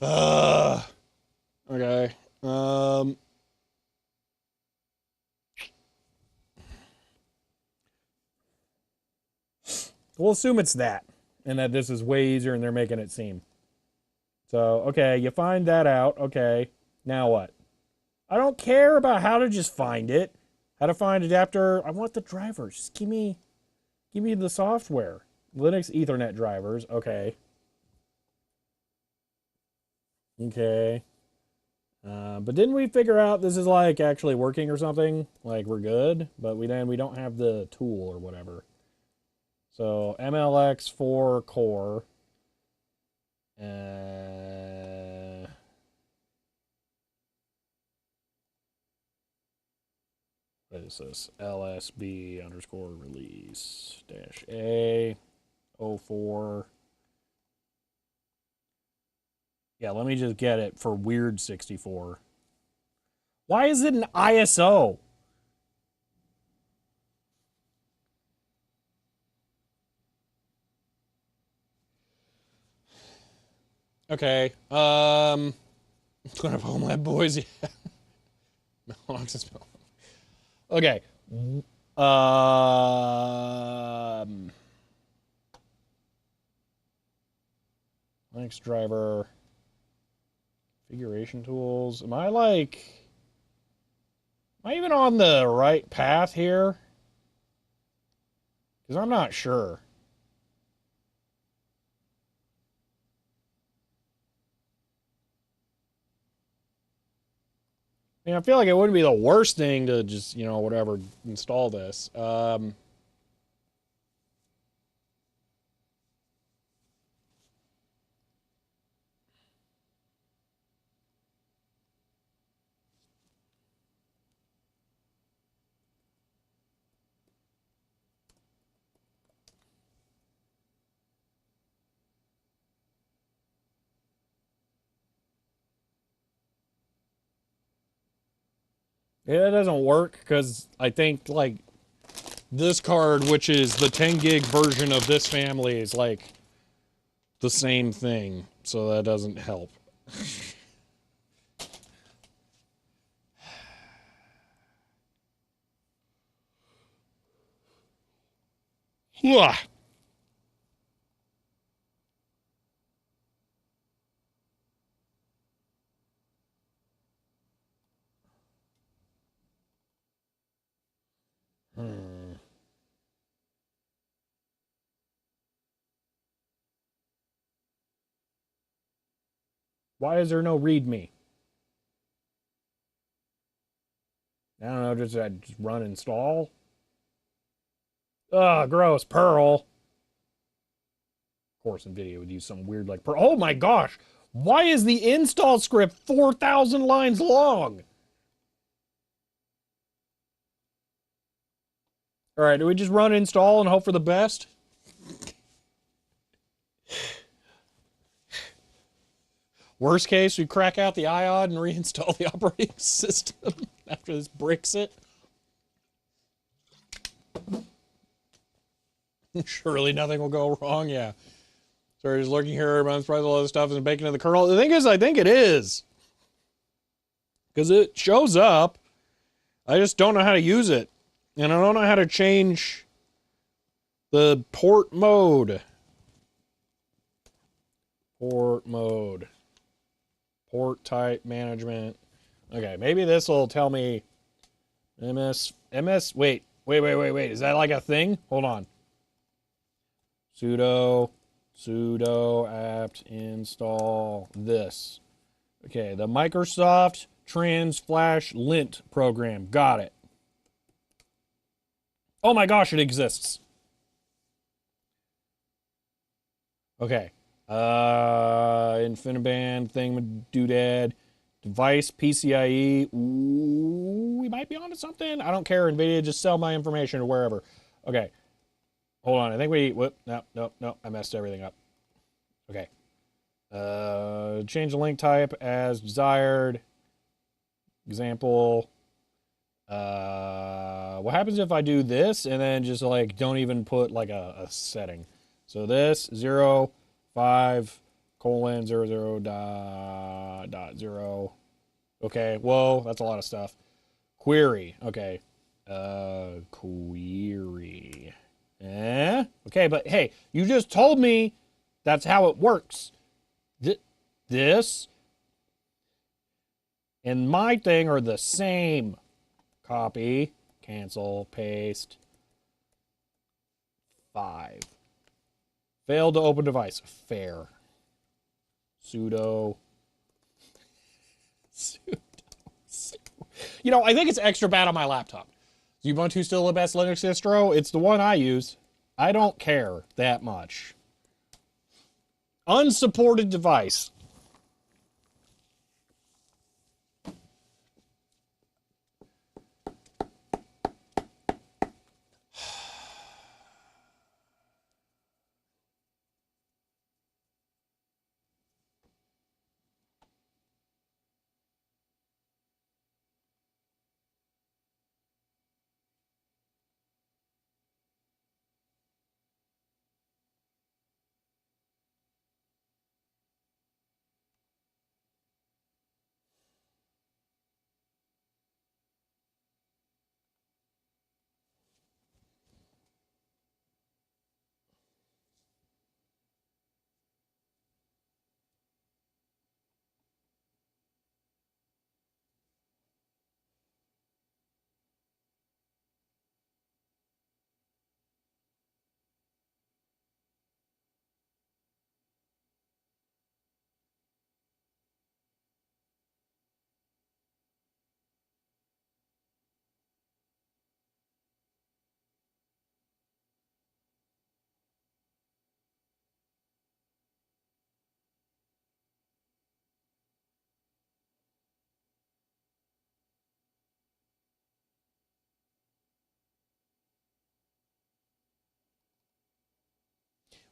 Okay. We'll assume it's that, and that this is way easier and they're making it seem. So, okay, you find that out. Okay, now what? I don't care about how to just find it. How to find adapter. I want the drivers. Just give me the software. Linux Ethernet drivers. Okay. Okay. But didn't we figure out this is like actually working or something? Like we're good, but we don't have the tool or whatever. So MLX4 core. What is this? LSB underscore release dash A 04. Yeah, let me just get it for weird 64. Why is it an ISO? Okay. Gonna have Homeland Boys. Yeah. Okay. Um. Linux driver. Configuration tools. Am I like? Am I even on the right path here? Because I'm not sure. I mean, I feel like it wouldn't be the worst thing to just, whatever, install this. Yeah, it doesn't work because I think, like, this card, which is the 10 gig version of this family, is like the same thing. So that doesn't help. Ugh. Hmm. Why is there no README? I don't know, just run install? Ugh, gross. Perl. Of course, NVIDIA would use some weird, like, Perl. Oh my gosh! Why is the install script 4,000 lines long? All right, do we just run install and hope for the best? Worst case, we crack out the iOD and reinstall the operating system after this breaks it. Surely nothing will go wrong. Yeah. Sorry, just looking here. I'm surprised all this stuff isn't baked into the kernel. The thing is, I think it is. Because it shows up. I just don't know how to use it. And I don't know how to change the port mode. Port mode. Port type management. Okay, maybe this will tell me wait. Is that like a thing? Hold on. Sudo apt install this. Okay, the Microsoft Transflash Lint program. Got it. Oh my gosh, it exists. Okay. InfiniBand thing, doodad. Device PCIe. Ooh, we might be onto something. I don't care. NVIDIA, just sell my information to wherever. Okay. Hold on. I think whoop. No. I messed everything up. Okay. Change the link type as desired. Example. What happens if I do this and then just like don't even put like a setting? So this 0, 5, colon 00 dot 0. Okay, whoa, that's a lot of stuff. Query. Okay. Query. Okay, but hey, you just told me that's how it works. This and my thing are the same. Copy, cancel, paste. 5. Failed to open device. Fair. Sudo. I think it's extra bad on my laptop. Ubuntu still the best Linux distro? It's the one I use. I don't care that much. Unsupported device.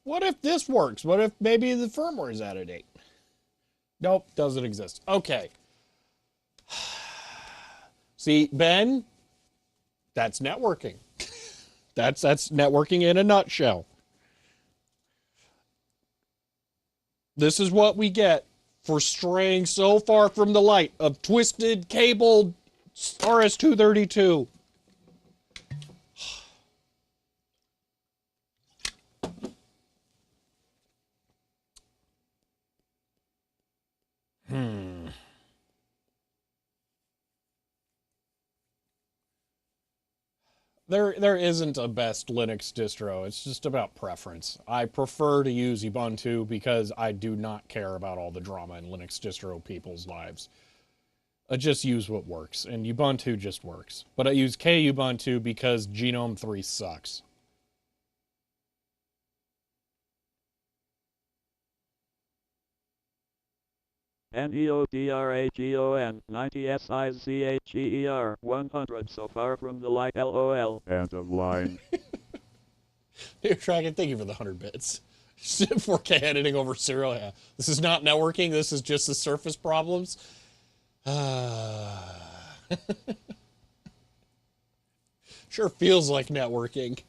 What if this works? What if maybe the firmware is out of date? Nope, doesn't exist. Okay. See, Ben, that's networking. That's networking in a nutshell. This is what we get for straying so far from the light of twisted cabled RS-232. There isn't a best Linux distro. It's just about preference. I prefer to use Ubuntu because I do not care about all the drama in Linux distro people's lives. I just use what works, and Ubuntu just works. But I use KUbuntu because Genome 3 sucks. NEODRAGON 90 SIZCHEER 100 so far from the light LOL. End of line. Here, Dragon, thank you for the 100 bits. 4K editing over serial. Yeah. This is not networking. This is just the surface problems. Sure feels like networking.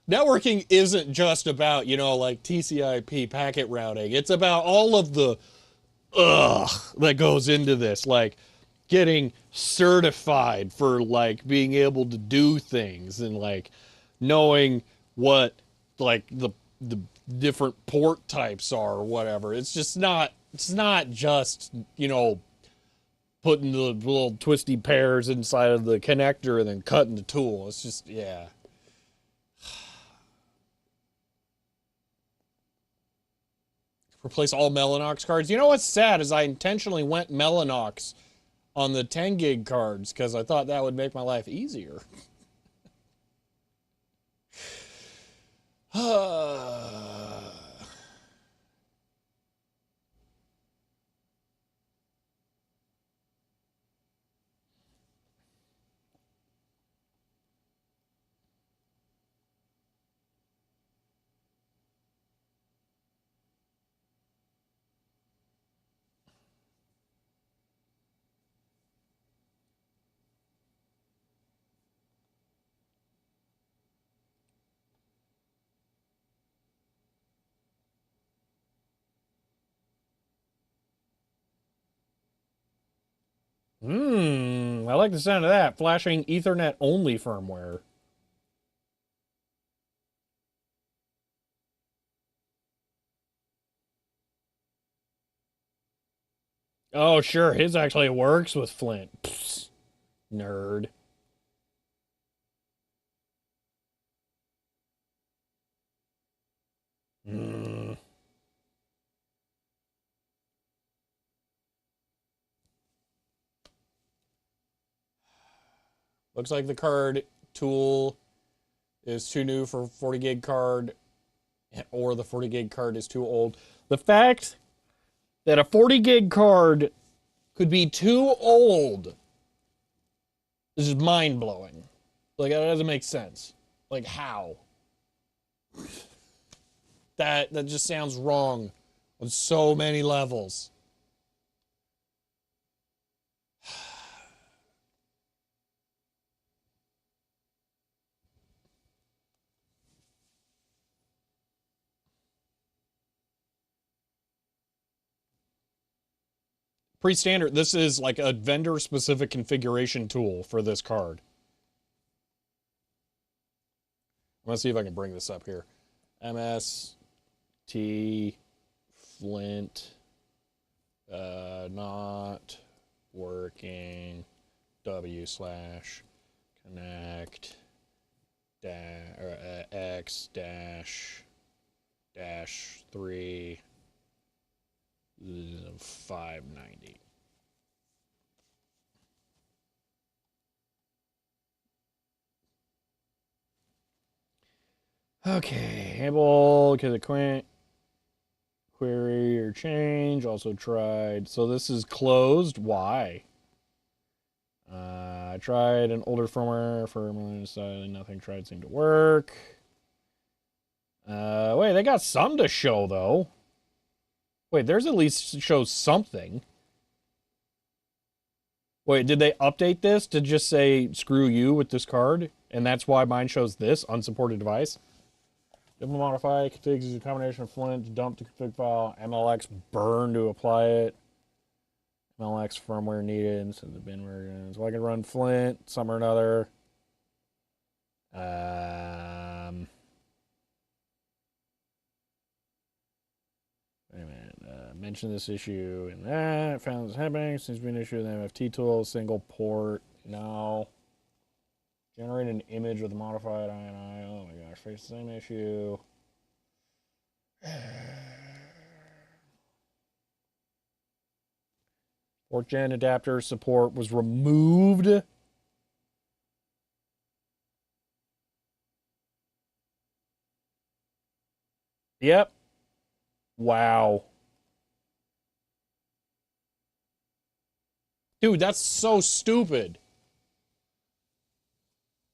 Networking isn't just about, like TCP packet routing. It's about all of the that goes into this, like getting certified for like being able to do things and like knowing what like the different port types are or whatever. It's not just, putting the little twisty pairs inside of the connector and then cutting the tool. It's just, yeah. Replace all Mellanox cards. You know what's sad is I intentionally went Mellanox on the 10 gig cards because I thought that would make my life easier. I like the sound of that. Flashing Ethernet only firmware. Oh, sure. His actually works with Flint. Psst, nerd. Mm. Looks like the card tool is too new for 40 gig card, or the 40 gig card is too old. The fact that a 40 gig card could be too old is just mind blowing. Like, that doesn't make sense. Like, how? That just sounds wrong on so many levels. Pre-standard, this is like a vendor-specific configuration tool for this card. Let's see if I can bring this up here. MST Flint not working w/connect x dash 3 590. Okay, able because it query or change. Also tried. So this is closed. Why? I tried an older firmware for decided nothing tried seemed to work. Wait, they got some to show, though. Wait, there's at least shows something. Wait, did they update this to just say, screw you with this card? And that's why mine shows this, unsupported device? Double modify, configs is a combination of Flint, dump the config file, MLX burn to apply it. MLX firmware needed, so the bin versions. Well, I can run Flint, some or another. Wait a minute. Mention this issue and that. Found this happening. Seems to be an issue with the MFT tool. Single port. No. Generate an image with a modified INI. Oh my gosh. Face the same issue. Port gen adapter support was removed. Yep. Wow. Dude, that's so stupid.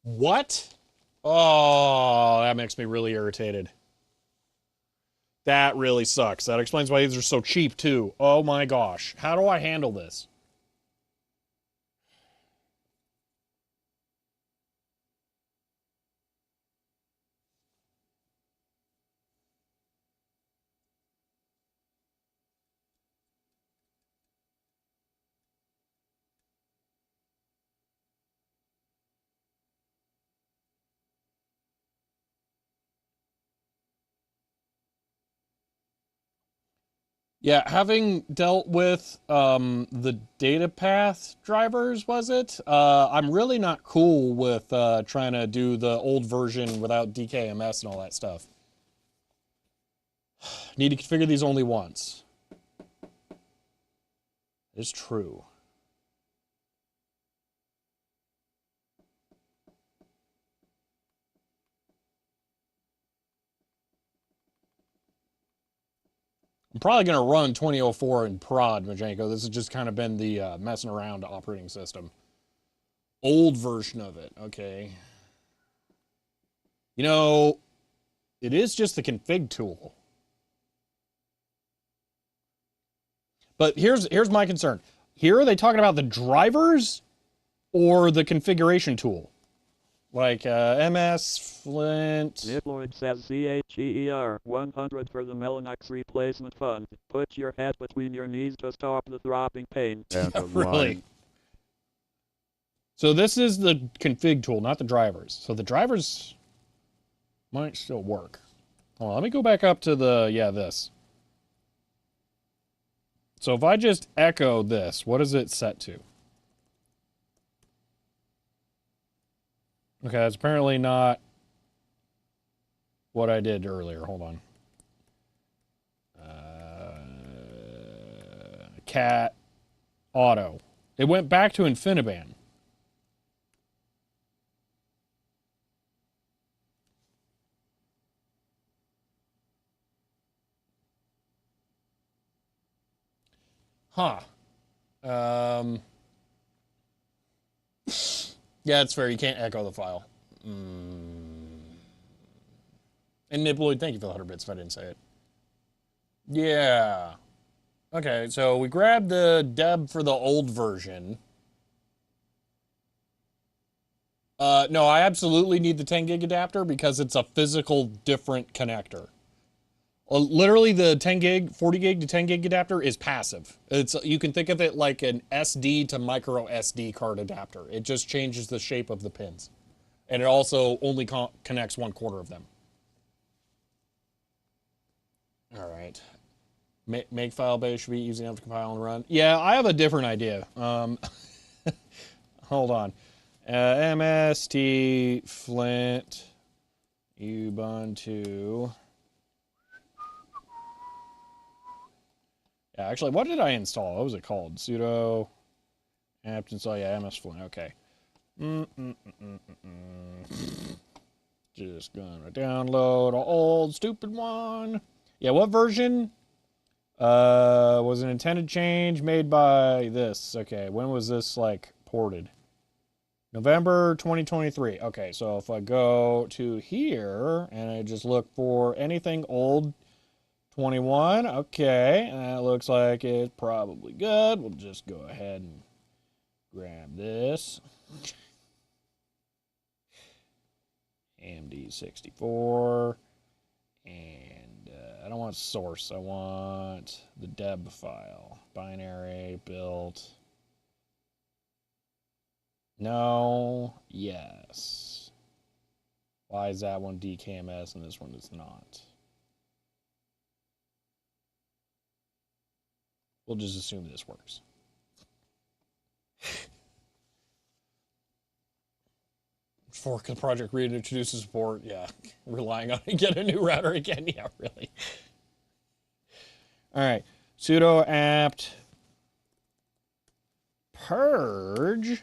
What? Oh, that makes me really irritated. That really sucks. That explains why these are so cheap, too. Oh my gosh. How do I handle this? Yeah, having dealt with the data path drivers, was it? I'm really not cool with trying to do the old version without DKMS and all that stuff. Need to configure these only once. It's true. I'm probably going to run 2004 in prod, Majenko. This has just kind of been the messing around operating system. Old version of it. Okay. You know, it is just the config tool. But here's my concern. Here, are they talking about the drivers or the configuration tool? Like MS, Flint. Niploid says CHER 100 for the Mellanox replacement fund. Put your head between your knees to stop the throbbing pain. End of Really? line. So this is the config tool, not the drivers. So the drivers might still work. Hold on, let me go back up to the, this. So if I just echo this, what is it set to? Okay, that's apparently not what I did earlier. Hold on. Cat auto. It went back to InfiniBand. Huh. Yeah, it's fair. You can't echo the file. And Niploid, thank you for the 100 bits if I didn't say it. Yeah. Okay, so we grabbed the deb for the old version. No, I absolutely need the 10 gig adapter because it's a physical different connector. Literally the 10 gig, 40 gig to 10 gig adapter is passive. You can think of it like an SD to micro SD card adapter. It just changes the shape of the pins. And it also only connects 1/4 of them. All right. Make file base should be easy enough to compile and run. Yeah, I have a different idea. Hold on. MST Flint Ubuntu. Yeah, actually, what did I install? What was it called? Sudo apt install. Yeah, MS Flint. Okay. Just gonna download an old stupid one. Yeah, what version? Was an intended change made by this. Okay, when was this like ported? November 2023. Okay, so if I go to here and I just look for anything old 21, okay, that looks like it's probably good. We'll just go ahead and grab this. AMD 64. And I don't want source. I want the deb file. Binary, built. No. Yes. Why is that one DKMS and this one is not? We'll just assume this works. Fork the project reintroduces support. Yeah. Relying on it. Get a new router again. Yeah, really. All right. Sudo apt purge.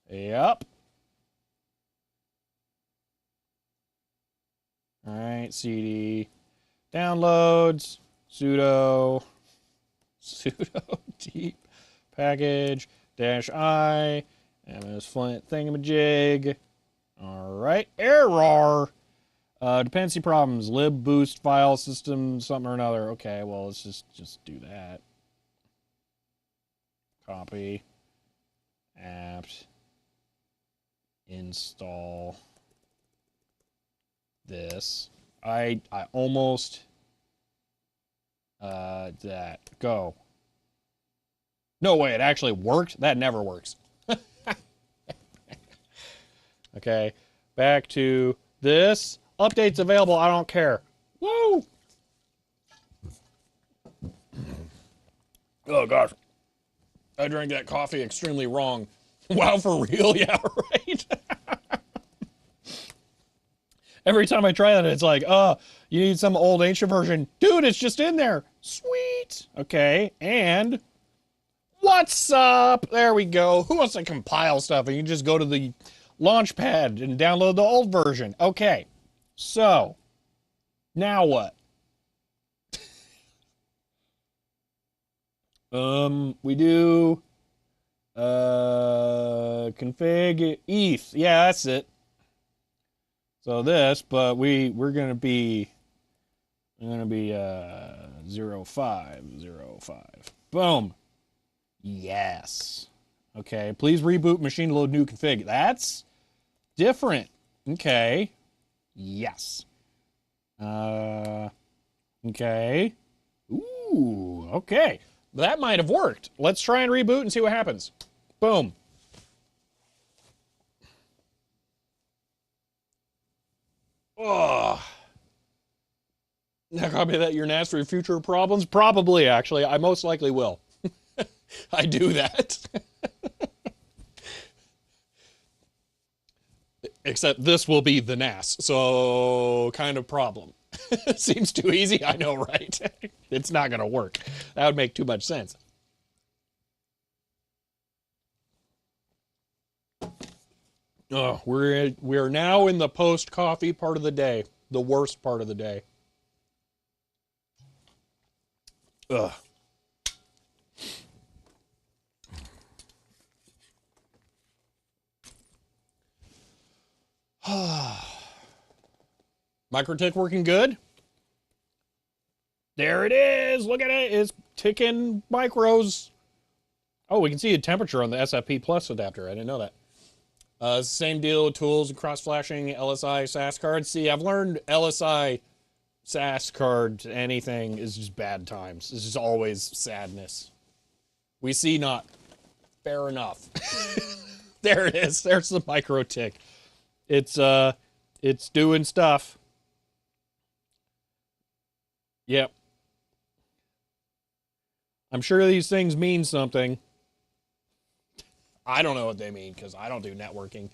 Yep. All right, CD downloads, sudo deep package -i ms flint thingamajig. All right, error. Dependency problems, lib boost file system something or another. Okay, well let's just do that. Copy apt install this. I almost that go. No way, it actually worked. That never works. Okay, back to this. Updates available. I don't care. Woo! Oh gosh, I drank that coffee extremely wrong. Wow, for real? Yeah, right. Every time I try that, it's like, you need some old ancient version. Dude, it's just in there. Sweet. Okay, and what's up? There we go. Who wants to compile stuff? And you just go to the Launchpad and download the old version. Okay, so now what? We do config ETH. Yeah, that's it. So this, but we're gonna be 0505. Boom. Yes. Okay. Please reboot machine load new config. That's different. Okay. Yes. Okay. Ooh. Okay. That might have worked. Let's try and reboot and see what happens. Boom. Oh. Now copy that your NAS for future problems? Probably, actually. I most likely will. I do that. Except this will be the NAS, so kind of problem. Seems too easy, I know, right? It's not going to work. That would make too much sense. Oh, we're now in the post-coffee part of the day. The worst part of the day. Ugh. MikroTik working good? There it is. Look at it. It's ticking micros. Oh, we can see a temperature on the SFP Plus adapter. I didn't know that. Same deal with tools and cross-flashing LSI SAS cards. See, I've learned LSI SAS card anything is just bad times. It's just always sadness. We see not. Fair enough. There it is. There's the MikroTik. It's doing stuff. Yep. I'm sure these things mean something. I don't know what they mean because I don't do networking.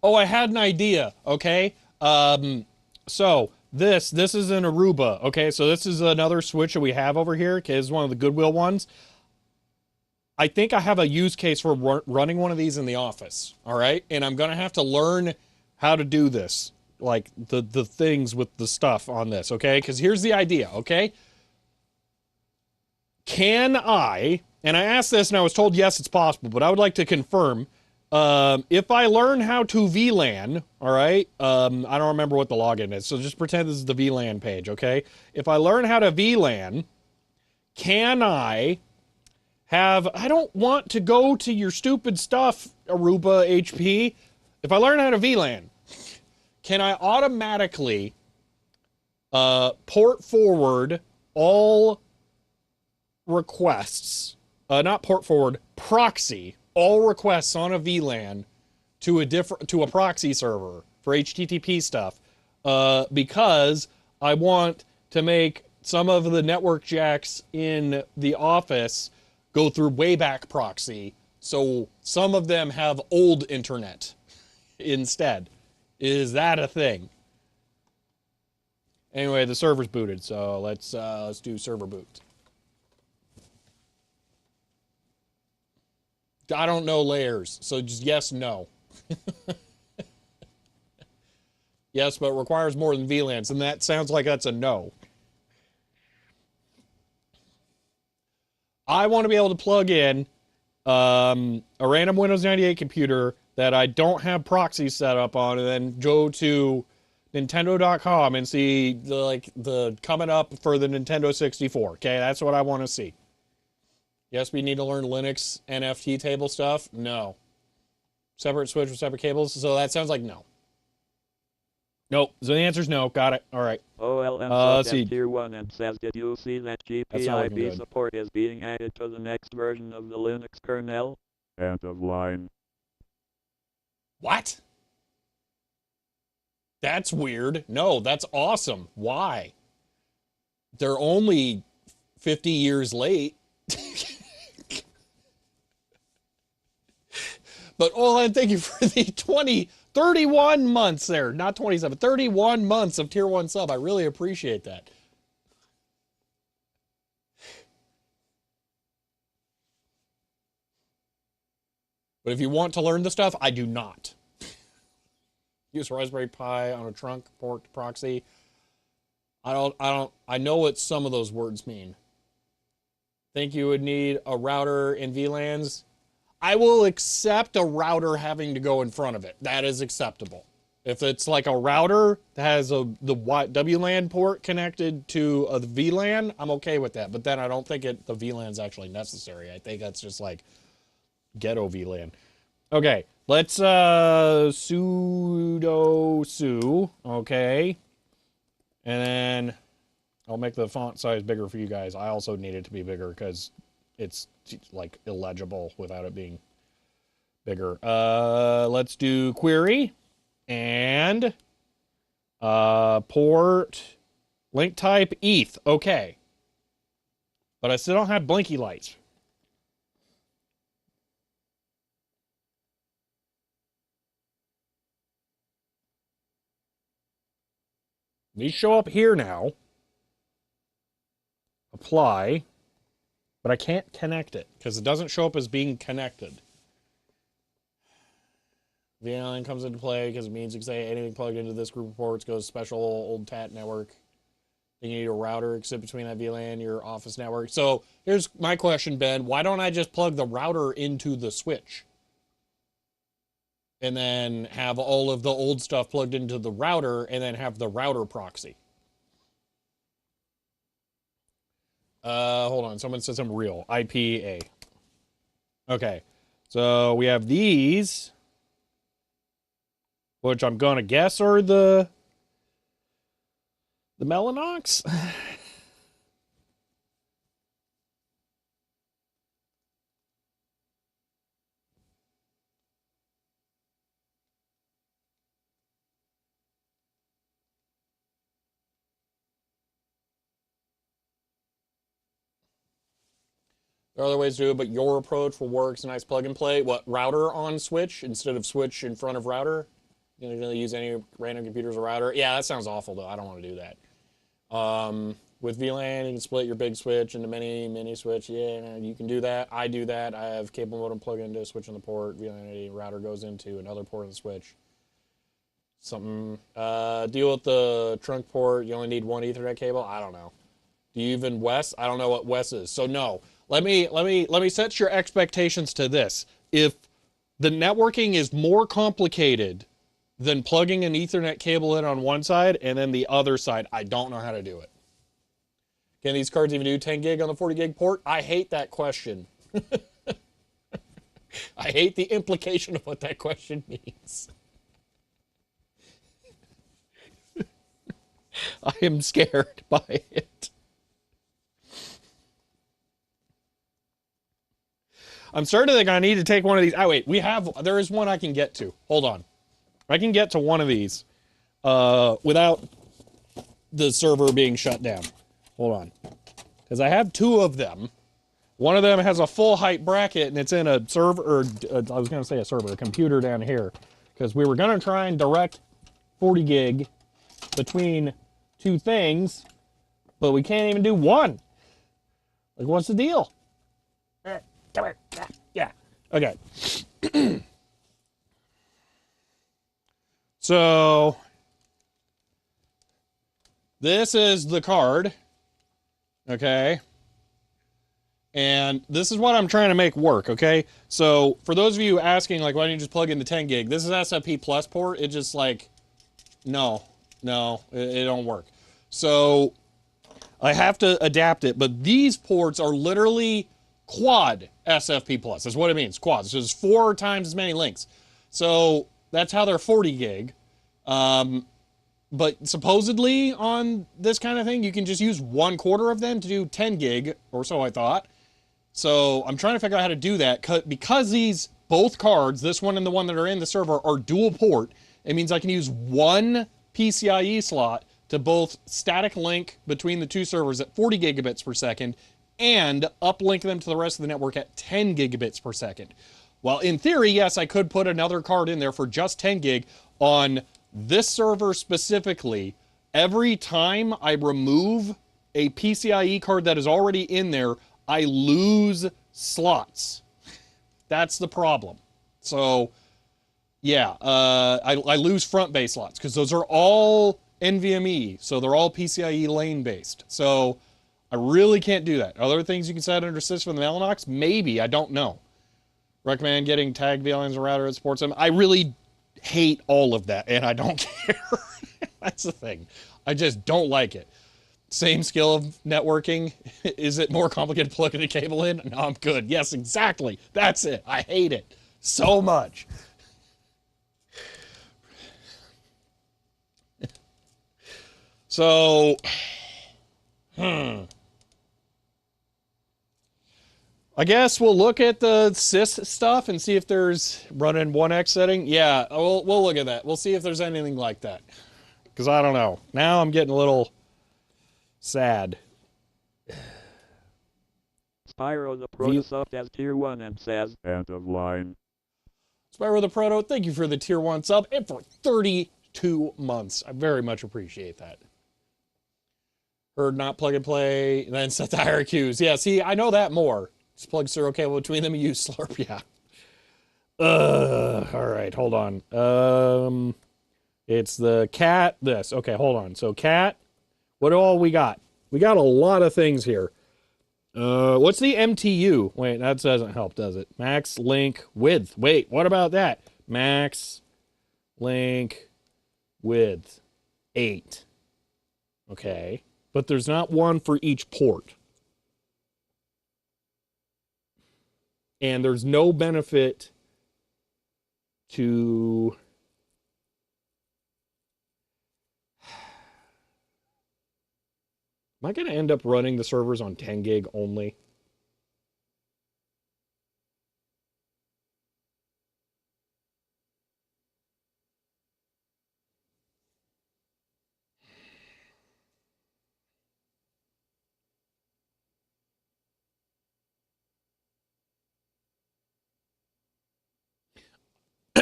Oh, I had an idea, okay? So this is an Aruba, okay? So this is another switch that we have over here, okay? It's one of the Goodwill ones. I think I have a use case for running one of these in the office, all right? And I'm going to have to learn how to do this, like the things with the stuff on this, okay? Because here's the idea, okay? can I, and I asked this and I was told yes, it's possible, but I would like to confirm, if I learn how to VLAN, all right, I don't remember what the login is, so just pretend this is the VLAN page, okay? If I learn how to VLAN, can I have, I don't want to go to your stupid stuff, Aruba HP. If I learn how to VLAN, can I automatically port forward all requests, not port forward, proxy all requests on a VLAN to a proxy server for HTTP stuff, because I want to make some of the network jacks in the office go through Wayback Proxy, so some of them have old internet instead. Is that a thing? Anyway, the server's booted, so let's do server boot. I don't know layers, so just yes, no. Yes, but it requires more than VLANs, and that sounds like that's a no. I want to be able to plug in a random Windows 98 computer that I don't have proxy set up on, and then go to Nintendo.com and see the coming up for the Nintendo 64. Okay, that's what I want to see. Yes, we need to learn Linux NFT table stuff. No. Separate switch with separate cables. So that sounds like no. Nope. So the answer is no. Got it. All right. OLM let's see. Tier 1 and says, did you see that That's not looking GPIB good. support is being added to the next version of the Linux kernel? End of line. What? That's weird. No, that's awesome. Why? They're only 50 years late. But Olan, thank you for the 31 months there. Not 27, 31 months of tier 1 sub. I really appreciate that. But if you want to learn the stuff, I do not. Use Raspberry Pi on a trunk port proxy. I know what some of those words mean. Think you would need a router in VLANs? I will accept a router having to go in front of it. That is acceptable. If it's like a router that has the WLAN port connected to a VLAN, I'm okay with that. But then I don't think the VLAN is actually necessary. I think that's just like ghetto VLAN. Okay, let's sudo su. Okay. And then I'll make the font size bigger for you guys. I also need it to be bigger because it's like illegible without it being bigger. Let's do query and port link type ETH. Okay. But I still don't have blinky lights. These show up here now. Apply. But I can't connect it because it doesn't show up as being connected. VLAN comes into play because it means you can say anything plugged into this group of ports goes special old TAT network. Then you need a router to sit between that VLAN and your office network. So here's my question, Ben. Why don't I just plug the router into the switch? And then have all of the old stuff plugged into the router and then have the router proxy. Hold on. Someone said something real. IPA. Okay. So we have these, which I'm going to guess are the Mellanox. There are other ways to do it, but your approach will work. It's a nice plug and play. What, router on switch instead of switch in front of router? You know, use any random computer as a router? Yeah, that sounds awful, though. I don't want to do that. With VLAN, you can split your big switch into mini switch. Yeah, you can do that. I do that. I have cable modem plugged into a switch on the port. VLAN router goes into another port of the switch. Something. Deal with the trunk port. You only need one Ethernet cable. I don't know. Do you even Wes? I don't know what Wes is. So no. Let me set your expectations to this. If the networking is more complicated than plugging an Ethernet cable in on one side and then the other side, I don't know how to do it. Can these cards even do 10 gig on the 40 gig port? I hate that question. I hate the implication of what that question means. I am scared by it. I'm starting to think I need to take one of these. Oh, wait, there is one I can get to. Hold on. I can get to one of these without the server being shut down. Hold on. Because I have two of them. One of them has a full height bracket and it's in a server, or I was going to say a server, a computer down here. Because we were going to try and direct 40 gig between two things, but we can't even do one. Like, what's the deal? Yeah. Okay. So, this is the card. Okay. And this is what I'm trying to make work, okay? So, for those of you asking, like, why don't you just plug in the 10 gig? This is SFP Plus port. It just, like, no, it don't work. So, I have to adapt it, but these ports are literally quad SFP Plus. That's what it means, quad. So, it's 4 times as many links. So, that's how they're 40 gig. But supposedly on this kind of thing, you can just use 1/4 of them to do 10 gig, or so I thought. So I'm trying to figure out how to do that because these both cards, this one and the one that are in the server, are dual port. It means I can use one PCIe slot to both static link between the two servers at 40 gigabits per second and uplink them to the rest of the network at 10 gigabits per second. Well, in theory, yes, I could put another card in there for just 10 gig on this server specifically. Every time I remove a PCIe card that is already in there, I lose slots. That's the problem. So, yeah, I lose front bay slots because those are all NVMe, so they're all PCIe lane based. So, I really can't do that. Are there things you can set under system in the Mellanox? Maybe, I don't know. Recommend getting tagged VLANs and router that supports them. I really hate all of that, and I don't care. That's the thing. I just don't like it. Same skill of networking. Is it more complicated plugging a cable in? No, I'm good. Yes, exactly. That's it. I hate it so much. So, I guess we'll look at the sys stuff and see if there's running 1x setting. Yeah, we'll look at that. We'll see if there's anything like that. Because I don't know. Now I'm getting a little sad. Spyro the Protosoft as tier 1 and says, End of line. Spyro the Proto, thank you for the tier 1 sub and for 32 months. I very much appreciate that. Heard not plug and play, and then set the hierarchies. Yeah, see, I know that more. Just plug serial cable between them and use Slurp, yeah. All right, hold on. It's the cat, this. Okay, hold on. So cat, what all we got? We got a lot of things here. What's the MTU? Wait, that doesn't help, does it? Max link width. Wait, what about that? Max link width 8. Okay, but there's not one for each port. And there's no benefit to... Am I going to end up running the servers on 10 gig only?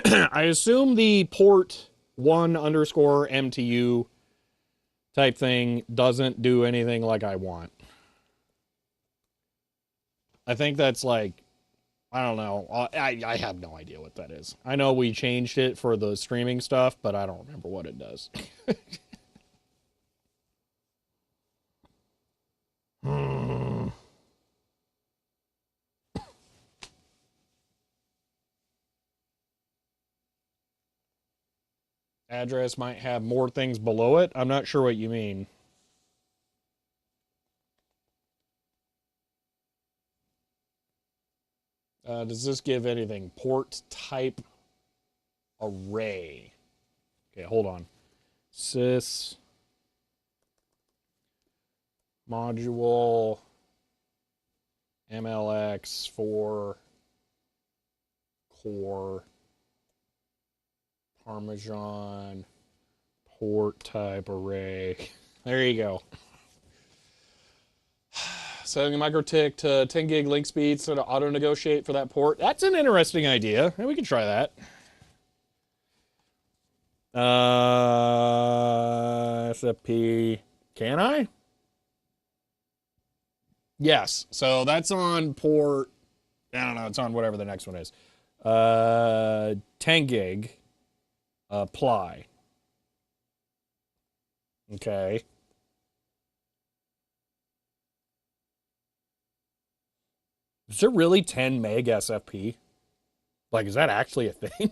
I assume the port 1_MTU type thing doesn't do anything like I want. I think that's like, I don't know. I have no idea what that is. I know we changed it for the streaming stuff, but I don't remember what it does. address might have more things below it. I'm not sure what you mean. Does this give anything? Port type array. Okay, hold on. Sys module MLX for core Parmesan port type array. There you go. Setting the microtik to 10 gig link speed so to auto negotiate for that port. That's an interesting idea. We can try that. SFP. Can I? Yes. So that's on port. I don't know. It's on whatever the next one is. 10 gig. Apply. Okay. Is there really 10 meg SFP? Like, is that actually a thing?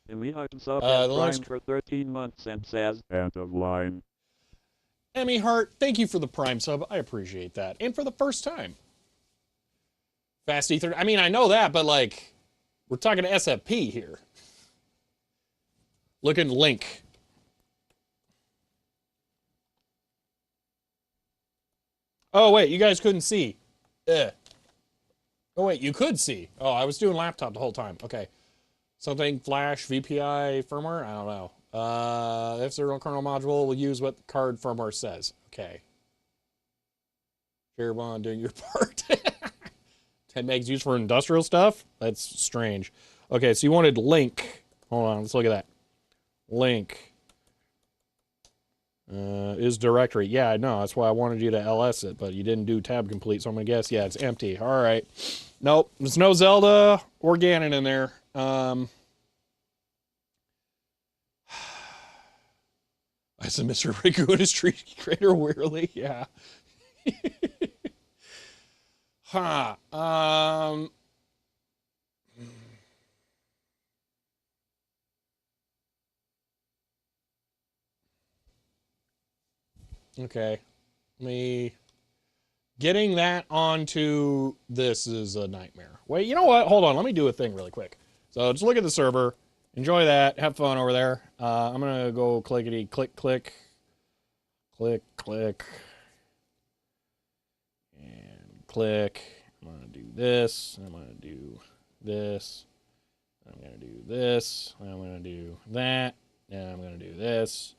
Emmy Hartensop The has last- Prime for 13 months and says, End of line. Emmy Hart, thank you for the Prime sub. I appreciate that. And for the first time. Fast Ether. I mean, I know that, but like, we're talking SFP here. Look at link. Oh, wait, you guys couldn't see. Oh, wait, you could see. Oh, I was doing laptop the whole time. Okay. Something Flash VPI firmware? I don't know. F0 kernel module will use what the card firmware says. Okay. Jeroboam doing your part. 10 megs used for industrial stuff? That's strange. Okay, so you wanted link. Hold on, let's look at that. Link. Is directory. Yeah, I know. That's why I wanted you to ls it, but you didn't do tab complete, so I'm going to guess, yeah, it's empty. All right. Nope, there's no Zelda or Ganon in there. I said Mr. Riku Industry Creator Wearily, yeah. Huh. Okay. Getting that onto this is a nightmare. Wait, you know what? Hold on. Let me do a thing really quick. So just look at the server. Enjoy that. Have fun over there. I'm going to go clickety click, click. Click, click. And click. I'm going to do this. I'm going to do this. I'm going to do this. I'm going to do that. And I'm going to do this.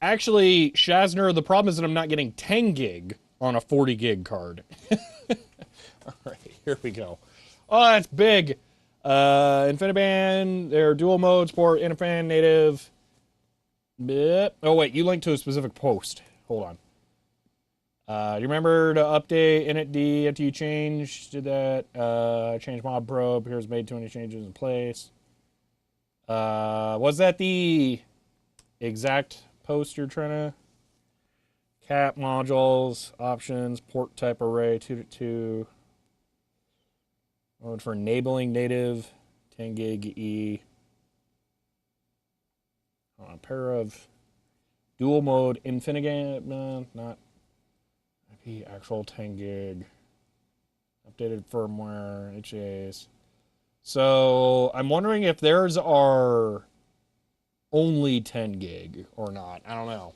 Actually, Shazner, the problem is that I'm not getting 10 gig on a 40 gig card. All right, here we go. Oh, that's big. InfiniBand, their dual mode support, InfiniBand native. Oh, wait, you linked to a specific post. Hold on. Do you remember to update initd after you changed? Did that? Change mob probe. Here's made too many changes in place. Was that the exact post you're trying to? Cap modules, options, port type array 2 to 2. Mode for enabling native 10 gig E. A pair of dual mode InfiniBand, not IP actual 10 gig. Updated firmware, HAs. So I'm wondering if theirs are only 10 gig or not. I don't know.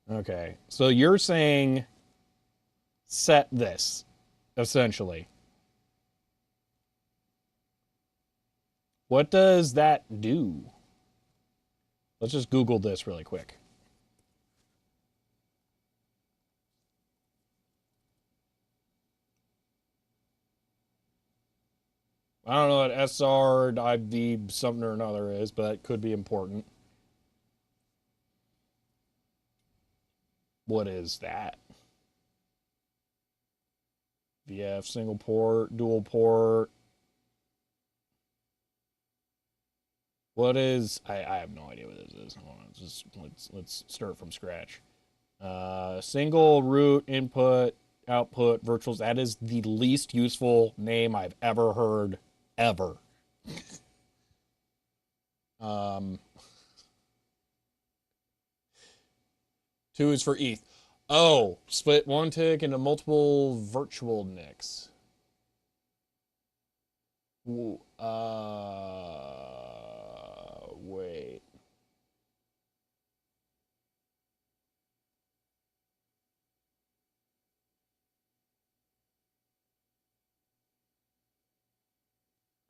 Okay, so you're saying set this, essentially. What does that do? Let's just Google this really quick. I don't know what SR, IV, something or another is, but it could be important. What is that? VF, single port, dual port. What is? I have no idea what this is. Hold on, let's start from scratch. Single root input output virtuals. That is the least useful name I've ever heard, ever. Um, 2 is for ETH. Oh, split one tick into multiple virtual nicks. Wait.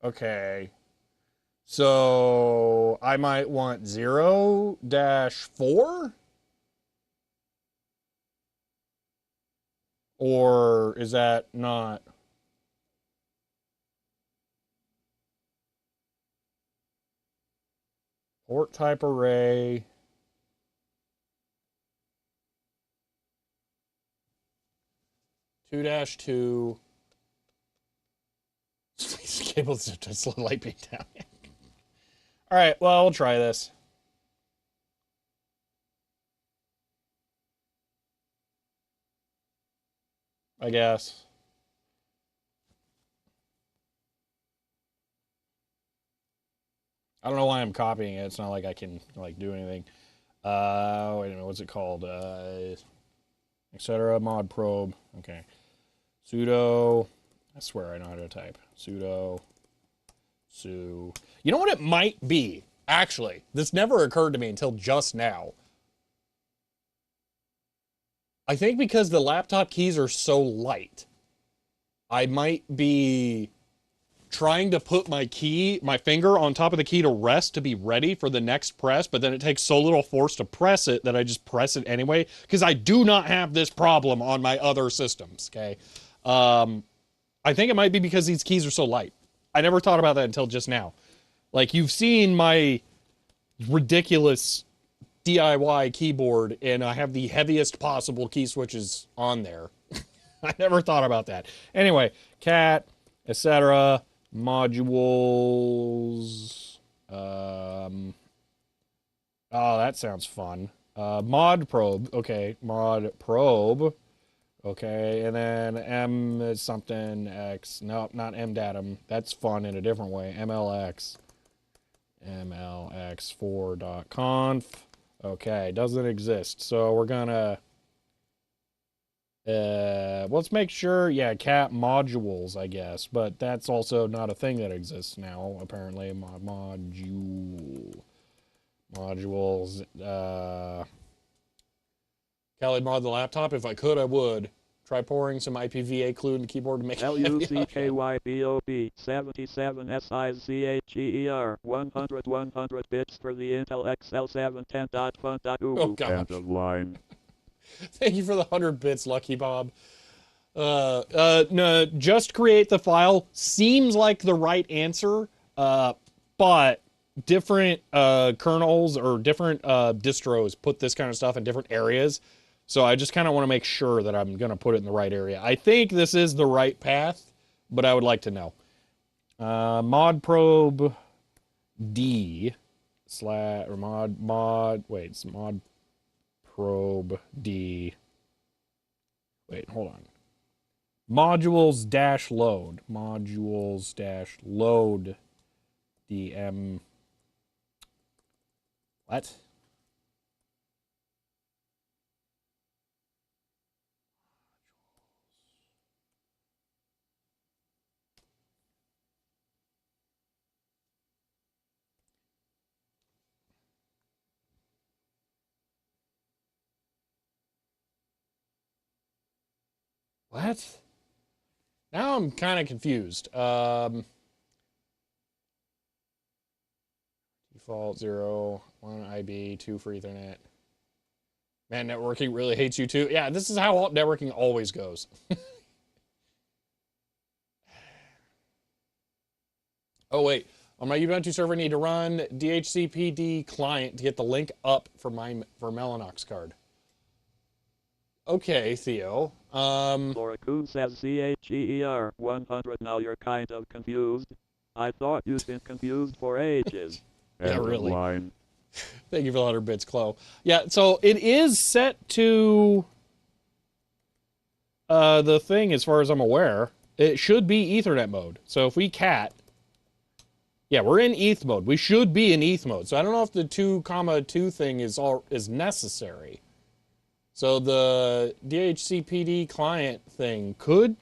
Okay. So I might want 0-4? Or is that not? Port type array. Two dash two. Cables just slow light being down. All right, well, we'll try this. I guess. I don't know why I'm copying it. It's not like I can like do anything. Wait a minute. What's it called? Etc. Mod probe. Okay. Sudo. I swear I know how to type. Sudo. Su. You know what it might be? Actually, this never occurred to me until just now. I think because the laptop keys are so light, I might be trying to put my finger on top of the key to rest to be ready for the next press, but then it takes so little force to press it that I just press it anyway, because I do not have this problem on my other systems, okay? I think it might be because these keys are so light. I never thought about that until just now. Like, you've seen my ridiculous DIY keyboard, and I have the heaviest possible key switches on there. I never thought about that. Anyway, cat, etc., modules. Oh, that sounds fun. Mod probe. Okay, mod probe. Okay, and then M is something X. Nope, not MDatum. That's fun in a different way. MLX. MLX4.conf. Okay, doesn't exist. So we're gonna let's make sure, yeah, cat modules, I guess, but that's also not a thing that exists now, apparently. Modules. Kali mod the laptop. If I could, I would. Try pouring some IPv8 clue in the keyboard to make it LUCKYBOB 77 SIZHER 100 bits for the Intel XL710.fun.oo. Oh, gosh. End of line. Thank you for the 100 bits, Lucky Bob. No, just create the file seems like the right answer, but different kernels or different distros put this kind of stuff in different areas. So I just kind of want to make sure that I'm going to put it in the right area. I think this is the right path, but I would like to know. Mod probe D slash or mod probe D. Wait, hold on. Modules dash load. Modules dash load DM. What? What? Now I'm kind of confused. Default 0, 1 IB, 2 for Ethernet. Man, networking really hates you too. Yeah, this is how networking always goes. Oh, wait. On my Ubuntu server, I need to run DHCPD client to get the link up for Mellanox card. Okay, Theo. Loraccoon says CHER 100. Now you're kind of confused. I thought you'd been confused for ages. Yeah, End of really. line. Thank you for the 100 bits, Chloe. Yeah, so it is set to the thing as far as I'm aware. It should be Ethernet mode. So if we cat, yeah, we're in ETH mode. We should be in ETH mode. So I don't know if the 2,2 thing is necessary. So the DHCPD client thing could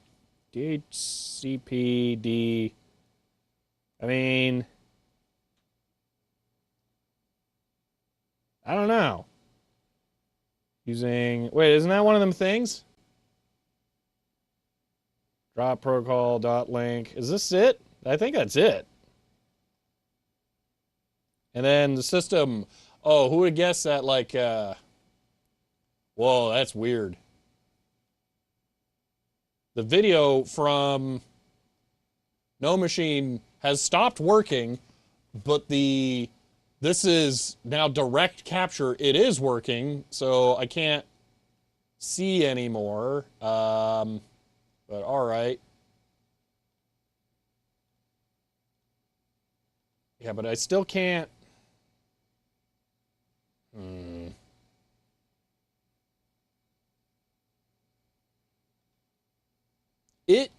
DHCPD. I mean, I don't know. Wait, isn't that one of them things? Drop protocol dot link. Is this it? I think that's it. And then the system. Oh, who would guess that? Like, whoa, that's weird. The video from No Machine has stopped working, but this is now direct capture. It is working, so I can't see anymore. But all right. Yeah, but I still can't. It,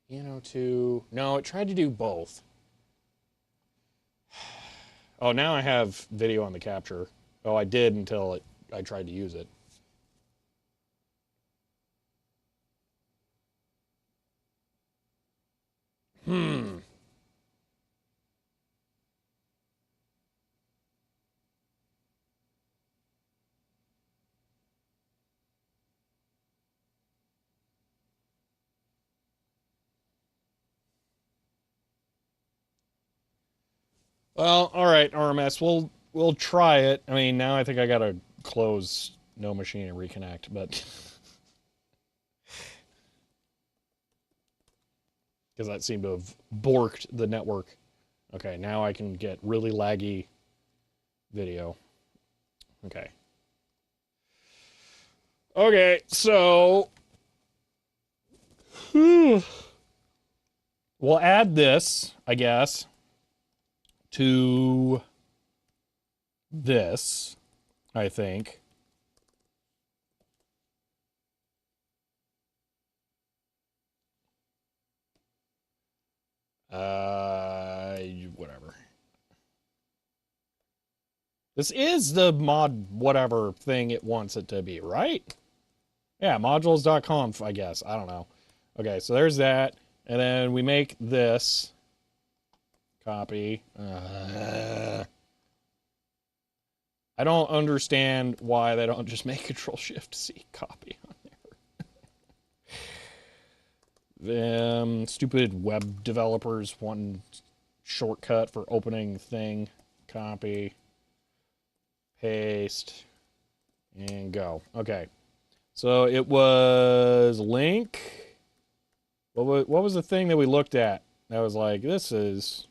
no, it tried to do both. Oh, now I have video on the capture. Oh, I did until I tried to use it. Well, all right, RMS. We'll try it. I mean, now I think I gotta close No Machine and reconnect, but because that seemed to have borked the network. Okay, now I can get really laggy video. Okay. Okay, so we'll add this, I guess, to this, I think. Whatever. This is the mod whatever thing it wants it to be, right? Yeah, modules.conf, I guess. I don't know. Okay, so there's that. And then we make this copy. I don't understand why they don't just make Control-Shift-C copy on there. Stupid web developers want shortcut for opening thing. Copy. Paste. And go. Okay. So it was link. What was the thing that we looked at? That was like, this is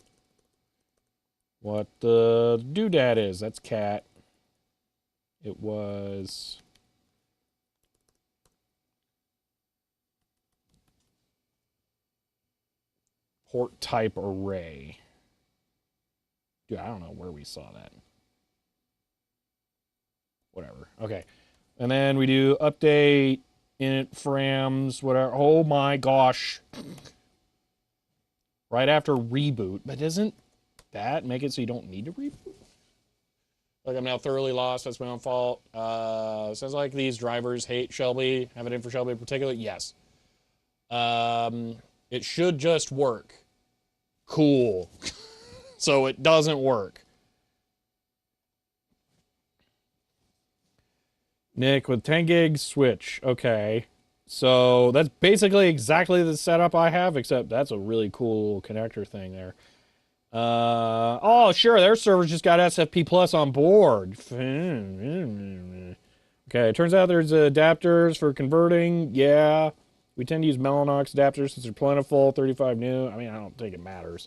what the doodad is. That's cat. It was port type array. Dude, I don't know where we saw that. Whatever. Okay. And then we do update init frames, whatever. Oh my gosh. Right after reboot. But doesn't that make it so you don't need to reboot? Like, I'm now thoroughly lost. That's my own fault. Sounds like these drivers hate Shelby. Have it in for Shelby in particular? Yes. It should just work. Cool. So it doesn't work. Nick, with 10 gig switch. Okay. So that's basically exactly the setup I have, except that's a really cool connector thing there. Oh, sure, their servers just got SFP Plus on board. Okay, it turns out there's adapters for converting. Yeah, we tend to use Mellanox adapters since they're plentiful, 35 new. I mean, I don't think it matters.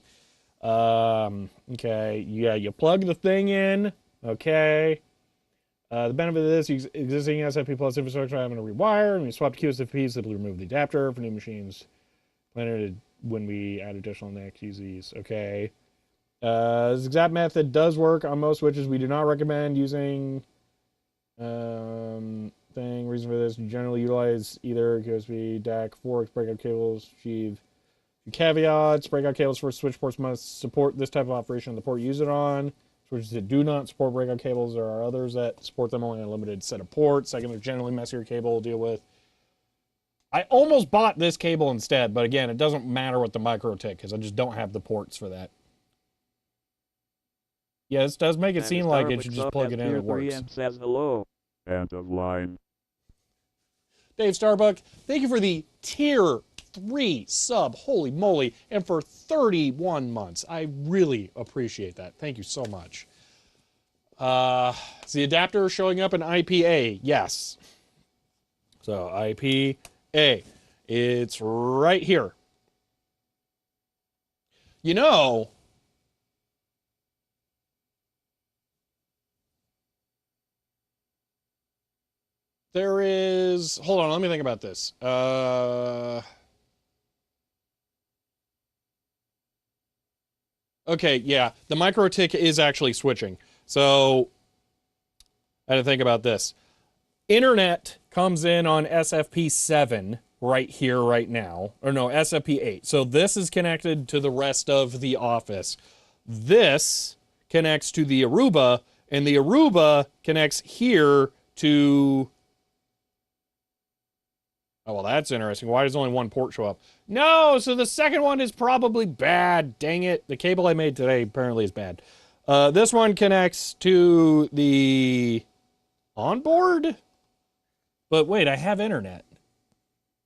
Okay, yeah, you plug the thing in. Okay. The benefit of this, existing SFP Plus infrastructure, I'm going to rewire, and we swap to QSFP, simply remove the adapter for new machines. Planted when we add additional NICs, use these. Okay. This exact method does work on most switches. We do not recommend using thing. Reason for this, you generally utilize either USB, DAC, forks, breakout cables, sheave. Caveats, breakout cables for switch ports must support this type of operation on the port you use it on. Switches that do not support breakout cables, there are others that support them only on a limited set of ports. Second, they're generally messier cable to deal with. I almost bought this cable instead, but again, it doesn't matter with the MikroTik because I just don't have the ports for that. Yeah, this does make it seem like it should just plug it in and it works. And says hello. End of line. Dave Starbuck, thank you for the tier 3 sub, holy moly, and for 31 months. I really appreciate that. Thank you so much. Is the adapter showing up in IPA? Yes. So IPA, it's right here. You know, there is, hold on, let me think about this. Okay, yeah, the MikroTik is actually switching. So I had to think about this. Internet comes in on SFP7 right here, right now. Or no, SFP8. So this is connected to the rest of the office. This connects to the Aruba, and the Aruba connects here to... Oh, well, that's interesting. Why does only one port show up? No, so the second one is probably bad. Dang it. The cable I made today apparently is bad. This one connects to the onboard? But wait, I have internet.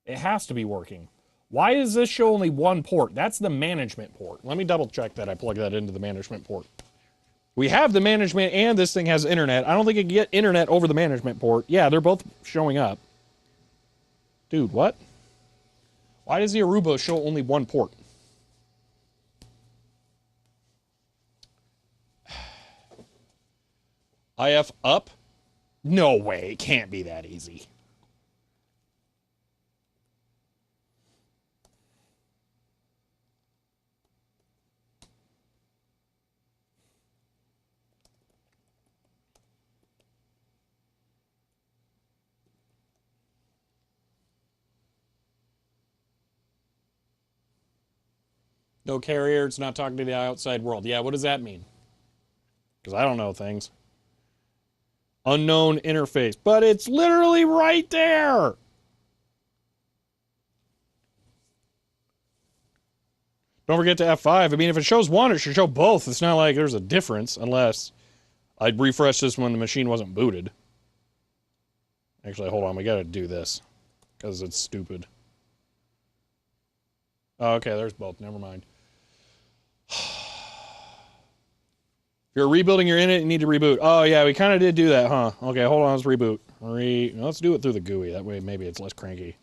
It has to be working. Why does this show only one port? That's the management port. Let me double check that I plug that into the management port. We have the management and this thing has internet. I don't think it can get internet over the management port. Yeah, they're both showing up. Dude, what? Why does the Aruba show only one port? IF up? No way, it can't be that easy. No carrier, it's not talking to the outside world. Yeah, what does that mean? Because I don't know things. Unknown interface. But it's literally right there! Don't forget to F5. I mean, if it shows one, it should show both. It's not like there's a difference, unless I'd refresh this when the machine wasn't booted. Actually, hold on, we gotta do this. Because it's stupid. Oh, okay, there's both. Never mind. If you're rebuilding your init, you need to reboot. Oh, yeah, we kind of did do that, huh? Okay, hold on, let's reboot. Let's do it through the GUI. That way, maybe it's less cranky.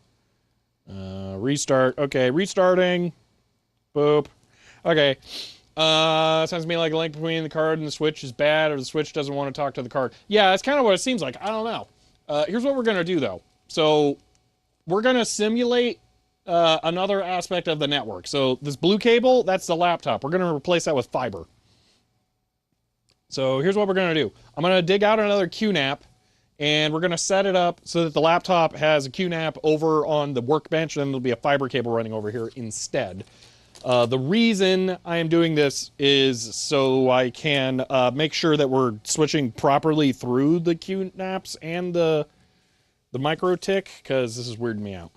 Restart. Okay, restarting. Boop. Okay. Sounds to me like a link between the card and the switch is bad, or the switch doesn't want to talk to the card. Yeah, that's kind of what it seems like. I don't know. Here's what we're going to do, though. So, we're going to simulate another aspect of the network. So, this blue cable, that's the laptop. We're going to replace that with fiber. So here's what we're going to do. I'm going to dig out another QNAP, and we're going to set it up so that the laptop has a QNAP over on the workbench, and then there'll be a fiber cable running over here instead. The reason I am doing this is so I can make sure that we're switching properly through the QNAPs and the MikroTik, because this is weirding me out.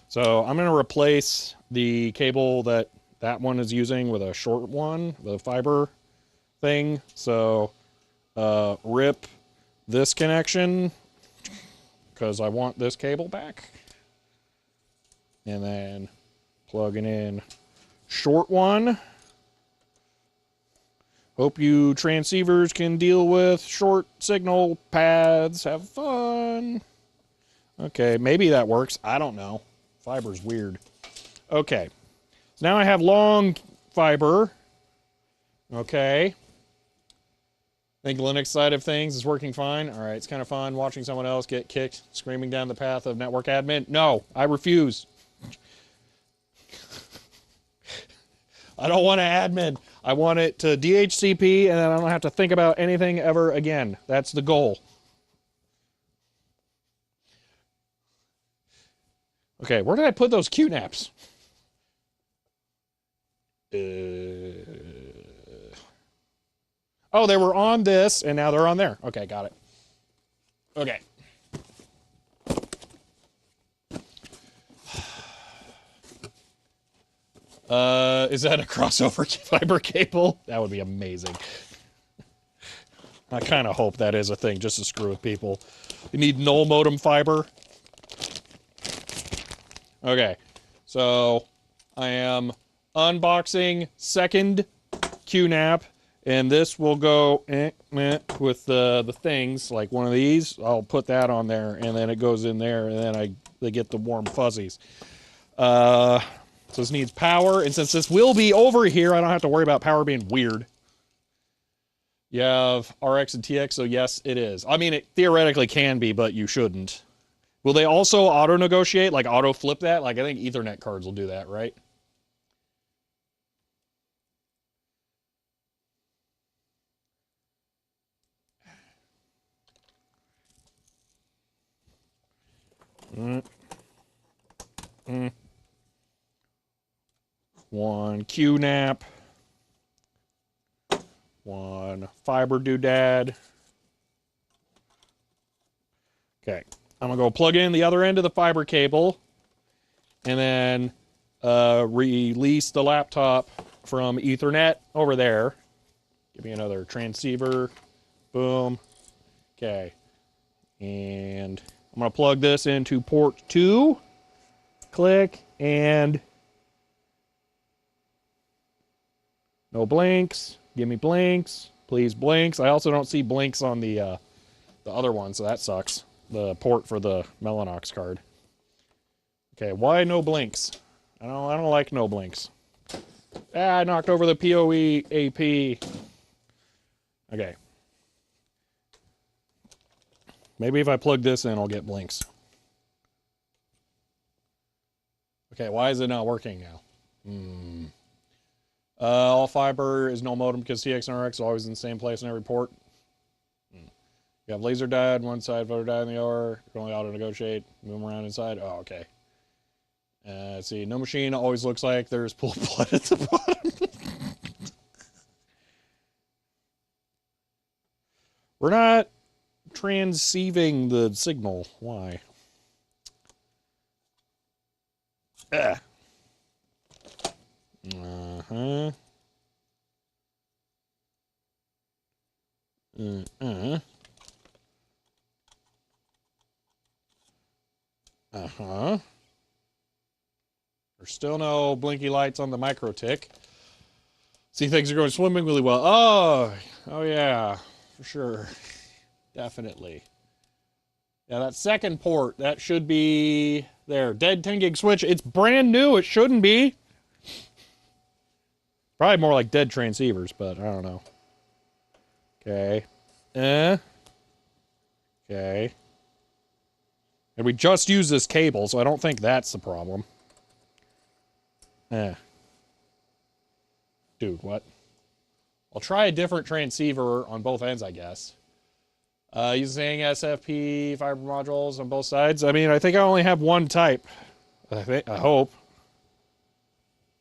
So I'm going to replace the cable that one is using with a short one, with a fiber thing. So rip this connection because I want this cable back, and then plugging in short one. Hope you transceivers can deal with short signal paths. Have fun. Okay, maybe that works. I don't know. Fiber's weird. Okay, so now I have long fiber. Okay. I think Linux side of things is working fine. All right, it's kind of fun watching someone else get kicked, screaming down the path of network admin. No, I refuse. I don't want to admin. I want it to DHCP, and then I don't have to think about anything ever again. That's the goal. Okay, where did I put those QNAPs? Oh, they were on this, and now they're on there. Okay, got it. Okay. Is that a crossover fiber cable? That would be amazing. I kind of hope that is a thing, just to screw with people. You need null modem fiber. Okay, so I am unboxing second QNAP, and this will go with the things, like one of these. I'll put that on there, and then it goes in there, and then they get the warm fuzzies. So this needs power, and since this will be over here, I don't have to worry about power being weird. You have RX and TX, so yes, it is. I mean, it theoretically can be, but you shouldn't. Will they also auto-negotiate, like auto-flip that? Like, I think Ethernet cards will do that, right? One QNAP. One fiber doodad. Okay. I'm going to go plug in the other end of the fiber cable and then release the laptop from Ethernet over there. Give me another transceiver. Boom. Okay. And I'm going to plug this into port 2. Click, and no blinks. Give me blinks. Please blinks. I also don't see blinks on the other one, so that sucks. The port for the Mellanox card. Okay, why no blinks? I don't like no blinks. Ah, I knocked over the PoE AP. Okay. Maybe if I plug this in, I'll get blinks. Okay, why is it not working now? All fiber is no modem because TX and RX are always in the same place in every port. You have laser diode on one side, photo diode on the other. You can only auto-negotiate, move them around inside. Oh, okay. Let's see. No machine always looks like there's pooled blood at the bottom. We're not transceiving the signal. Why? Ah. Uh-huh. Uh-huh. There's still no blinky lights on the MikroTik. See, things are going swimmingly well. Oh yeah, for sure. Definitely. Yeah, that second port, that should be there. Dead 10 gig switch. It's brand new. It shouldn't be. Probably more like dead transceivers, but I don't know. Okay. Okay. And we just used this cable, so I don't think that's the problem. Dude, what? I'll try a different transceiver on both ends, I guess. Using SFP fiber modules on both sides. I mean, I think I only have one type. I hope.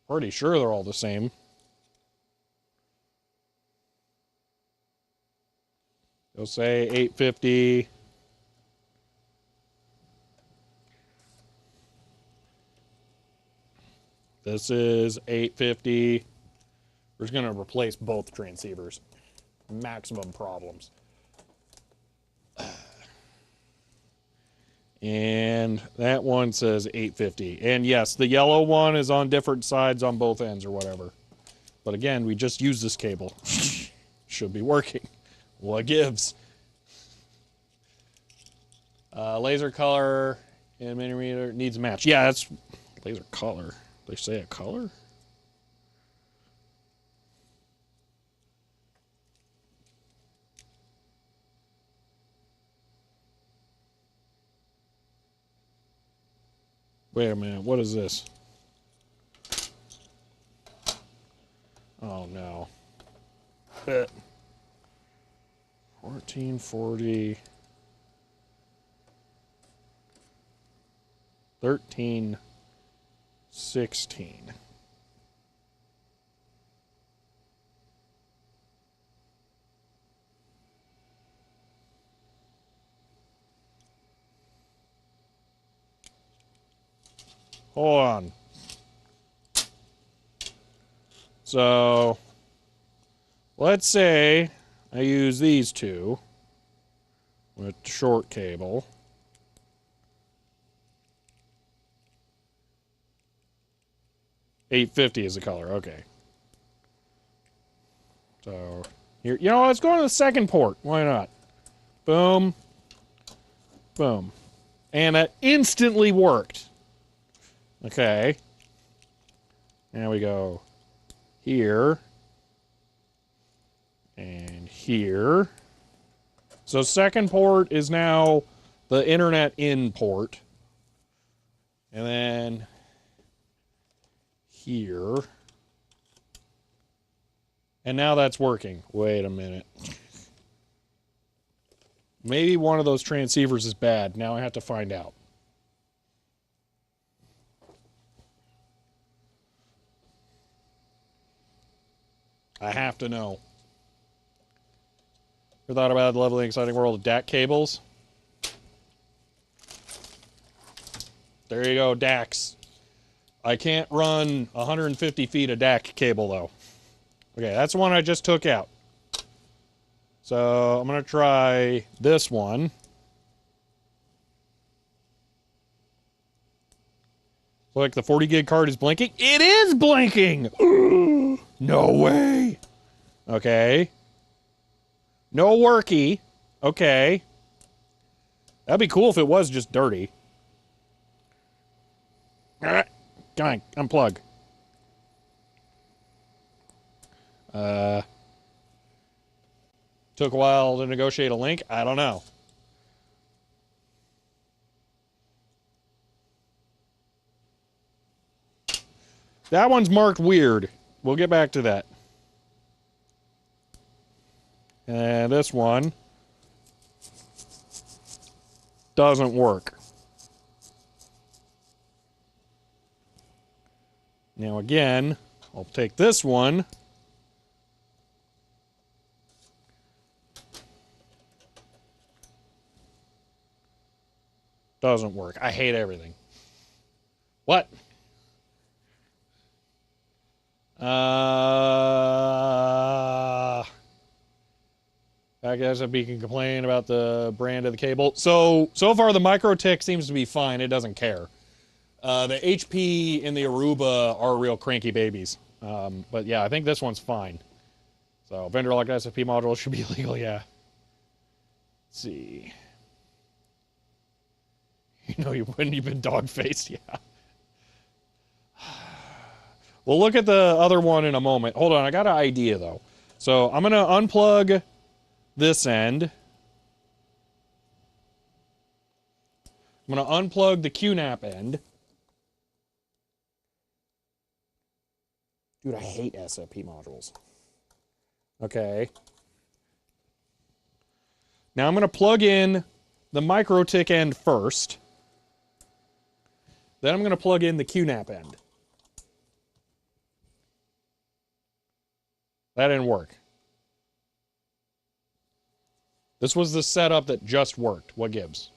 Pretty sure they're all the same. They'll say 850. This is 850. We're just going to replace both transceivers. Maximum problems. And that one says 850. And yes, the yellow one is on different sides on both ends or whatever. But again, we just used this cable. Should be working. What gives? Laser color and millimeter needs a match. Yeah, that's laser color. They say a color? Wait a minute, what is this? Oh no. 1440. 1316. Hold on. So, let's say I use these two with short cable. $8.50 is the color. Okay. So here, you know, let's go to the second port. Why not? Boom, boom, and it instantly worked. Okay. Now we go here and here. So second port is now the internet in port. And then here. And now that's working. Wait a minute. Maybe one of those transceivers is bad. Now I have to find out. I have to know. Ever thought about the lovely, exciting world of DAC cables? There you go, DACs. I can't run 150 feet of DAC cable, though. Okay, that's the one I just took out. So I'm going to try this one. Look, the 40 gig card is blinking. It is blinking! No way! Okay. No worky. Okay. That'd be cool if it was just dirty. Come on, unplug. Took a while to negotiate a link. I don't know. That one's marked weird. We'll get back to that. And this one doesn't work. Now again, I'll take this one. Doesn't work. I hate everything. What? I guess if we can complain about the brand of the cable. So far the MikroTik seems to be fine. It doesn't care. The HP and the Aruba are real cranky babies. But yeah, I think this one's fine. So vendor locked SFP modules should be legal, yeah. Let's see. You know when you've been dog-faced, yeah. We'll look at the other one in a moment. Hold on, I got an idea, though. So I'm going to unplug this end. I'm going to unplug the QNAP end. Dude, I hate SFP modules. Okay. Now I'm going to plug in the MikroTik end first. Then I'm going to plug in the QNAP end. That didn't work. This was the setup that just worked. What gives?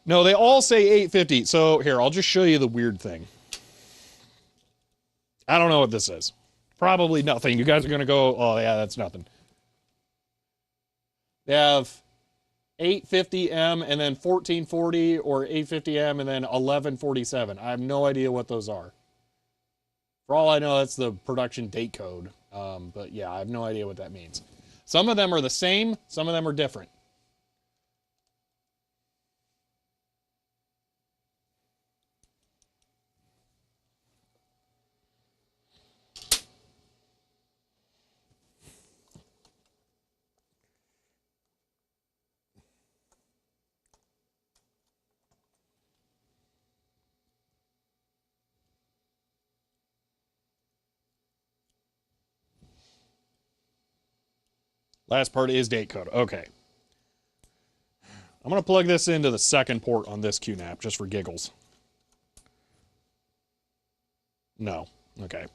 No, they all say 850. So here, I'll just show you the weird thing. I don't know what this is. Probably nothing. You guys are going to go, oh yeah, that's nothing. They have 850M and then 1440 or 850M and then 1147. I have no idea what those are. For all I know, that's the production date code. But yeah, I have no idea what that means. Some of them are the same, some of them are different. Last part is date code. Okay. I'm going to plug this into the second port on this QNAP just for giggles. No. Okay.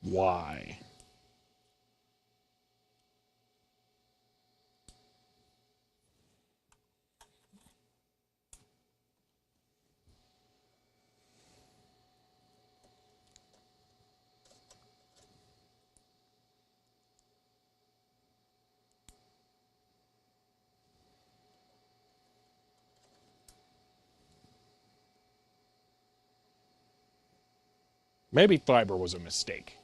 Why? Maybe fiber was a mistake.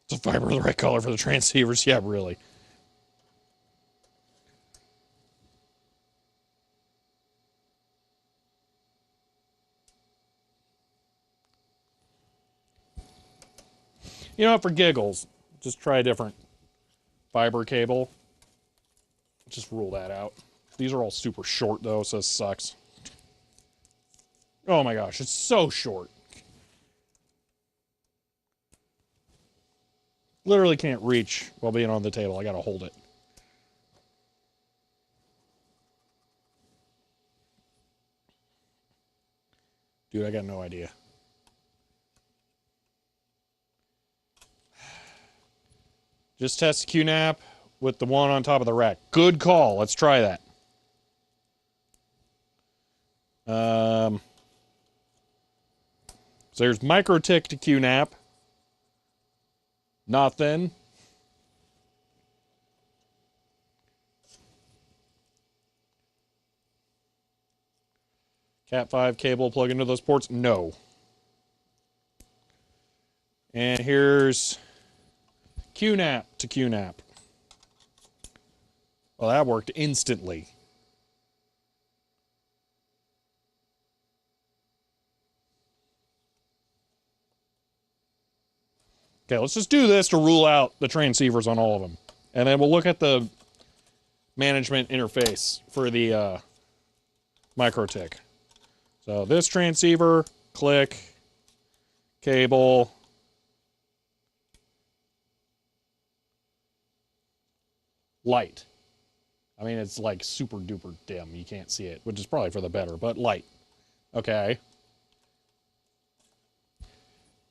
Is the fiber the right color for the transceivers? Yeah, really. You know what, for giggles, just try a different fiber cable. Just rule that out. These are all super short, though, so this sucks. Oh my gosh, it's so short. Literally can't reach while being on the table. I gotta hold it. Dude, I got no idea. Just test QNAP with the one on top of the rack. Good call. Let's try that. So there's MikroTik to QNAP. Nothing. Cat5 cable plug into those ports? No. And here's QNAP to QNAP. Well, that worked instantly. Okay, let's just do this to rule out the transceivers on all of them. And then we'll look at the management interface for the MikroTik. So this transceiver, click, cable, light. I mean, it's like super duper dim. You can't see it, which is probably for the better, but light. Okay.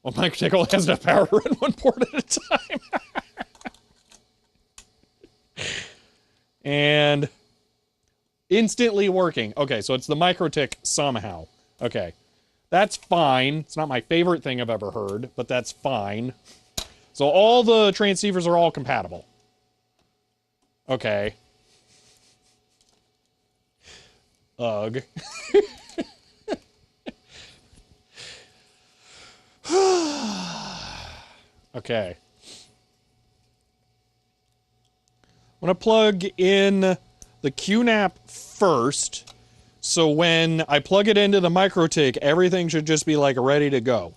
Well, MikroTik only has enough power to run one port at a time. And instantly working. Okay, so it's the MikroTik somehow. Okay, that's fine. It's not my favorite thing I've ever heard, but that's fine. So all the transceivers are all compatible. Okay. Ugh. Okay. I'm going to plug in the QNAP first. So when I plug it into the MikroTik, everything should just be like ready to go.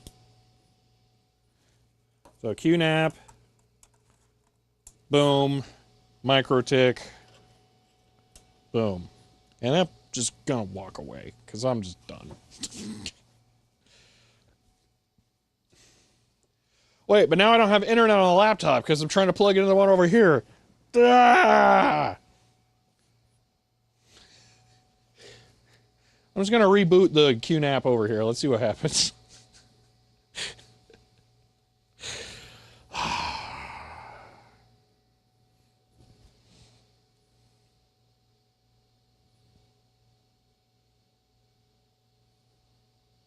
So QNAP. Boom. MikroTik. Boom. And I'm just going to walk away because I'm just done. Wait, but now I don't have internet on the laptop because I'm trying to plug into the one over here. Ah! I'm just going to reboot the QNAP over here. Let's see what happens.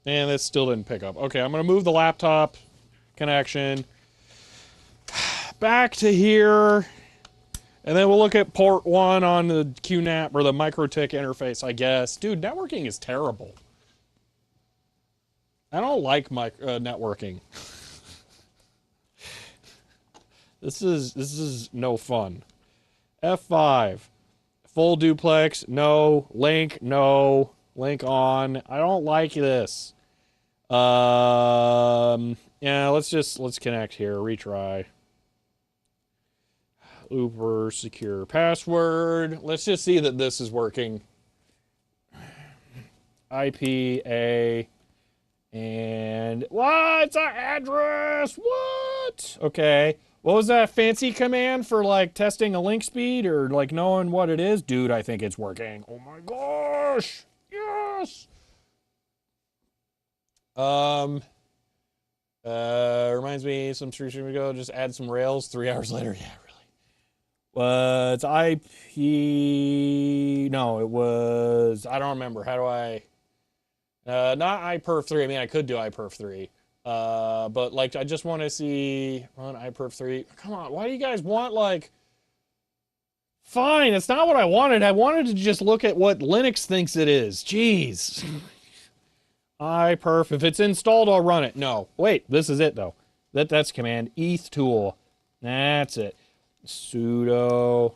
And that still didn't pick up. Okay, I'm going to move the laptop connection back to here. And then we'll look at port 1 on the QNAP or the MikroTik interface, I guess. Dude, networking is terrible. I don't like networking. This is no fun. F5. Full duplex, no. Link, no. Link on. I don't like this. Yeah, let's connect here. Retry. Uber secure password. Let's just see that this is working. IPA and what's our address? What? Okay. What was that fancy command for like testing a link speed or like knowing what it is? Dude, I think it's working. Oh my gosh. Yes. Reminds me some stream ago, just add some Rails 3 hours later. Yeah, really. It's IP. No, it was, I don't remember. How do I, not iPerf 3. I mean, I could do iPerf 3. But like, I just want to see run iPerf 3. Come on. Why do you guys want like, fine. It's not what I wanted. I wanted to just look at what Linux thinks it is. Jeez. iPerf. If it's installed, I'll run it. No. Wait, this is it though. That's command. ETH tool. That's it. Sudo.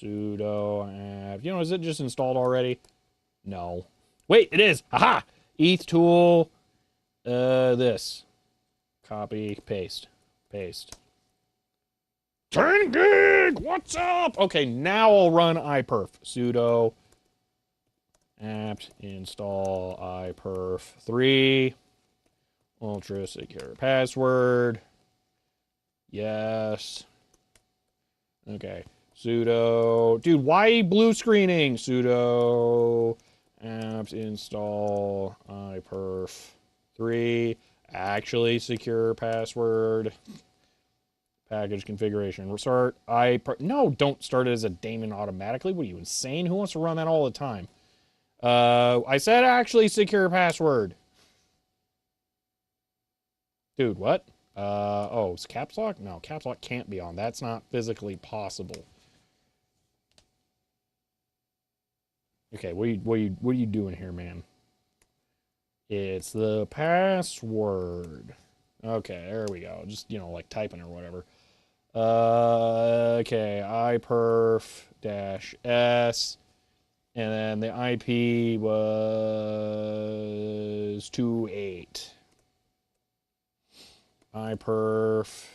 You know, is it just installed already? No. Wait, it is. Aha! ETH tool. This. Copy. Paste. 10 gig! What's up? Okay, now I'll run iPerf. Sudo apt install iPerf 3 ultra secure password. Yes. Okay. Sudo. Dude, why blue screening? Sudo apt install iPerf 3 actually secure password. Package configuration. Start no, don't start it as a daemon automatically. What are you, insane? Who wants to run that all the time? I said actually secure password. Dude, what? Oh, it's caps lock? No, caps lock can't be on. That's not physically possible. Okay, what are you doing here, man? It's the password. Okay, there we go. Just, you know, like typing or whatever. Okay, iPerf-S. And then the IP was 2.8. iPerf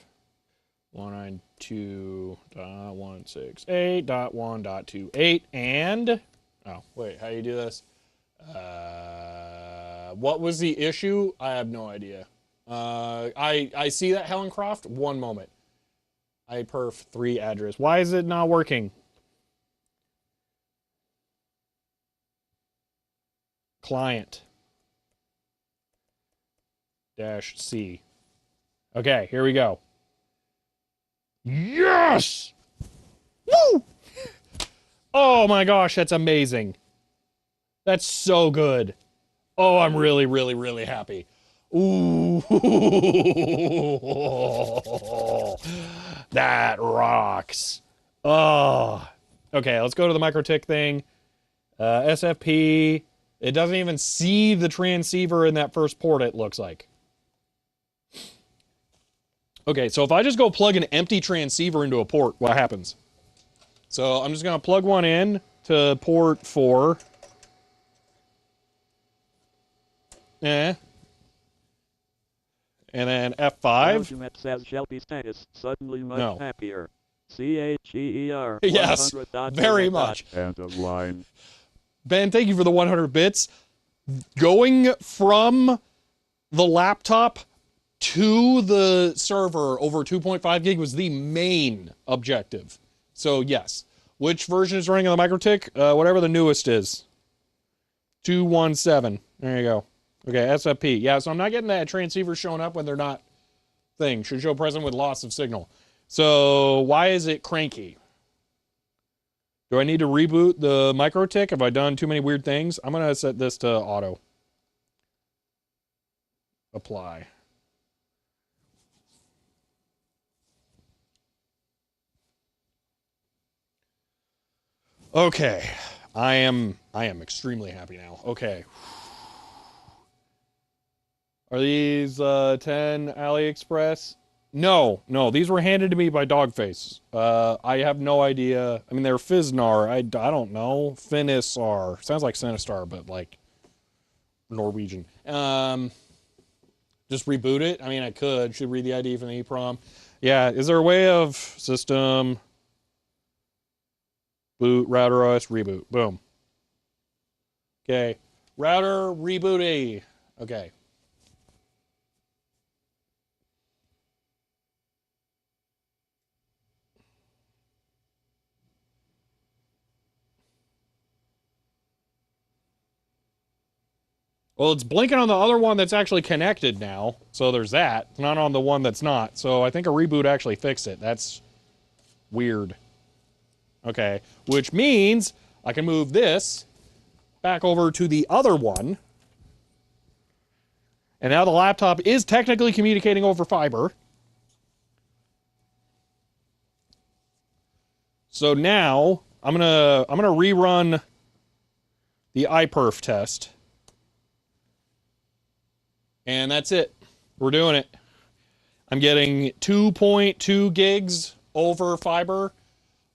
192.168.1.28 and oh wait, how do you do this? What was the issue? I have no idea. I see that, Helen Croft. One moment. iPerf 3 address. Why is it not working? Client -C. Okay, here we go. Yes! Woo! Oh my gosh, that's amazing. That's so good. Oh, I'm really, really, really happy. Ooh. That rocks. Oh. Okay, let's go to the MikroTik thing. SFP. It doesn't even see the transceiver in that first port, it looks like. Okay, so if I just go plug an empty transceiver into a port, what happens? So I'm just going to plug one in to port 4. And then F5. Ultimate says Shelby status suddenly much happier. CHEER. Yes, very much. End of line. Ben, thank you for the 100 bits. Going from the laptop to the server over 2.5 gig was the main objective. So yes. Which version is running on the MikroTik? Whatever the newest is. 217. There you go. Okay, SFP. Yeah, so I'm not getting that transceiver showing up when they're not thing. Should show present with loss of signal. So why is it cranky? Do I need to reboot the MikroTik? Have I done too many weird things? I'm going to set this to auto. Apply. Okay. I am extremely happy now. Okay. Are these 10 AliExpress? No, these were handed to me by Dogface. I have no idea. I mean, they're Fiznar. I don't know. Finisar. Sounds like Sinistar, but like Norwegian. Just reboot it? I mean, I could. Should read the ID from the EEPROM. Yeah, is there a way of system, boot, router OS, reboot? Boom. Okay. Router, rebooty. Okay. Well, it's blinking on the other one that's actually connected now. So there's that. It's not on the one that's not. So I think a reboot actually fixed it. That's weird. Okay. Which means I can move this back over to the other one. And now the laptop is technically communicating over fiber. So now I'm gonna rerun the iPerf test. And that's it. We're doing it. I'm getting 2.2 gigs over fiber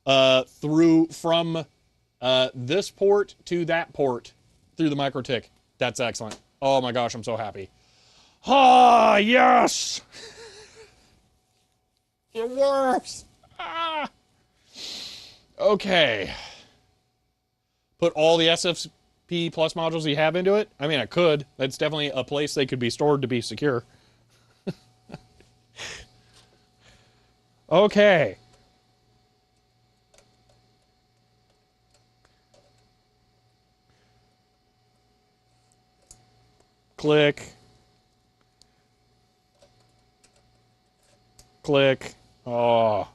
from this port to that port through the MikroTik. That's excellent. Oh my gosh, I'm so happy. Ah, yes! It works! Ah! Okay. Put all the SFP Plus modules you have into it? I mean, I could. That's definitely a place they could be stored to be secure. Okay. Click. Click. Oh,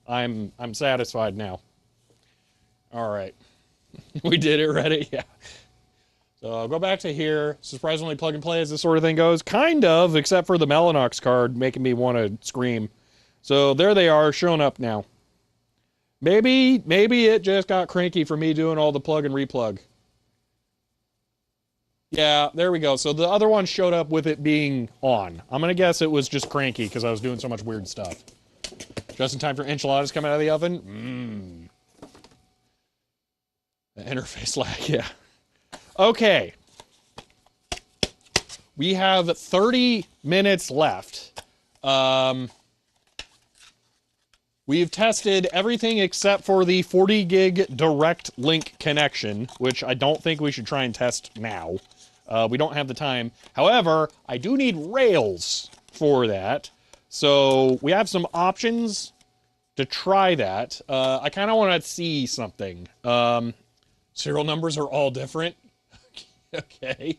I'm satisfied now. All right. We did it, ready? Yeah. So I'll go back to here. Surprisingly plug and play as this sort of thing goes. Kind of, except for the Mellanox card making me want to scream. So there they are, showing up now. Maybe it just got cranky for me doing all the plug and replug. Yeah, there we go. So the other one showed up with it being on. I'm going to guess it was just cranky because I was doing so much weird stuff. Just in time for enchiladas coming out of the oven. The interface lag, yeah. Okay. We have 30 minutes left. We've tested everything except for the 40 gig direct link connection, which I don't think we should try and test now. We don't have the time. However, I do need Rails for that. So we have some options to try that. I kind of want to see something. Serial numbers are all different. Okay.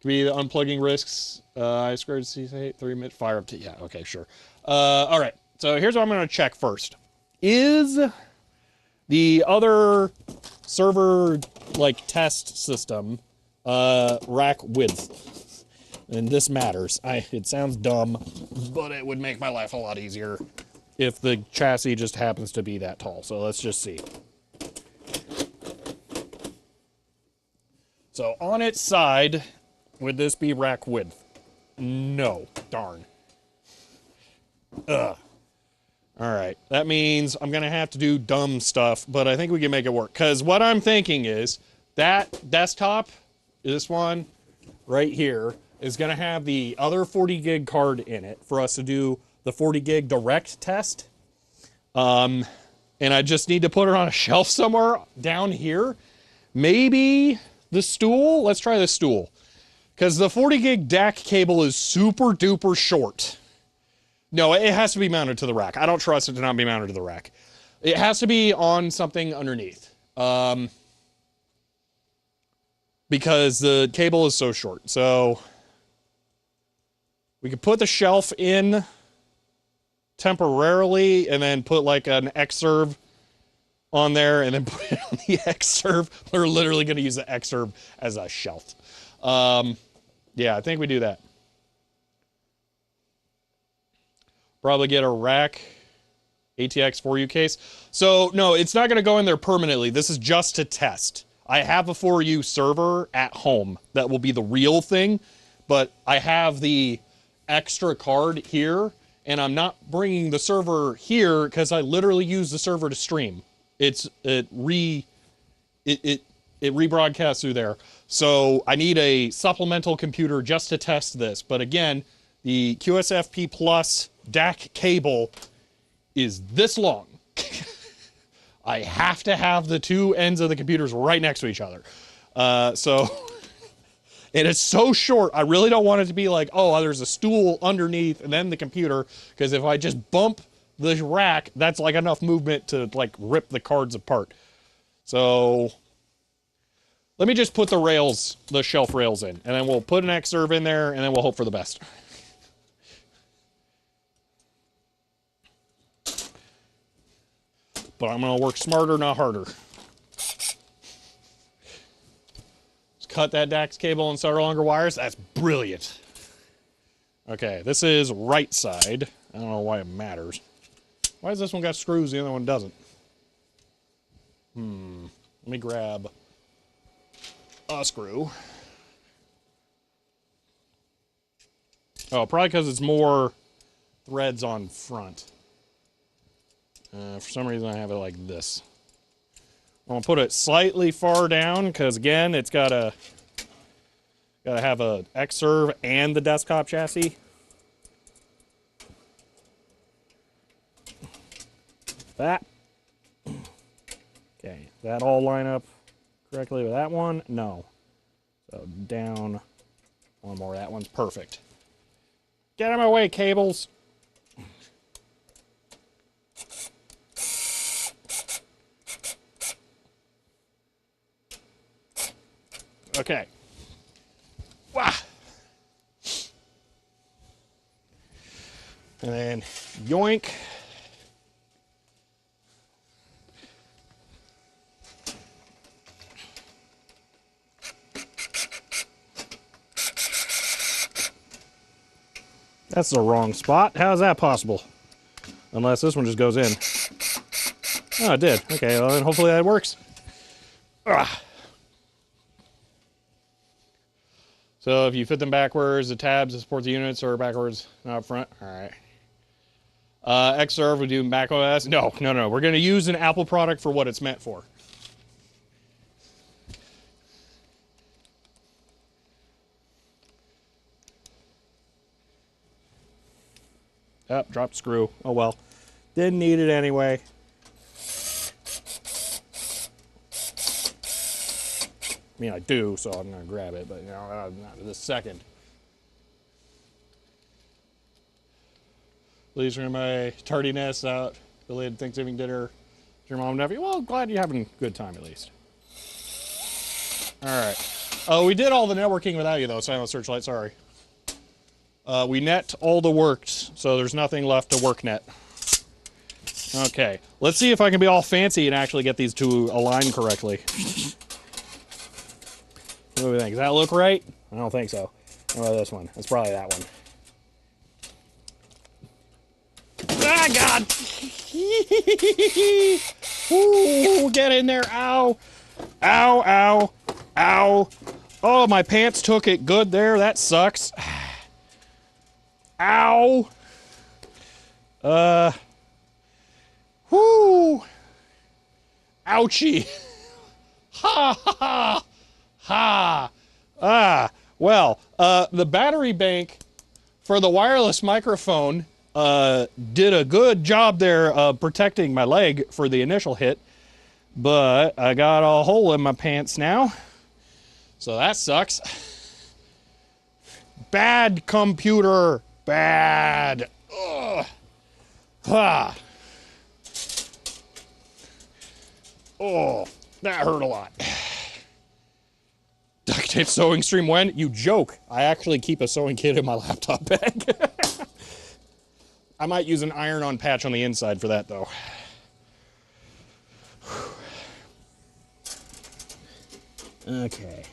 Could be the unplugging risks. I squared C8, 3 minute fire up to, yeah, okay, sure. All right, so here's what I'm going to check first. Is the other server, like, test system rack width? And this matters. It sounds dumb, but it would make my life a lot easier if the chassis just happens to be that tall. So let's just see. So on its side, would this be rack width? No. Darn. Ugh. All right. That means I'm going to have to do dumb stuff, but I think we can make it work. Because what I'm thinking is that desktop, this one right here, is going to have the other 40 gig card in it for us to do the 40 gig direct test. And I just need to put it on a shelf somewhere down here. Maybe the stool. Let's try the stool. Because the 40 gig DAC cable is super duper short. No, it has to be mounted to the rack. I don't trust it to not be mounted to the rack. It has to be on something underneath. Because the cable is so short. So we could put the shelf in temporarily and then put like an Xserve on there and then put it on the Xserve. We're literally going to use the Xserve as a shelf. Yeah, I think we do that. Probably get a rack ATX 4U case. So no, it's not going to go in there permanently. This is just to test. I have a 4U server at home that will be the real thing, but I have the extra card here, and I'm not bringing the server here because I literally use the server to stream. It rebroadcasts through there. So I need a supplemental computer just to test this. But again, the QSFP Plus DAC cable is this long. I have to have the two ends of the computers right next to each other. And it's so short, I really don't want it to be like, oh, there's a stool underneath and then the computer, because if I just bump the rack, that's like enough movement to like rip the cards apart. So let me just put the shelf rails in, and then we'll put an Xserve in there, and then we'll hope for the best. But I'm going to work smarter, not harder. Just cut that DAX cable and solder longer wires. That's brilliant. Okay, this is right side. I don't know why it matters. Why does this one got screws, the other one doesn't? Let me grab a screw. Oh, probably because it's more threads on front. For some reason, I have it like this. I'm gonna put it slightly far down because, again, it's gotta have a Xserve and the desktop chassis. That. Okay, that all line up correctly with that one? No. So down one more. That one's perfect. Get out of my way, cables. Okay. Wah. And then yoink. That's the wrong spot. How is that possible? Unless this one just goes in. Oh, it did. Okay, well then hopefully that works. Ugh. So if you fit them backwards, the tabs that support the units are backwards, not up front. All right. Xserve, we do Mac OS. No. We're going to use an Apple product for what it's meant for. Oh, dropped screw. Oh well. Didn't need it anyway. I mean, I do, so I'm going to grab it, but, you know, not this second. Please for my tardiness out. Delayed Thanksgiving dinner. Your mom and nephew. Well, glad you're having a good time, at least. All right. Oh, we did all the networking without you, though, Silent Searchlight. Sorry. We net all the works, so there's nothing left to work net. Okay. Let's see if I can be all fancy and actually get these two aligned correctly. What do we think? Does that look right? I don't think so. What about this one? It's probably that one. Ah, God! Ooh, get in there. Ow. Ow, ow, ow. Oh, my pants took it good there. That sucks. Ow. Whoo. Ouchie. Ha, ha, ha. Ha! Well, the battery bank for the wireless microphone did a good job there of protecting my leg for the initial hit, but I got a hole in my pants now, so that sucks. Bad computer. Bad. Ugh. Ha! Oh, that hurt a lot. Duct tape sewing stream when? You joke. I actually keep a sewing kit in my laptop bag. I might use an iron-on patch on the inside for that, though. Okay.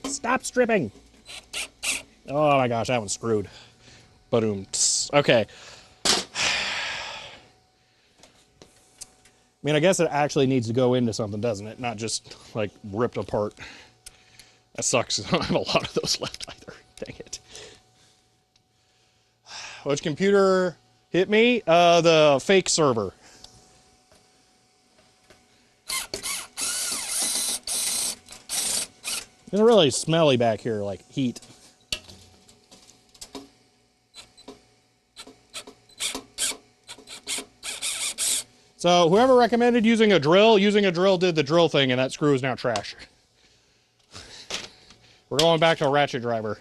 Stop stripping. Oh my gosh, that one's screwed. Boom. Okay. I mean, I guess it actually needs to go into something, doesn't it? Not just, like, ripped apart. That sucks. I don't have a lot of those left either. Dang it. Which computer hit me? The fake server. It's really smelly back here, like heat. So whoever recommended using a drill did the drill thing, and that screw is now trash. We're going back to a ratchet driver.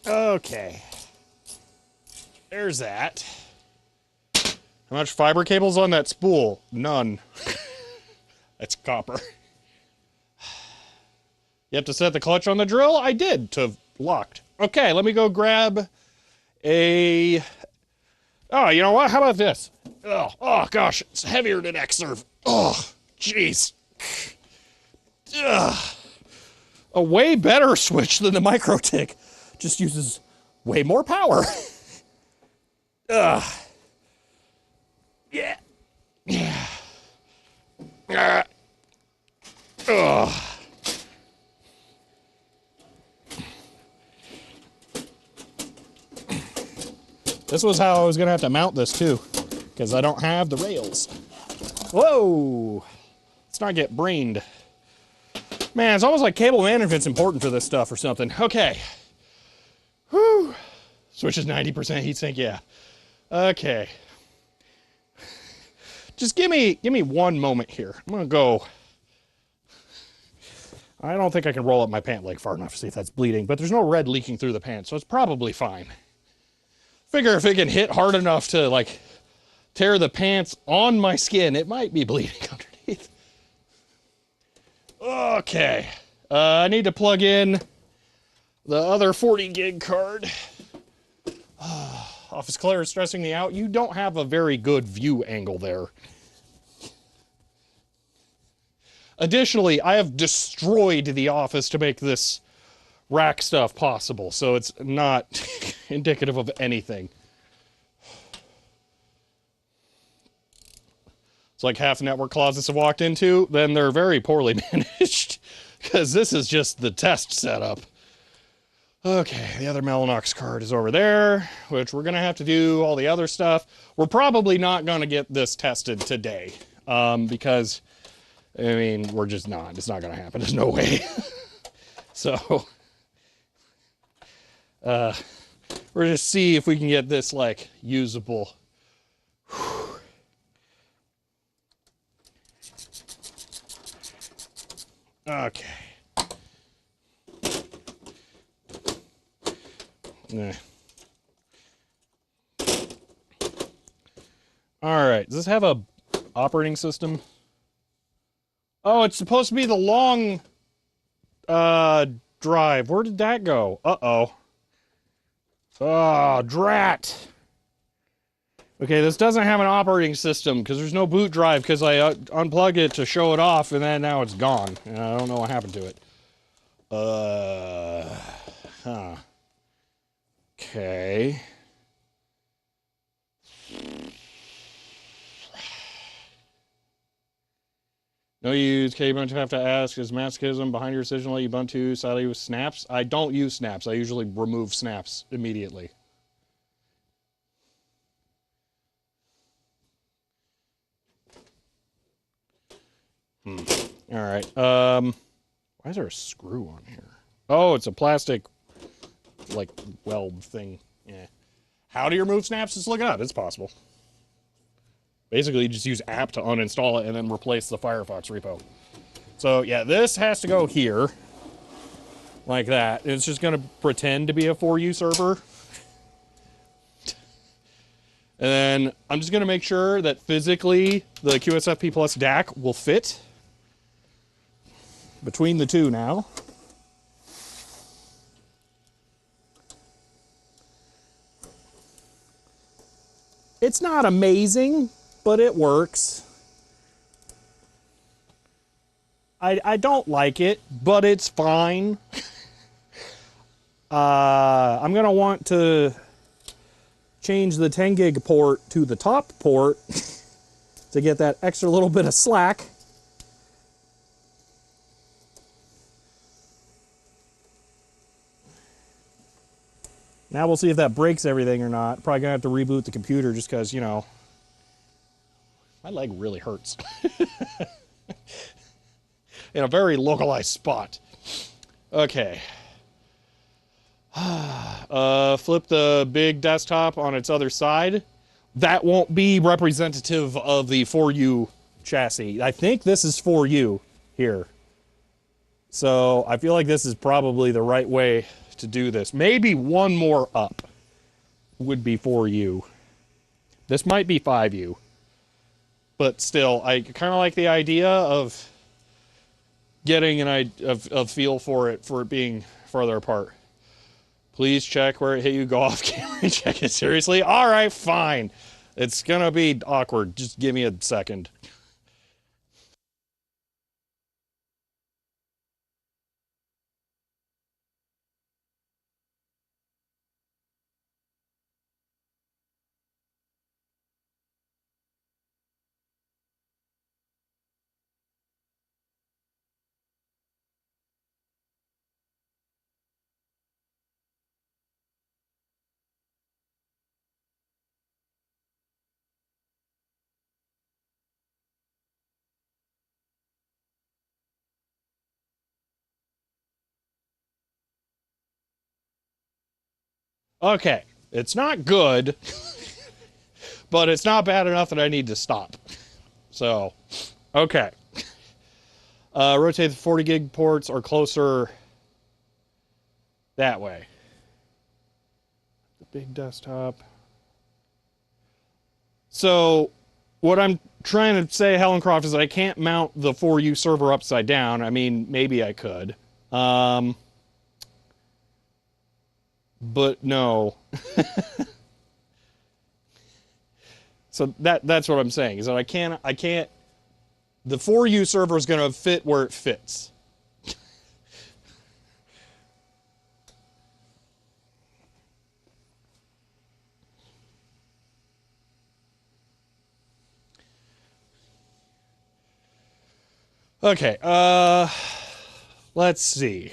Okay. There's that. How much fiber cable's on that spool? None. That's copper. You have to set the clutch on the drill? I did to locked. Okay, let me go grab a... Oh, you know what? How about this? Oh gosh, it's heavier than Xserve. Oh, jeez. A way better switch than the MikroTik. Just uses way more power. Yeah. Yeah. This was how I was going to have to mount this too, because I don't have the rails. Whoa! Let's not get brained. Man, it's almost like cable management's important for this stuff or something. Okay. Whew. Switch is 90% heatsink, yeah. Okay. Just give me one moment here. I'm gonna go. I don't think I can roll up my pant leg far enough to see if that's bleeding, but there's no red leaking through the pants, so it's probably fine. Figure if it can hit hard enough to, like, tear the pants on my skin, it might be bleeding underneath. Okay. I need to plug in the other 40 gig card. Office Claire is stressing me out. You don't have a very good view angle there. Additionally, I have destroyed the office to make this rack stuff possible, so it's not indicative of anything. It's like half network closets I've walked into, then they're very poorly managed, because this is just the test setup. Okay, the other Mellanox card is over there, which we're going to have to do all the other stuff. We're probably not going to get this tested today, because, I mean, we're just not. It's not going to happen. There's no way. So, we're just see if we can get this, like, usable. Okay. Nah. All right. Does this have a operating system? Oh, it's supposed to be the long drive. Where did that go? Uh-oh. Oh, drat. Okay, this doesn't have an operating system because there's no boot drive because I unplugged it to show it off and then now it's gone. And I don't know what happened to it. Huh. Okay. No use. Okay, Ubuntu have to ask, is masochism behind your decision to let Ubuntu sadly use snaps? I don't use snaps. I usually remove snaps immediately. All right. Why is there a screw on here? Oh, it's a plastic, like, weld thing. Yeah. How do you remove snaps? Just look it up. It's possible. Basically, you just use app to uninstall it and then replace the Firefox repo. So, yeah, this has to go here. Like that. It's just going to pretend to be a 4U server. And then I'm just going to make sure that physically the QSFP Plus DAC will fit between the two now. It's not amazing, but it works. I don't like it, but it's fine. I'm going to want to change the 10 gig port to the top port to get that extra little bit of slack. Now we'll see if that breaks everything or not. Probably gonna have to reboot the computer just because, you know, my leg really hurts. In a very localized spot. Okay. Flip the big desktop on its other side. That won't be representative of the 4U chassis. I think this is 4U here. So I feel like this is probably the right way to do this. Maybe one more up would be 4U. This might be 5U. But still, I kind of like the idea of getting a feel for it being farther apart. Please check where it hit you. Go off camera and check it seriously. All right, fine. It's gonna be awkward. Just give me a second. Okay, it's not good, but it's not bad enough that I need to stop. So, okay. Rotate the 40 gig ports or closer that way. The big desktop. So, what I'm trying to say, Hellencroft, is that I can't mount the 4U server upside down. I mean, maybe I could. But no. So that's what I'm saying, is that I can't the 4U server is going to fit where it fits. Okay, let's see.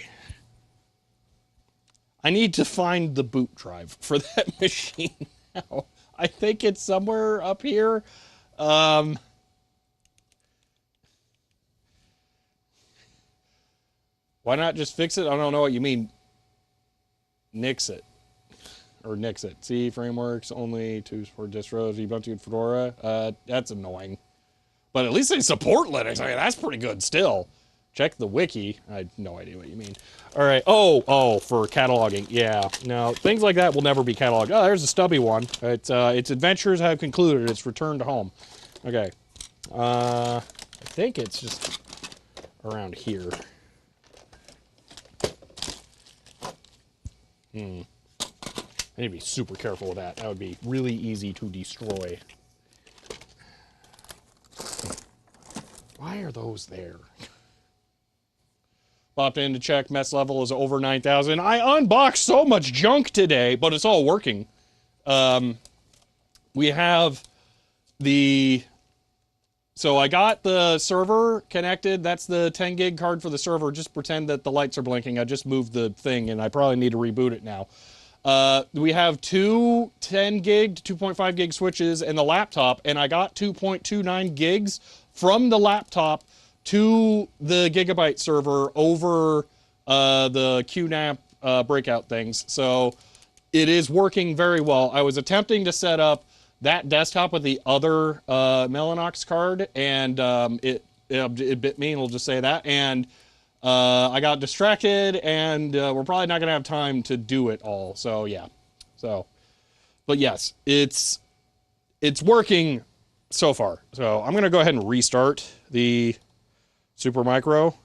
I need to find the boot drive for that machine now. I think it's somewhere up here. Why not just fix it? I don't know what you mean. Nix it. Or nix it. C frameworks only to support distros, Ubuntu and Fedora. That's annoying. But at least they support Linux. I mean, that's pretty good still. Check the wiki. I have no idea what you mean. All right. Oh, for cataloging. Yeah. No, things like that will never be cataloged. Oh, there's a stubby one. Its adventures have concluded. It's returned to home. Okay. I think it's just around here. I need to be super careful with that. That would be really easy to destroy. Why are those there? Popped in to check. Mess level is over 9,000. I unboxed so much junk today, but it's all working. We have the... So I got the server connected. That's the 10 gig card for the server. Just pretend that the lights are blinking. I just moved the thing, and I probably need to reboot it now. We have two 10 gig to 2.5 gig switches in the laptop, and I got 2.29 gigs from the laptop to the Gigabyte server over the QNAP breakout things. So it is working very well. I was attempting to set up that desktop with the other Mellanox card, and it bit me, and we'll just say that. And I got distracted, and we're probably not going to have time to do it all. So, yeah. So, but yes, it's working so far. So I'm going to go ahead and restart the Supermicro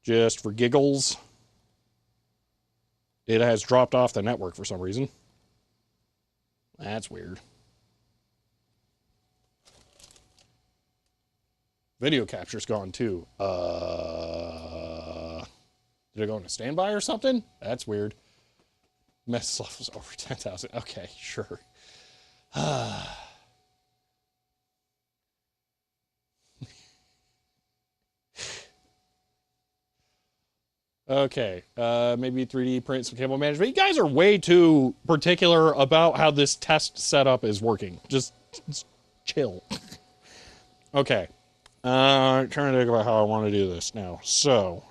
just for giggles. It has dropped off the network for some reason. That's weird. Video capture's gone too. Did it go into standby or something? That's weird. Message levels over 10,000. Okay, sure. Okay, maybe 3D print some cable management. You guys are way too particular about how this test setup is working. Just chill. Okay. Trying to think about how I want to do this now. So,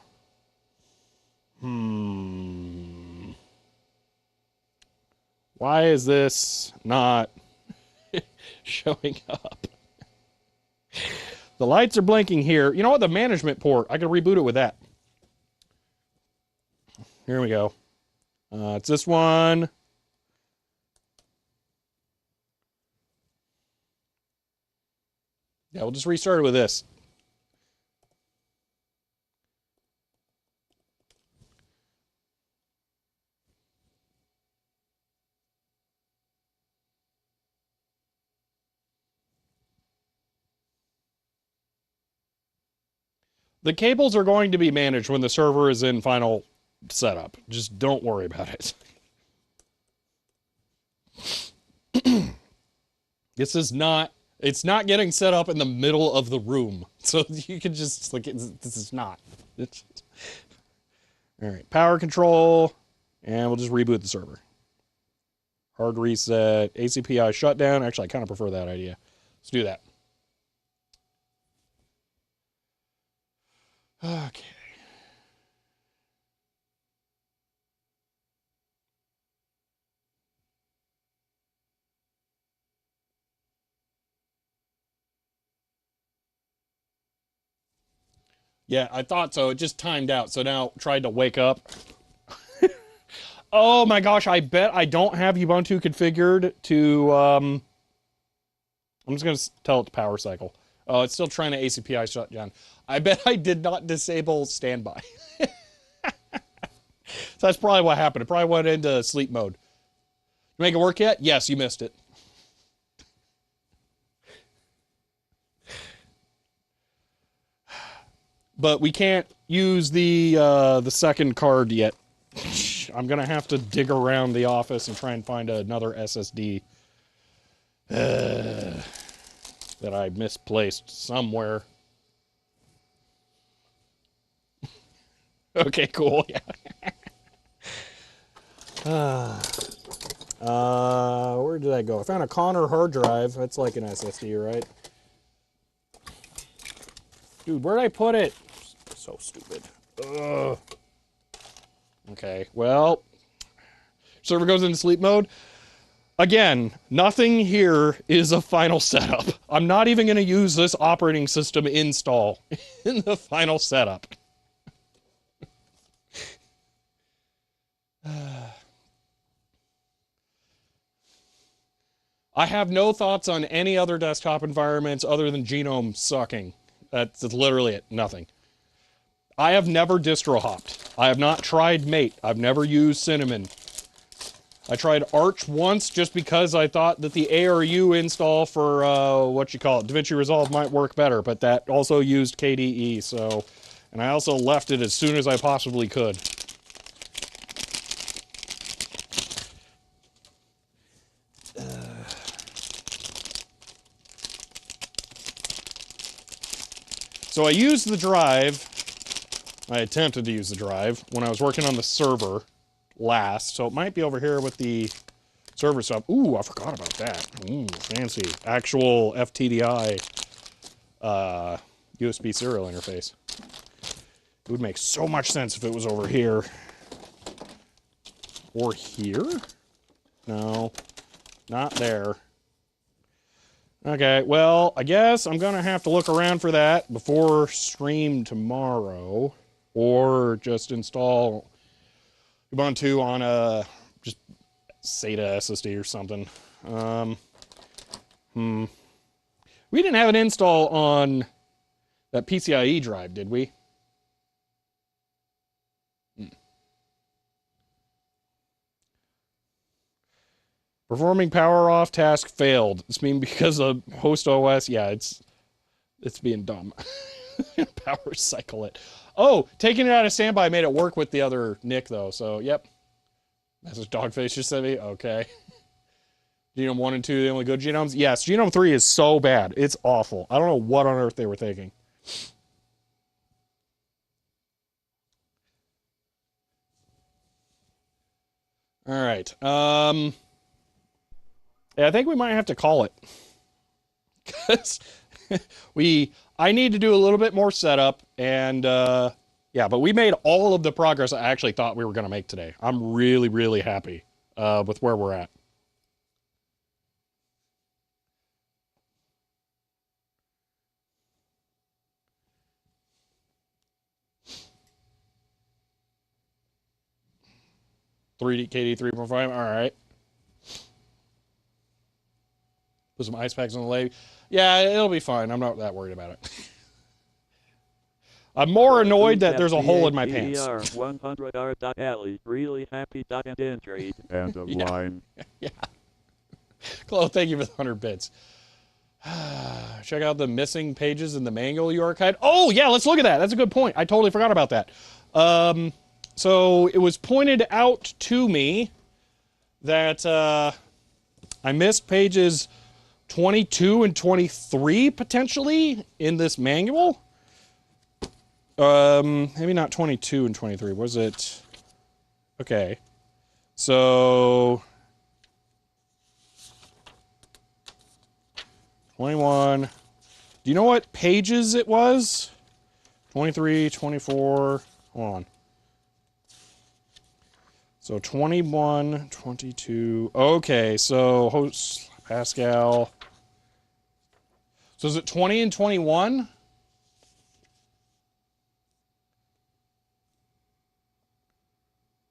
why is this not showing up? The lights are blinking here. You know what? The management port, I can reboot it with that. Here we go. It's this one. Yeah, we'll just restart it with this. The cables are going to be managed when the server is in final setup. Just don't worry about it. This is not... It's not getting set up in the middle of the room. So you can just, like, this is not. All right, power control, and we'll just reboot the server. Hard reset, ACPI shutdown. Actually, I kind of prefer that idea. Let's do that. Okay. Yeah, I thought so. It just timed out. So now tried to wake up. Oh my gosh, I bet I don't have Ubuntu configured to, I'm just going to tell it to power cycle. Oh, it's still trying to ACPI shut down. I bet I did not disable standby. So that's probably what happened. It probably went into sleep mode. You make it work yet? Yes, you missed it. But we can't use the second card yet. I'm gonna have to dig around the office and try and find another SSD that I misplaced somewhere. Okay, cool. Yeah. Where did I go? I found a Connor hard drive. That's like an SSD, right? Dude, where'd I put it? So stupid. Ugh. Okay, well, server goes into sleep mode. Again, nothing here is a final setup. I'm not even going to use this operating system install in the final setup. I have no thoughts on any other desktop environments other than Genome sucking. That's literally it. Nothing. I have never distro hopped. I have not tried Mate. I've never used Cinnamon. I tried Arch once just because I thought that the ARU install for, DaVinci Resolve might work better, but that also used KDE, so... And I also left it as soon as I possibly could. So I used the drive, I attempted to use the drive, when I was working on the server last, so it might be over here with the server stuff. Ooh, I forgot about that. Ooh, fancy. Actual FTDI USB serial interface. It would make so much sense if it was over here. Or here? No, not there. Okay, well, I guess I'm going to have to look around for that before stream tomorrow. Or just install Ubuntu on a just SATA SSD or something. We didn't have an install on that PCIe drive, did we? Performing power off task failed. This means because of host OS, yeah, it's being dumb. Power cycle it. Oh, taking it out of standby made it work with the other NIC though. So, yep. That's what Dogface just said. Okay. Genome 1 and 2, the only good genomes? Yes, Genome 3 is so bad. It's awful. I don't know what on earth they were thinking. All right. Yeah, I think we might have to call it. Because I need to do a little bit more setup, and yeah, but we made all of the progress I actually thought we were going to make today. I'm really, really happy with where we're at. KD 3.5, all right. Put some ice packs on the leg. Yeah, it'll be fine. I'm not that worried about it. I'm more annoyed that there's a hole in my pants. 100R.alley. Really happy. And injured. End of line. Yeah. Chloe, thank you for the 100 bits. Check out the missing pages in the manual you archived. Oh, yeah, let's look at that. That's a good point. I totally forgot about that. So it was pointed out to me that I missed pages 22 and 23 potentially in this manual. Maybe not 22 and 23. Was it? Okay. So 21. Do you know what pages it was? 23, 24. Hold on. So 21, 22. Okay, so host Pascal. So is it 20 and 21?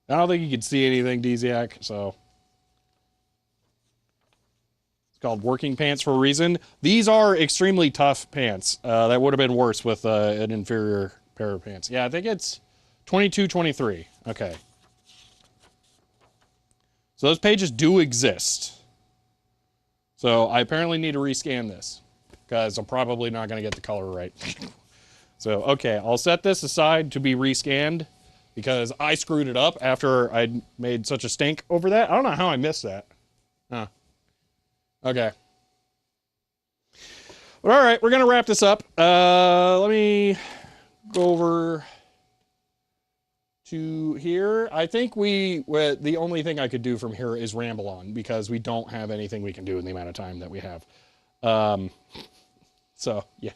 I don't think you can see anything, Dziak, so. It's called working pants for a reason. These are extremely tough pants. That would have been worse with an inferior pair of pants. Yeah, I think it's 22, 23. Okay. So those pages do exist. So I apparently need to rescan this because I'm probably not going to get the color right. So, okay, I'll set this aside to be rescanned because I screwed it up after I made such a stink over that. I don't know how I missed that. Huh. Okay. But all right, we're going to wrap this up. Let me go over to here. I think the only thing I could do from here is ramble on because we don't have anything we can do in the amount of time that we have. So, yeah.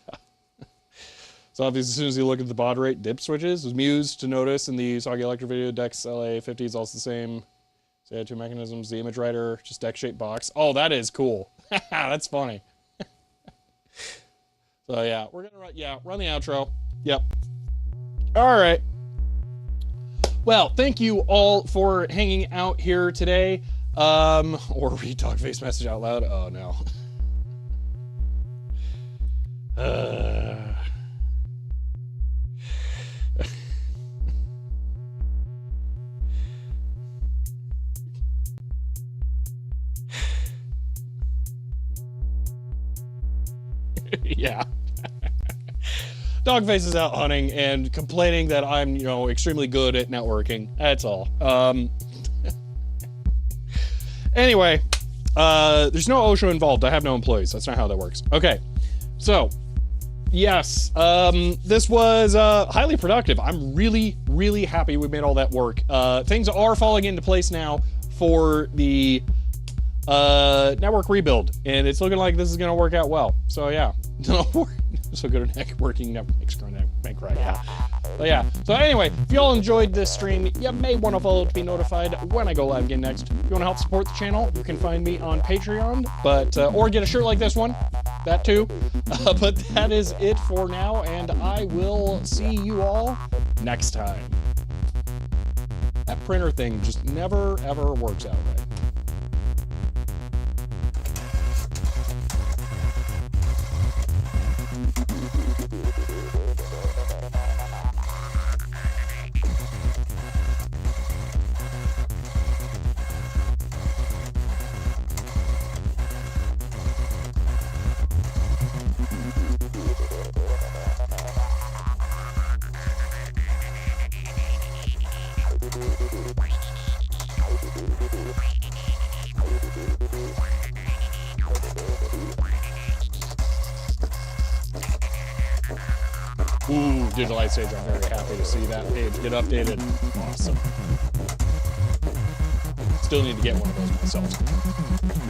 So obviously, as soon as you look at the baud rate dip switches, it was amused to notice in the Soggy Electric video, Dex LA50 is also the same. So, yeah, two mechanisms, the image writer, just deck-shaped box. Oh, that is cool. That's funny. So, yeah, we're going to run the outro. Yep. All right. Well, thank you all for hanging out here today. Or read Dogface message out loud. Oh, no. Yeah. Dogface is out hunting and complaining that I'm, extremely good at networking. That's all. Anyway, there's no OSHA involved. I have no employees. That's not how that works. Okay. So, yes, this was highly productive. I'm really, really happy we made all that work. Things are falling into place now for the network rebuild, and it's looking like this is going to work out well. So, yeah. So good at networking, networks, right, yeah. But yeah, so anyway, if y'all enjoyed this stream, you may want to follow to be notified when I go live again next. If you want to help support the channel, you can find me on Patreon, but or get a shirt like this one, that too. But that is it for now, and I will see you all next time. That printer thing just never, ever works out right. Ooh, Digital Ice Age, I'm very happy to see that page get updated. Awesome. Still need to get one of those myself.